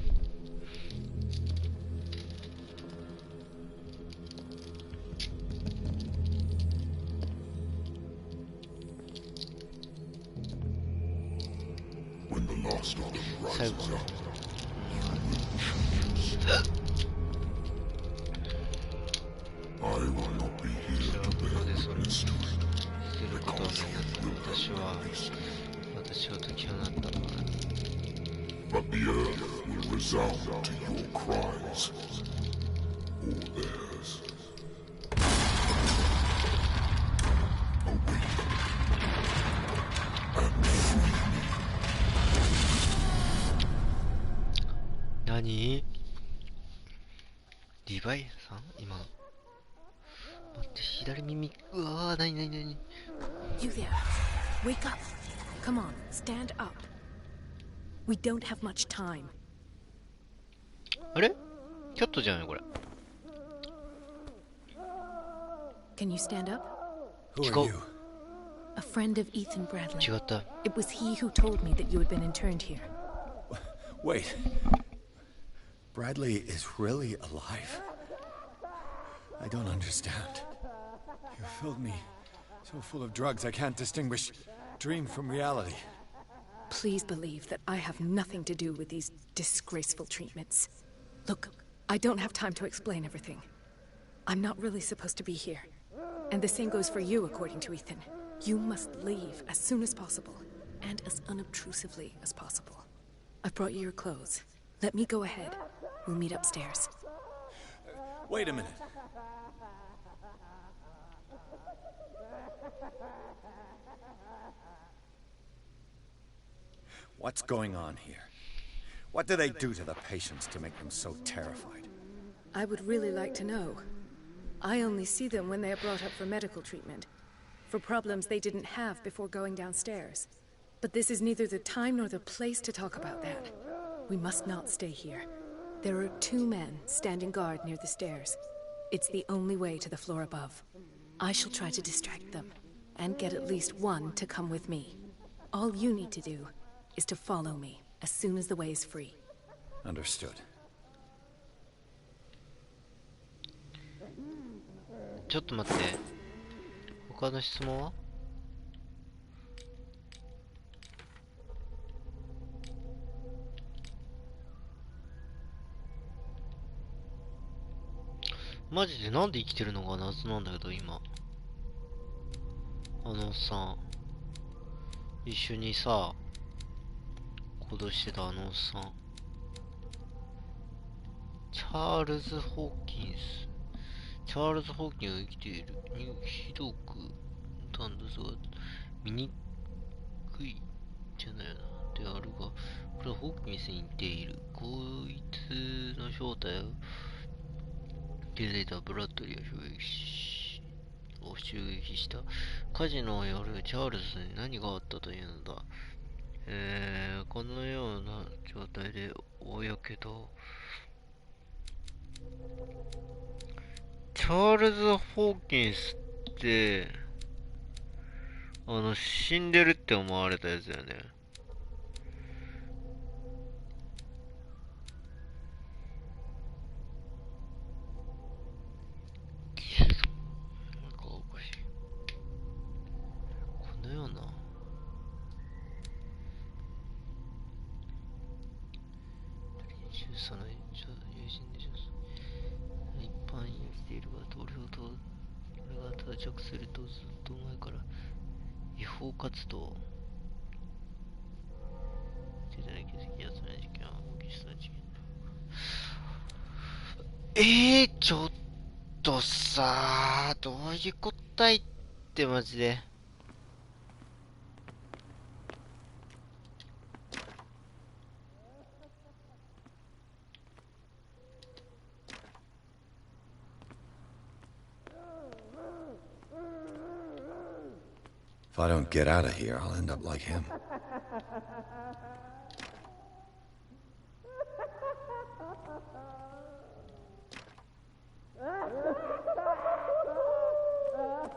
最後ね。私を解き放ったのは。But the earth will resound to your cries, or theirs. Awake and free me. 何？リヴァイアさん？今。待って、左耳。うわー、何？ You there. Wake up. Come on, stand up. We don't have much time. あれ？キャットじゃないこれ。Can you stand up? Who are you? A friend of Ethan Bradley. 違った。It was he who told me that you had been interned here. Wait. Bradley is really alive? I don't understand. You filled me so full of drugs I can't distinguish dream from reality. Please believe that I have nothing to do with these disgraceful treatments. Look, I don't have time to explain everything. I'm not really supposed to be here. And the same goes for you, according to Ethan. You must leave as soon as possible, and as unobtrusively as possible. I've brought you your clothes. Let me go ahead. We'll meet upstairs. Wait a minute. What's going on here? What do they do to the patients to make them so terrified? I would really like to know. I only see them when they are brought up for medical treatment, for problems they didn't have before going downstairs. But this is neither the time nor the place to talk about that. We must not stay here. There are 2 men standing guard near the stairs. It's the only way to the floor above. I shall try to distract them, and get at least one to come with me. All you need to do is to follow me as soon as the way is free. Understood. ちょっと待って。他の質問は？マジでなんで生きてるのが謎なんだけど、今。あのおっさん。一緒にさ、行動してたあのおっさん。チャールズ・ホーキンス。チャールズ・ホーキンが生きている。ひどく、単独が見にくいじゃないな。であるが、これはホーキンスに似ている。こいつの正体を気づいたブラッドリーを襲撃した。火事の夜、チャールズに何があったというのだ。このような状態で大やけど、チャールズ・ホーキンスって、死んでるって思われたやつだよね。なんかおかしい。このような。その友人でしょ。一般に生きているが、俺が到着するとずっと前から違法活動してたら気づきやすない事件は大きした事件。ちょっとさー、どういうこといってマジで。If I don't get out of here, I'll end up like him.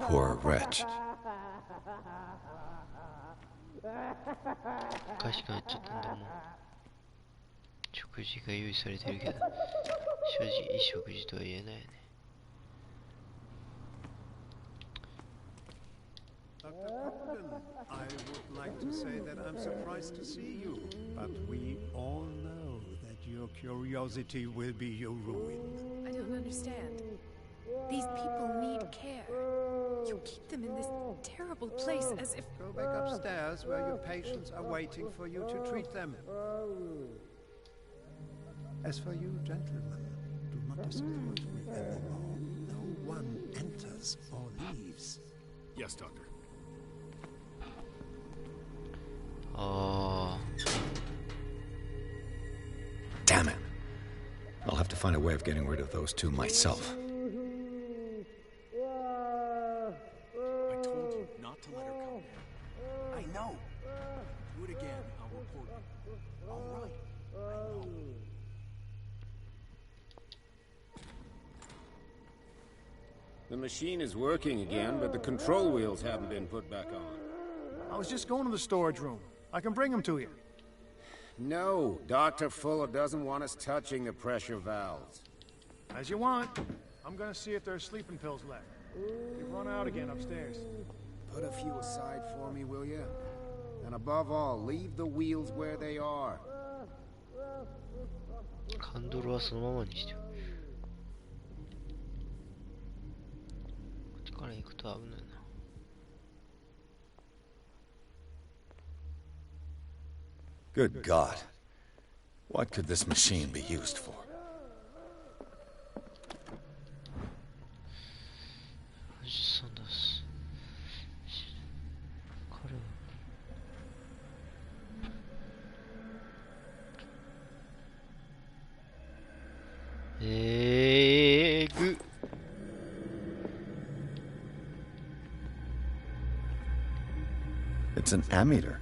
Poor wretch. おかしくなっちゃったんだもん。食事が用意されてるけど、正直いい食事とは言えないよね。I would like to say that I'm surprised to see you, but we all know that your curiosity will be your ruin. I don't understand. These people need care. You keep them in this terrible place as if... Go back upstairs where your patients are waiting for you to treat them. As for you, gentlemen, do not disappoint me anymore. No one enters or leaves. Yes, Doctor. Damn it. I'll have to find a way of getting rid of those two myself. I told you not to let her come in. I know. Do it again, I'll report you. All right. I know. The machine is working again, but the control wheels haven't been put back on. I was just going to the storage room. I can bring them to you. No, Dr. Fuller doesn't want us touching the pressure valves. As you want. I'm gonna see if there's sleeping pills left. You've run out again upstairs. Put a few aside for me, will you? And above all, leave the wheels where they are. ハンドルはそのままにしてよ。こっちから行くと危ないな。Good God. What could this machine be used for? It's an ammeter.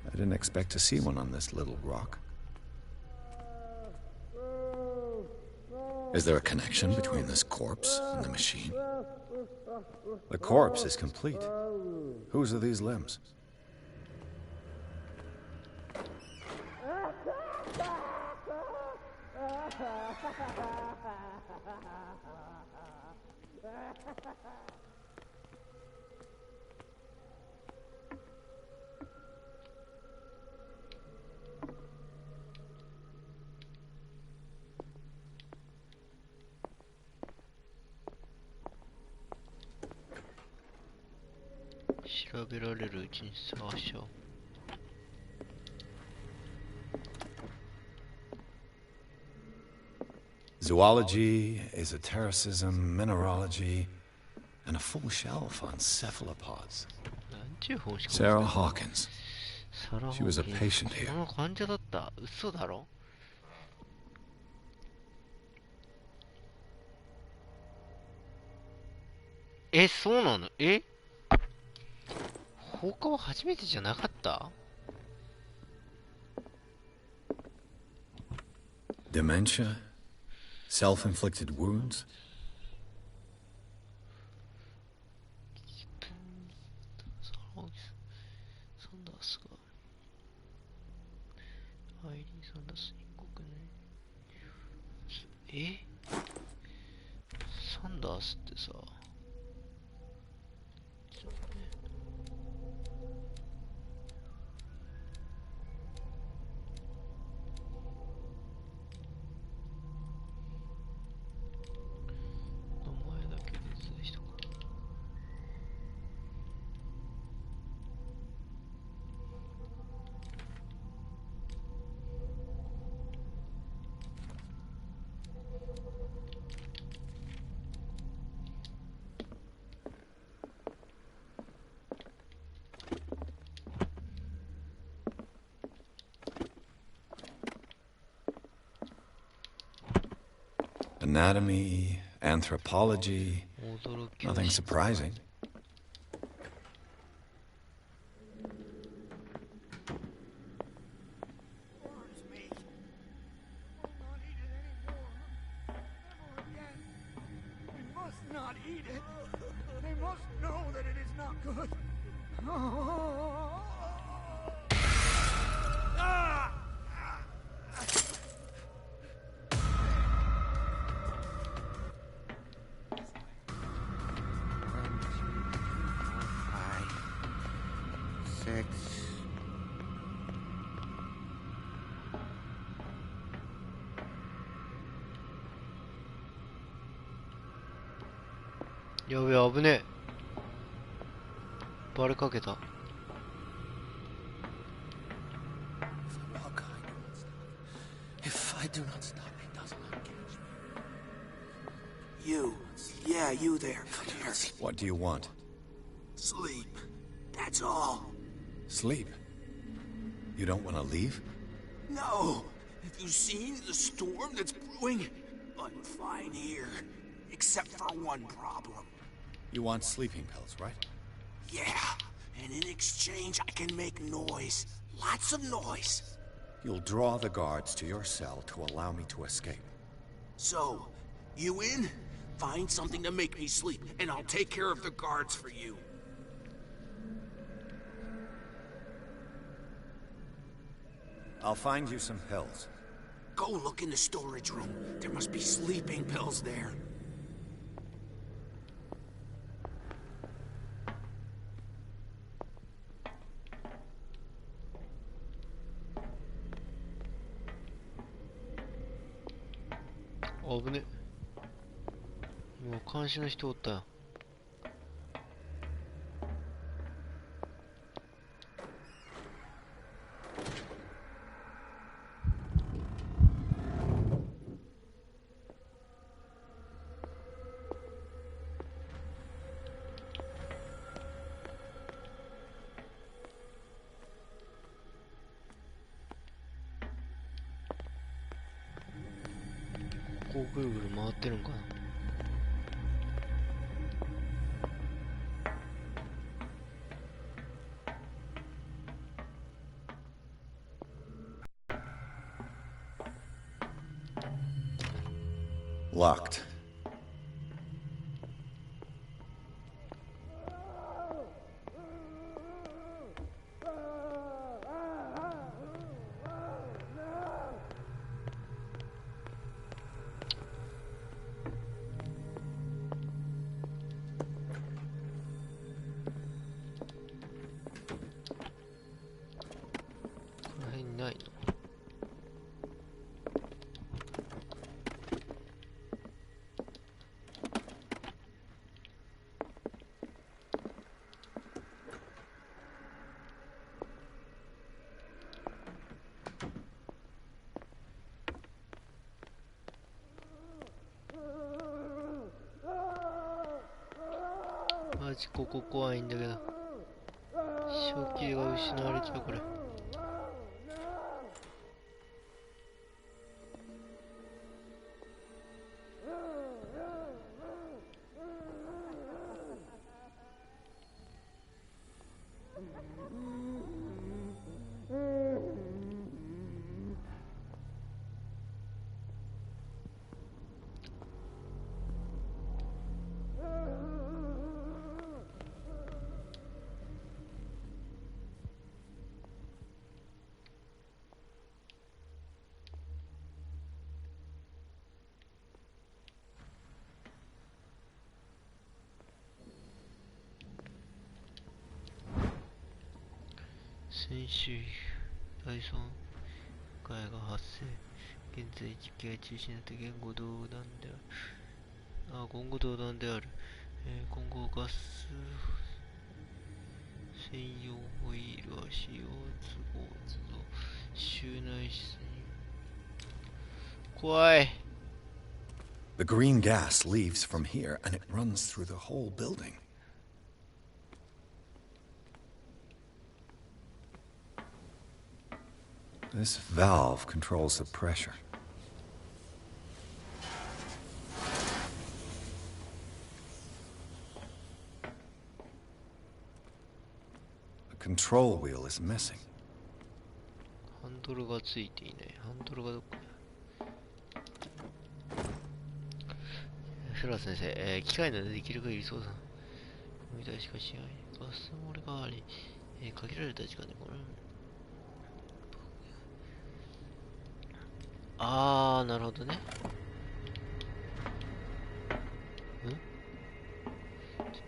I didn't expect to see one on this little rock. Is there a connection between this corpse and the machine? The corpse is complete. Whose are these limbs? 調べられるうちに探しちゃおう。Zoology, esotericism, mineralogy, and a full shelf on cephalopods. Sarah Hawkins. She was a patient here. 患者だった。嘘だろ。そうなの？放火は初めてじゃなかった？ Dementia? Self-inflicted wounds? サンダースがアイリー・サンダース英国ね。サンダースってさ、Anatomy, anthropology, nothing surprising.やべえ、危ねえ。バレかけた。Yeah, you there. Come here. What do you want? Sleep. That's all. Sleep? You don't want to leave? No. Have you seen the storm that's brewing? I'm fine here. Except for one problem. You want sleeping pills, right? Yeah. And in exchange, I can make noise. Lots of noise. You'll draw the guards to your cell to allow me to escape. So, you in? Find something to make me sleep, and I'll take care of the guards for you. I'll find you some pills. Go look in the storage room. There must be sleeping pills there. Oh, 危ね。もう監視の人おったよ。こうぐるぐる回ってるんかな。Locked. マジここ怖いんだけど。正気が失われちゃうこれ。先週第3回が発生。現在実機が中止になった言語道断である。言語道断である。今後ガス専用ホイールは使用都合都度周内室に。怖い。The green gas leaves from here and it runs through the whole building. This valve controls the pressure. The control wheel is missing. ハンドルがついていない。ハンドルがどこに。フラ先生、機械などできる限り操作みたいしかしない。ガス漏れがあり、限られた時間でこれ。あー、なるほどね。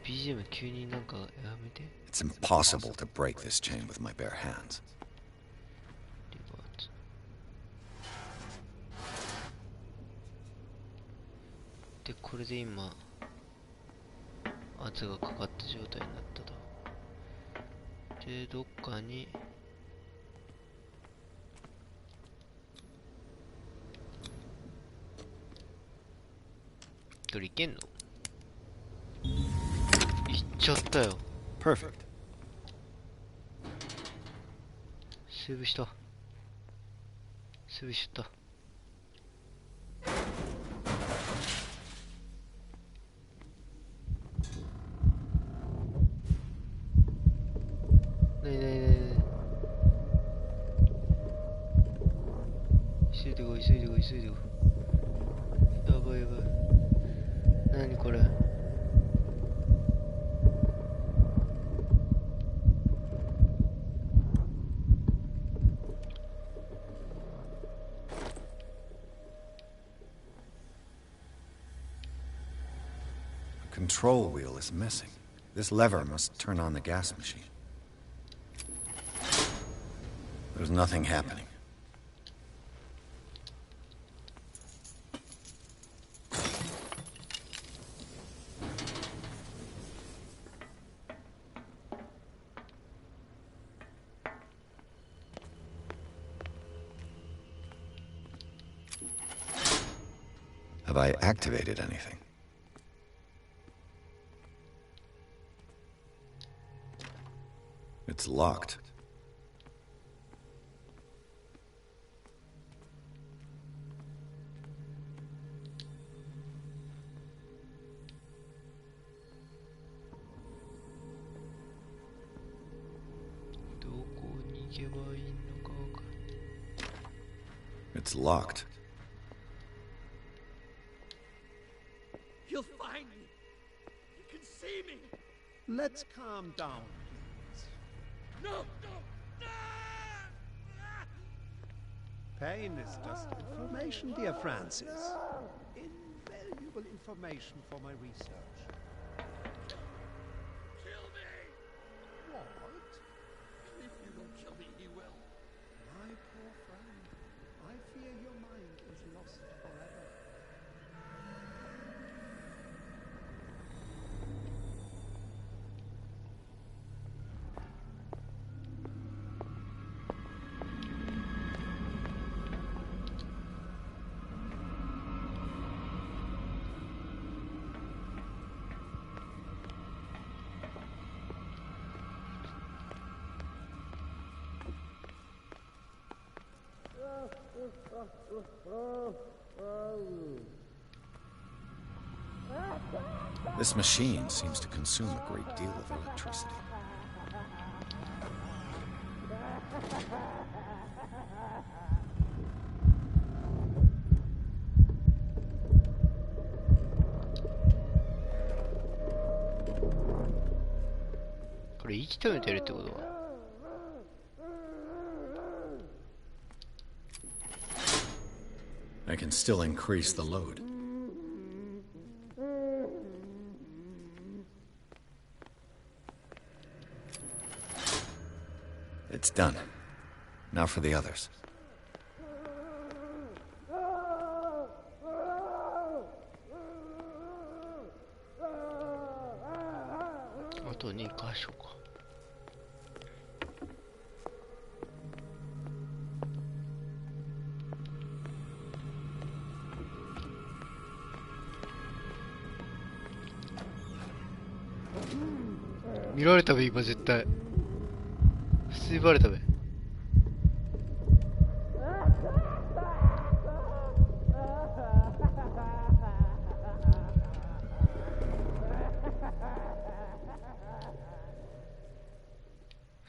BGM 急になんかやめて。It's impossible to break this chain with my bare hands. で、これで今圧がかかった状態になったと。で、どっかにこれいけんの？いっちゃったよ。Perfect. セーブした。セーブしちゃった。ねえねえねえ。急いでこい急いでこい急いでこい。やばいやばい。何これ。The control wheel is missing. This lever must turn on the gas machine. There's nothing happening. Have I activated anything? It's locked. It's locked. He'll find me. He can see me. Let's calm down, please. No, no, no! Pain is just information, dear Francis. Invaluable information for my research. Kill me! What? If you don't kill me, he will. My poor friend, I fear your mind is lost forever. This machine seems to consume a great deal of electricity. I can still increase the load. It's done. Now for the others.見られたべ今絶対普通にバレたべ。普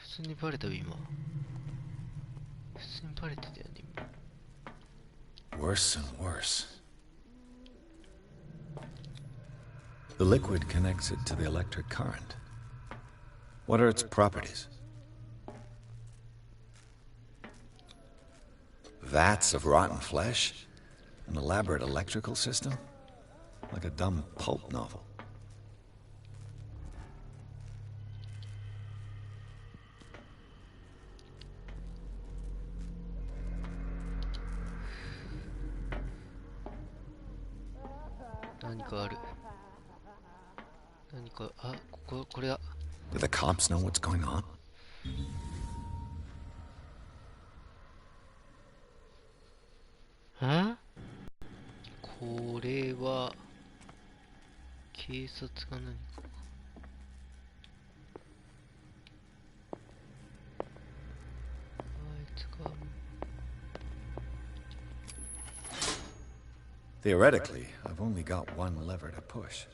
通にバレたべ今。普通にバレてたよね今。Worse and worse. The liquid connects it to the electric current. What are its properties? Vats of rotten flesh? An elaborate electrical system? Like a dumb pulp novel. Do the cops know what's going on? これは警察が何か。あいつが。Theoretically, I've only got one lever to push.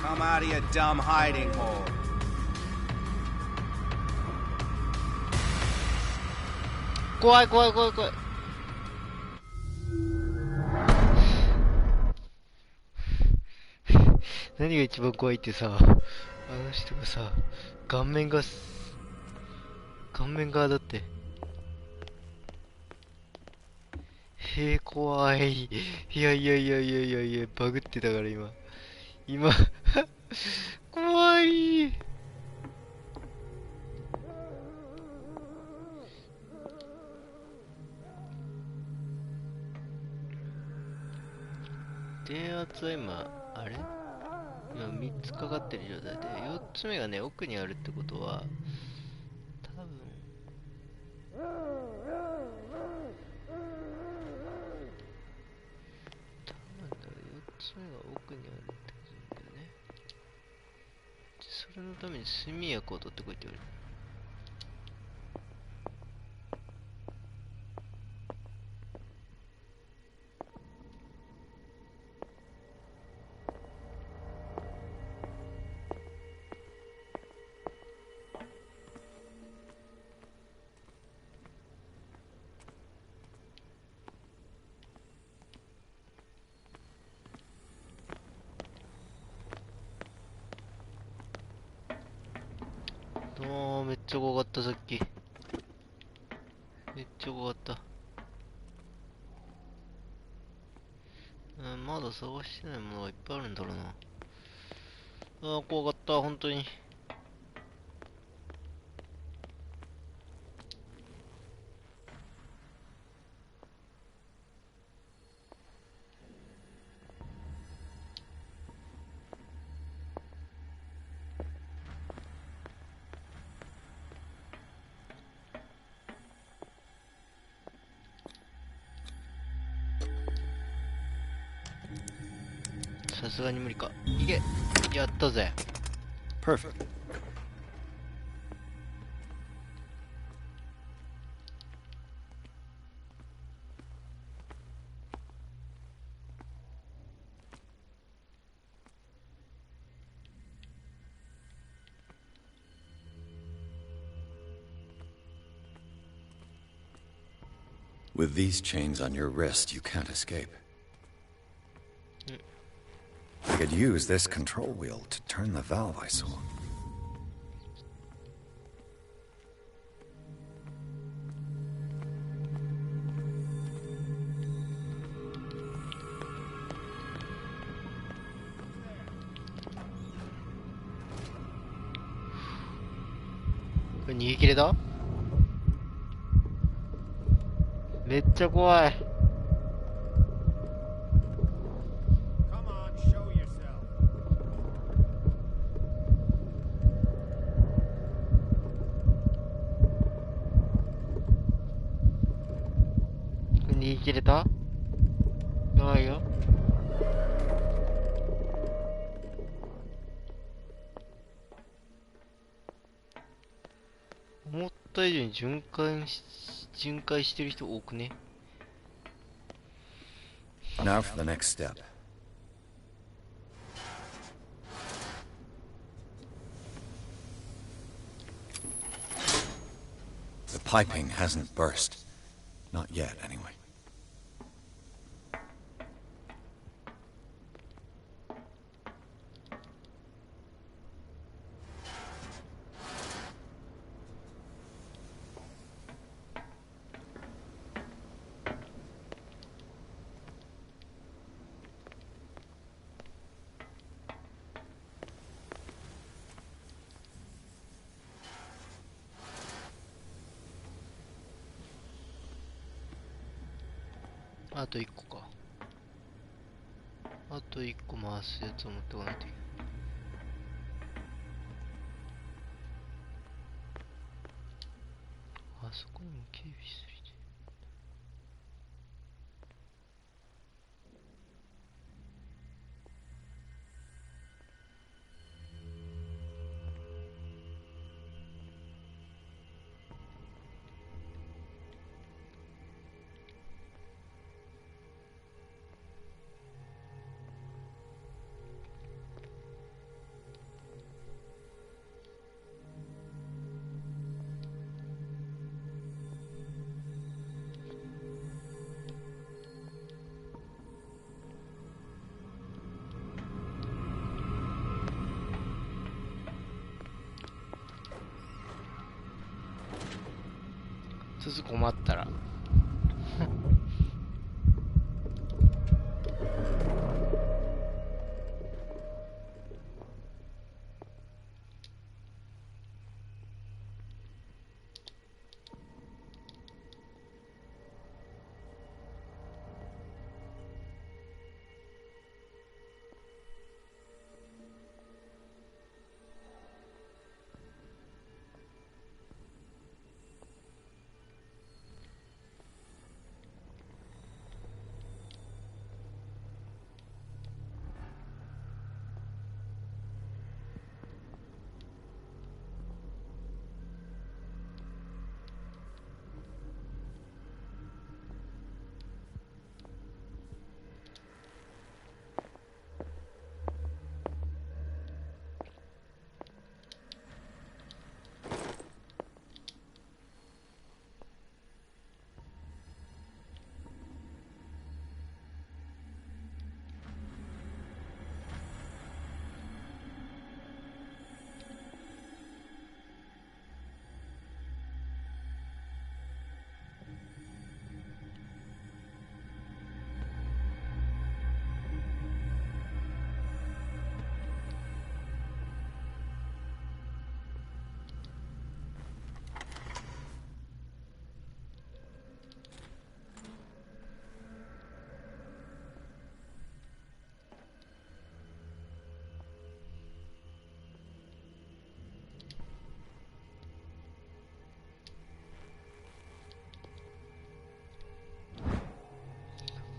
Come out of your dumb hiding hole.怖い怖い怖い怖い。何が一番怖いってさ、あの人がさ、顔面がだって。怖い。いや、バグってたから今怖い。電圧は今あれ今3つかかってる状態で4つ目がね奥にあるってことは多分4つ目が奥にあるってことなんだよね。それのために睡眠薬を取ってこいって言われる。めっちゃ怖かったさっき。めっちゃ怖かった。まだ探してないものがいっぱいあるんだろうな。怖かった本当に。さすがに無理か。いけ、やったぜ。Perfect. With these chains on your wrist, you can't escape. I could use this control wheel to turn the valve I saw. This逃げ切れた？めっちゃ怖い。逃げ切れた？やばいよ。思った以上に巡回してる人多くね。Now for the next step. The piping hasn't burst. Not yet, anyway.あと1個か。あと1個回すやつを持ってこないといけない。あそこにも警備してる。鈴困ったら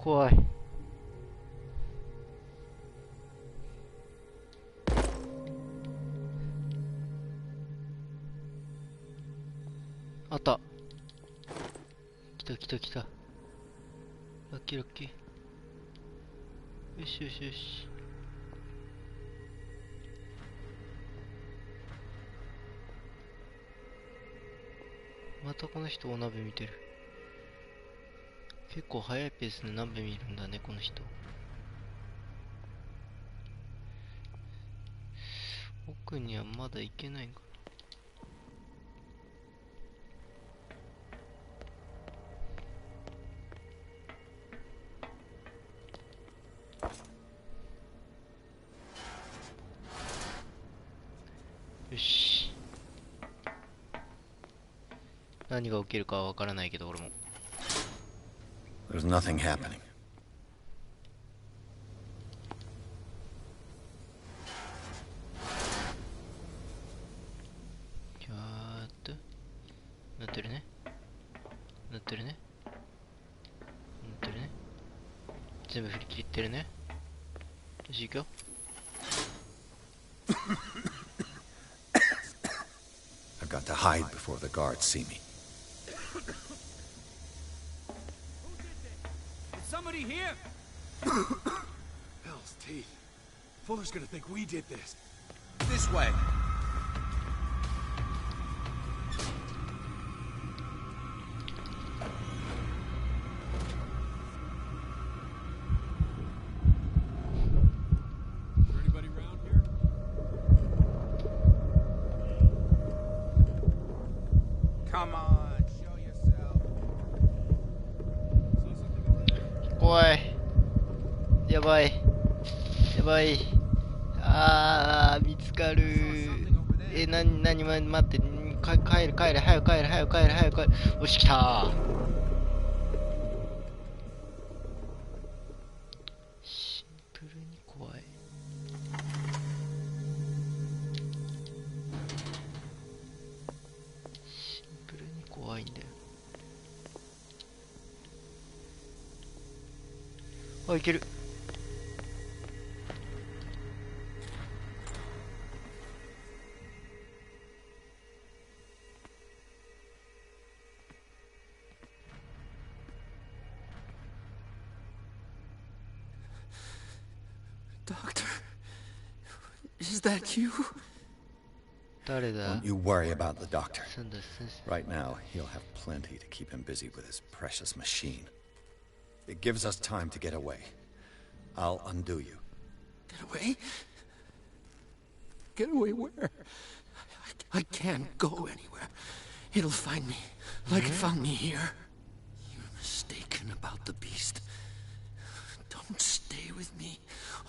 怖い。た来た。ラッキーラッキー。よしよしよし。またこの人お鍋見てる。結構早いペースで鍋見るんだね、この人。奥にはまだ行けないんかな。よし。何が起きるかはわからないけど、俺も。There's nothing happening. なってるね。なってるね。なってるね。全部振り切ってるね。よし、行くよ。I've got to hide before the guards see me. Is somebody here? Hell's teeth. Fuller's gonna think we did this. This way. Come on, show yourself. 怖い。やばい。やばい。見つかる。待って。帰る、早く帰る。よし、来た。シンプルに怖い。シンプルに怖いんだよ。あ、いける。Doctor, is that you? 誰だ? Don't you worry about the doctor. Right now, he'll have plenty to keep him busy with his precious machine. It gives us time to get away. I'll undo you. Get away? Get away where? I can't go anywhere. It'll find me, like it found me here. You're mistaken about the beast. Don't stay with me,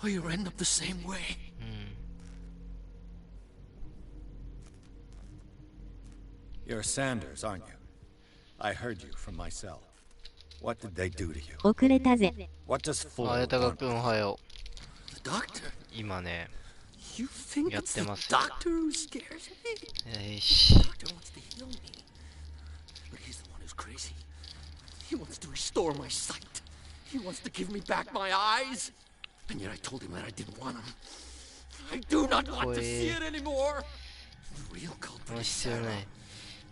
or you'll end up the same way. You're Sanders, aren't you? I heard you from my cell. What did they do to you? 遅れたぜ。 What does あ Fuller やたが want? くんおはよ The doctor? う。今ね、 You think やっ it's て the ますよ。 doctor who scares me? よし。 The doctor wants to heal me. But he's the one who's crazy. He wants to restore my sight. He wants to give me back my eyes. And yet I told him that I didn't want them. I do not want to see it anymore. The real culprit is 必要な Sarah. い。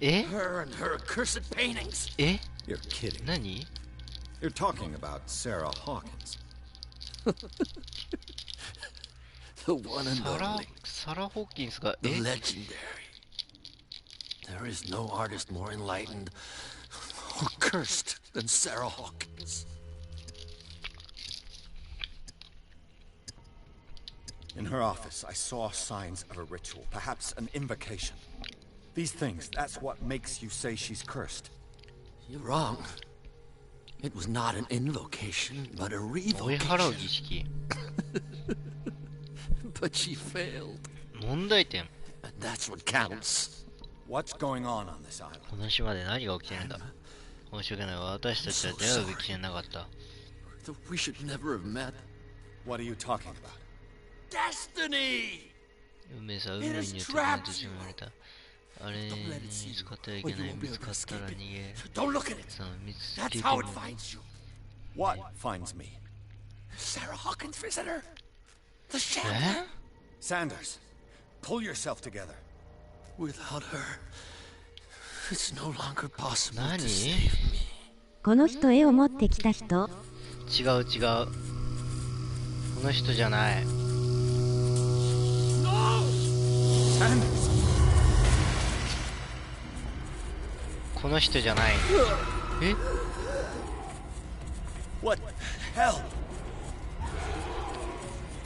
え Her and her accursed paintings. え You're kidding. 何 You're talking about Sarah Hawkins. The one and サラ・ only. ホーキンスが、 The legendary. There is no artist more enlightened or cursed than Sarah Hawkins. In her office, I saw signs of a ritual, perhaps an invocation. These things, that's what makes you say she's cursed. You're wrong. It was not an invocation, but a 追い払う儀 revocation. 式。 But she failed. 問題点。 And that's what counts. What's going on this island? この島で何が起きてるんだ。申し訳ない。私たちは出会うべきじゃなかった。 We should never have met. What are you talking about? Destiny! 運命さ、運命によって閉じ込められた。あれに見つかってはいけない。見つかったら逃げる。 Don't look at it. さあ、見つ That's けて how も it finds you. What finds me? Sarah Hawkins' visitor. The Chandler. Sanders, pull yourself together. Without her, it's no longer possible 何 to save me. この人絵を持ってきた人？違う違う。この人じゃない。この人じゃない。え？ What the hell?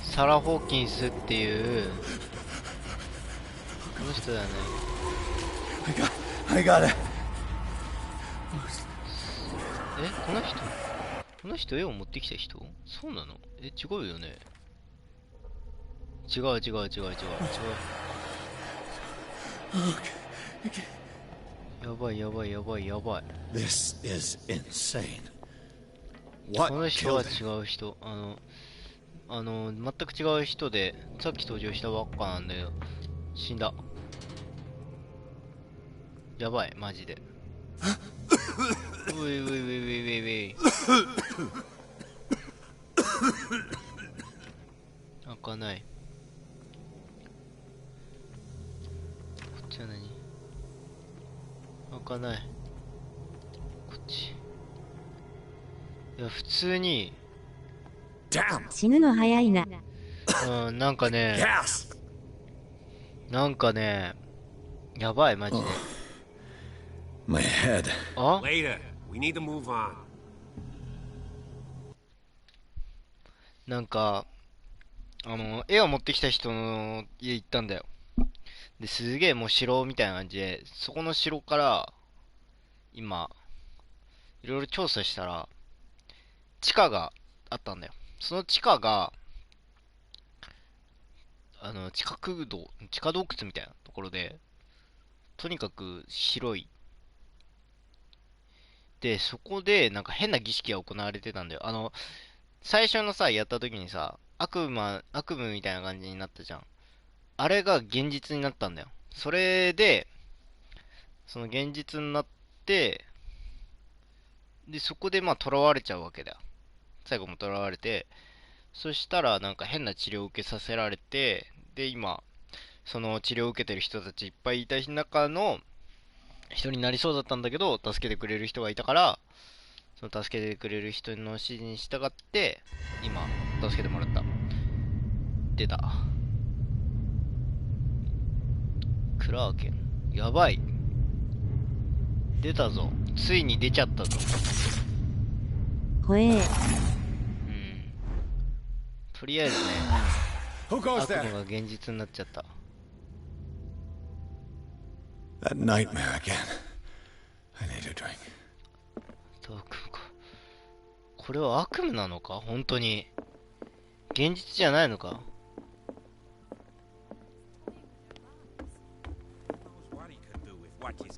サラ・ホーキンスっていうこの人だよね。I got it. え、この人絵を持ってきた人？そうなの？え、違うよね。違う。やばい。This is insane. この人は違う人。全く違う人で、さっき登場したばっかなんだけど、死んだ。やばい、マジで。うい。開かない。こっちは何？開かない。こっち。いや、普通に。死ぬの早いな。うん、なんかね、やばい、マジで。My head. あ？ Later. We need to move on. なんか、絵を持ってきた人の家行ったんだよ。で、すげえもう城みたいな感じで、そこの城から、今、いろいろ調査したら、地下があったんだよ。その地下が、地下洞窟みたいなところで、とにかく広い。で、そこで、なんか変な儀式が行われてたんだよ。最初のさ、やった時にさ、悪夢みたいな感じになったじゃん。あれが現実になったんだよ。それで、その現実になって、で、そこでまあ囚われちゃうわけだよ。最後も囚われて、そしたらなんか変な治療を受けさせられて、で、今、その治療を受けてる人たちいっぱいいた中の人になりそうだったんだけど、助けてくれる人がいたから、その助けてくれる人の指示に従って、今、助けてもらった。出た。クラーケン。やばい。出たぞ。ついに出ちゃったぞ。怖え。とりあえずね、悪夢が現実になっちゃった。That nightmare again. I need a drink. これは悪夢なのか？本当に。現実じゃないのか？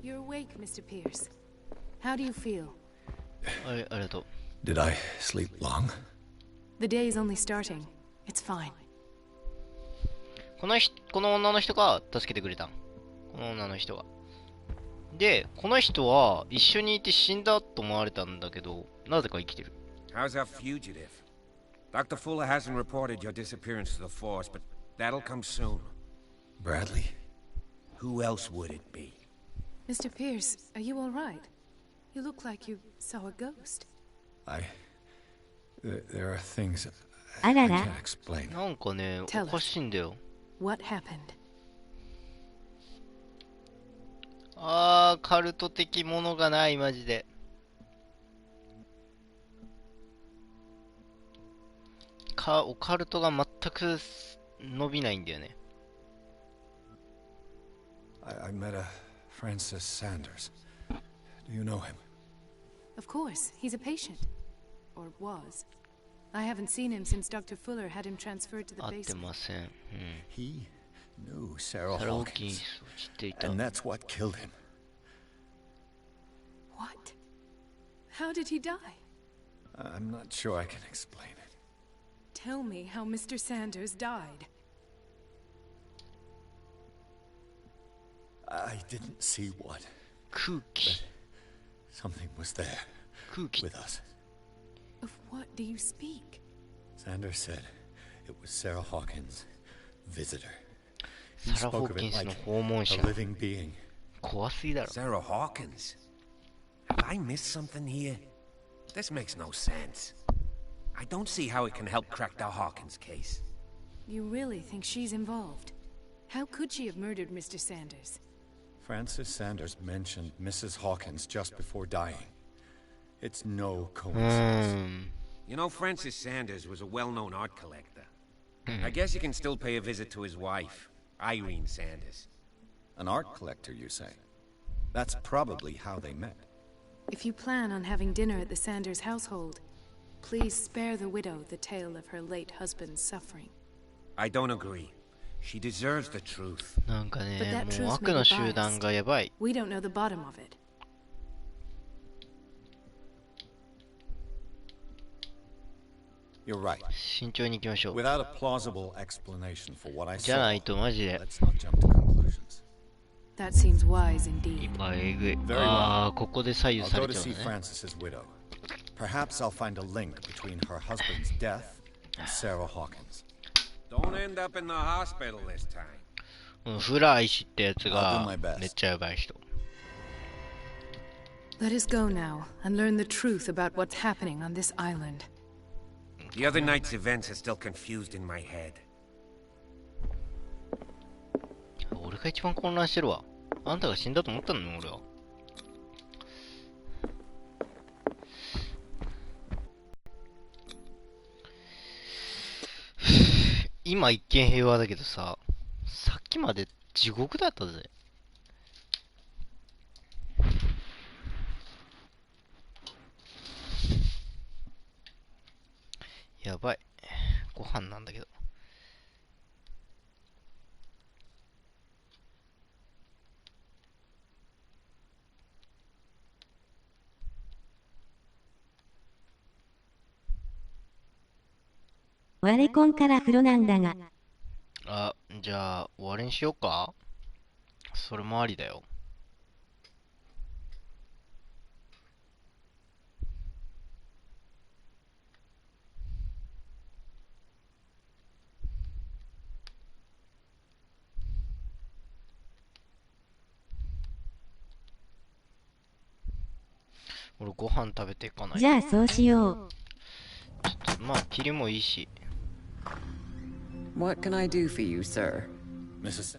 You're awake, Mr. Pierce. How do you feel? ありがとう。Did I sleep long? The day is only starting. It's fine. この女の人が助けてくれた。この女の人が。で、この人は一緒にいて死んだと思われたんだけど、なぜか生きてる。How's our fugitive? Dr. Fuller hasn't reported your disappearance to the force, but that'll come soon. Bradley? Who else would it be? Mr. Pierce, are you all right? You look like you saw a ghost. There are things I can't explain. なんかね、おかしいんだよ。What happened? カルト的ものがない、マジで。オカルトが全く伸びないんだよね。I met a Francis Sanders. Do you know him? Of course, he's a patient. Or was. I haven't seen him since Dr. Fuller had him transferred to the 会って basement. ません。He knew Sarah サラ・ホーキン Hawkins, スを知っていた。 and that's what killed him. What? How did he die? I'm not sure I can explain it. Tell me how Mr. Sanders died. I didn't see what. 空気。 Something was there 空気。 with us. Of what do you speak? Sanders said it was Sarah Hawkins' visitor. サラ・ホーキンスの訪問者。 a living being. 怖すぎだろ。 Sarah Hawkins? Have I missed something here? This makes no sense. I don't see how it can help crack the Hawkins case. You really think she's involved? How could she have murdered Mr. Sanders? Francis Sanders mentioned Mrs. Hawkins just before dying. It's no coincidence. You know, Francis Sanders was a well-known art collector. I guess you can still pay a visit to his wife, Irene Sanders. An art collector, you say? That's probably how they met. If you plan on having dinner at the Sanders household, please spare the widow the tale of her late husband's suffering. I don't agree. She deserves the truth. なんかね、 But that もう truth 悪 may の be 集団がやばい。 biased. We don't know the bottom of it. You're right. 慎重に行きましょう。 Without a plausible explanation for what I じゃ saw, ないとマジで。 let's not jump to conclusions. That seems wise indeed. あ、えぐい。 Very well. ああ、ここで左右 I'll さ go れ to ちゃう see ね。 Francis's widow. Perhaps I'll find a link between her husband's death and Sarah Hawkins. Don't end up in the hospital this time. フライシってやつ I'll が do my best. めっちゃやばい人。 Let us go now and learn the truth about what's happening on this island. The other night's events are still confused in my head. 俺が一番混乱してるわ。あんたが死んだと思ったの俺は。今一見平和だけどさ、さっきまで地獄だったぜ。やばい。ご飯なんだけど。ワレコンから風呂なんだが。あ、じゃあ終わりにしようか。それもありだよ。俺ご飯食べていかないと。じゃあそうしよう。ちょっとまあ霧もいいし。 What can I do for you, sir? Mrs.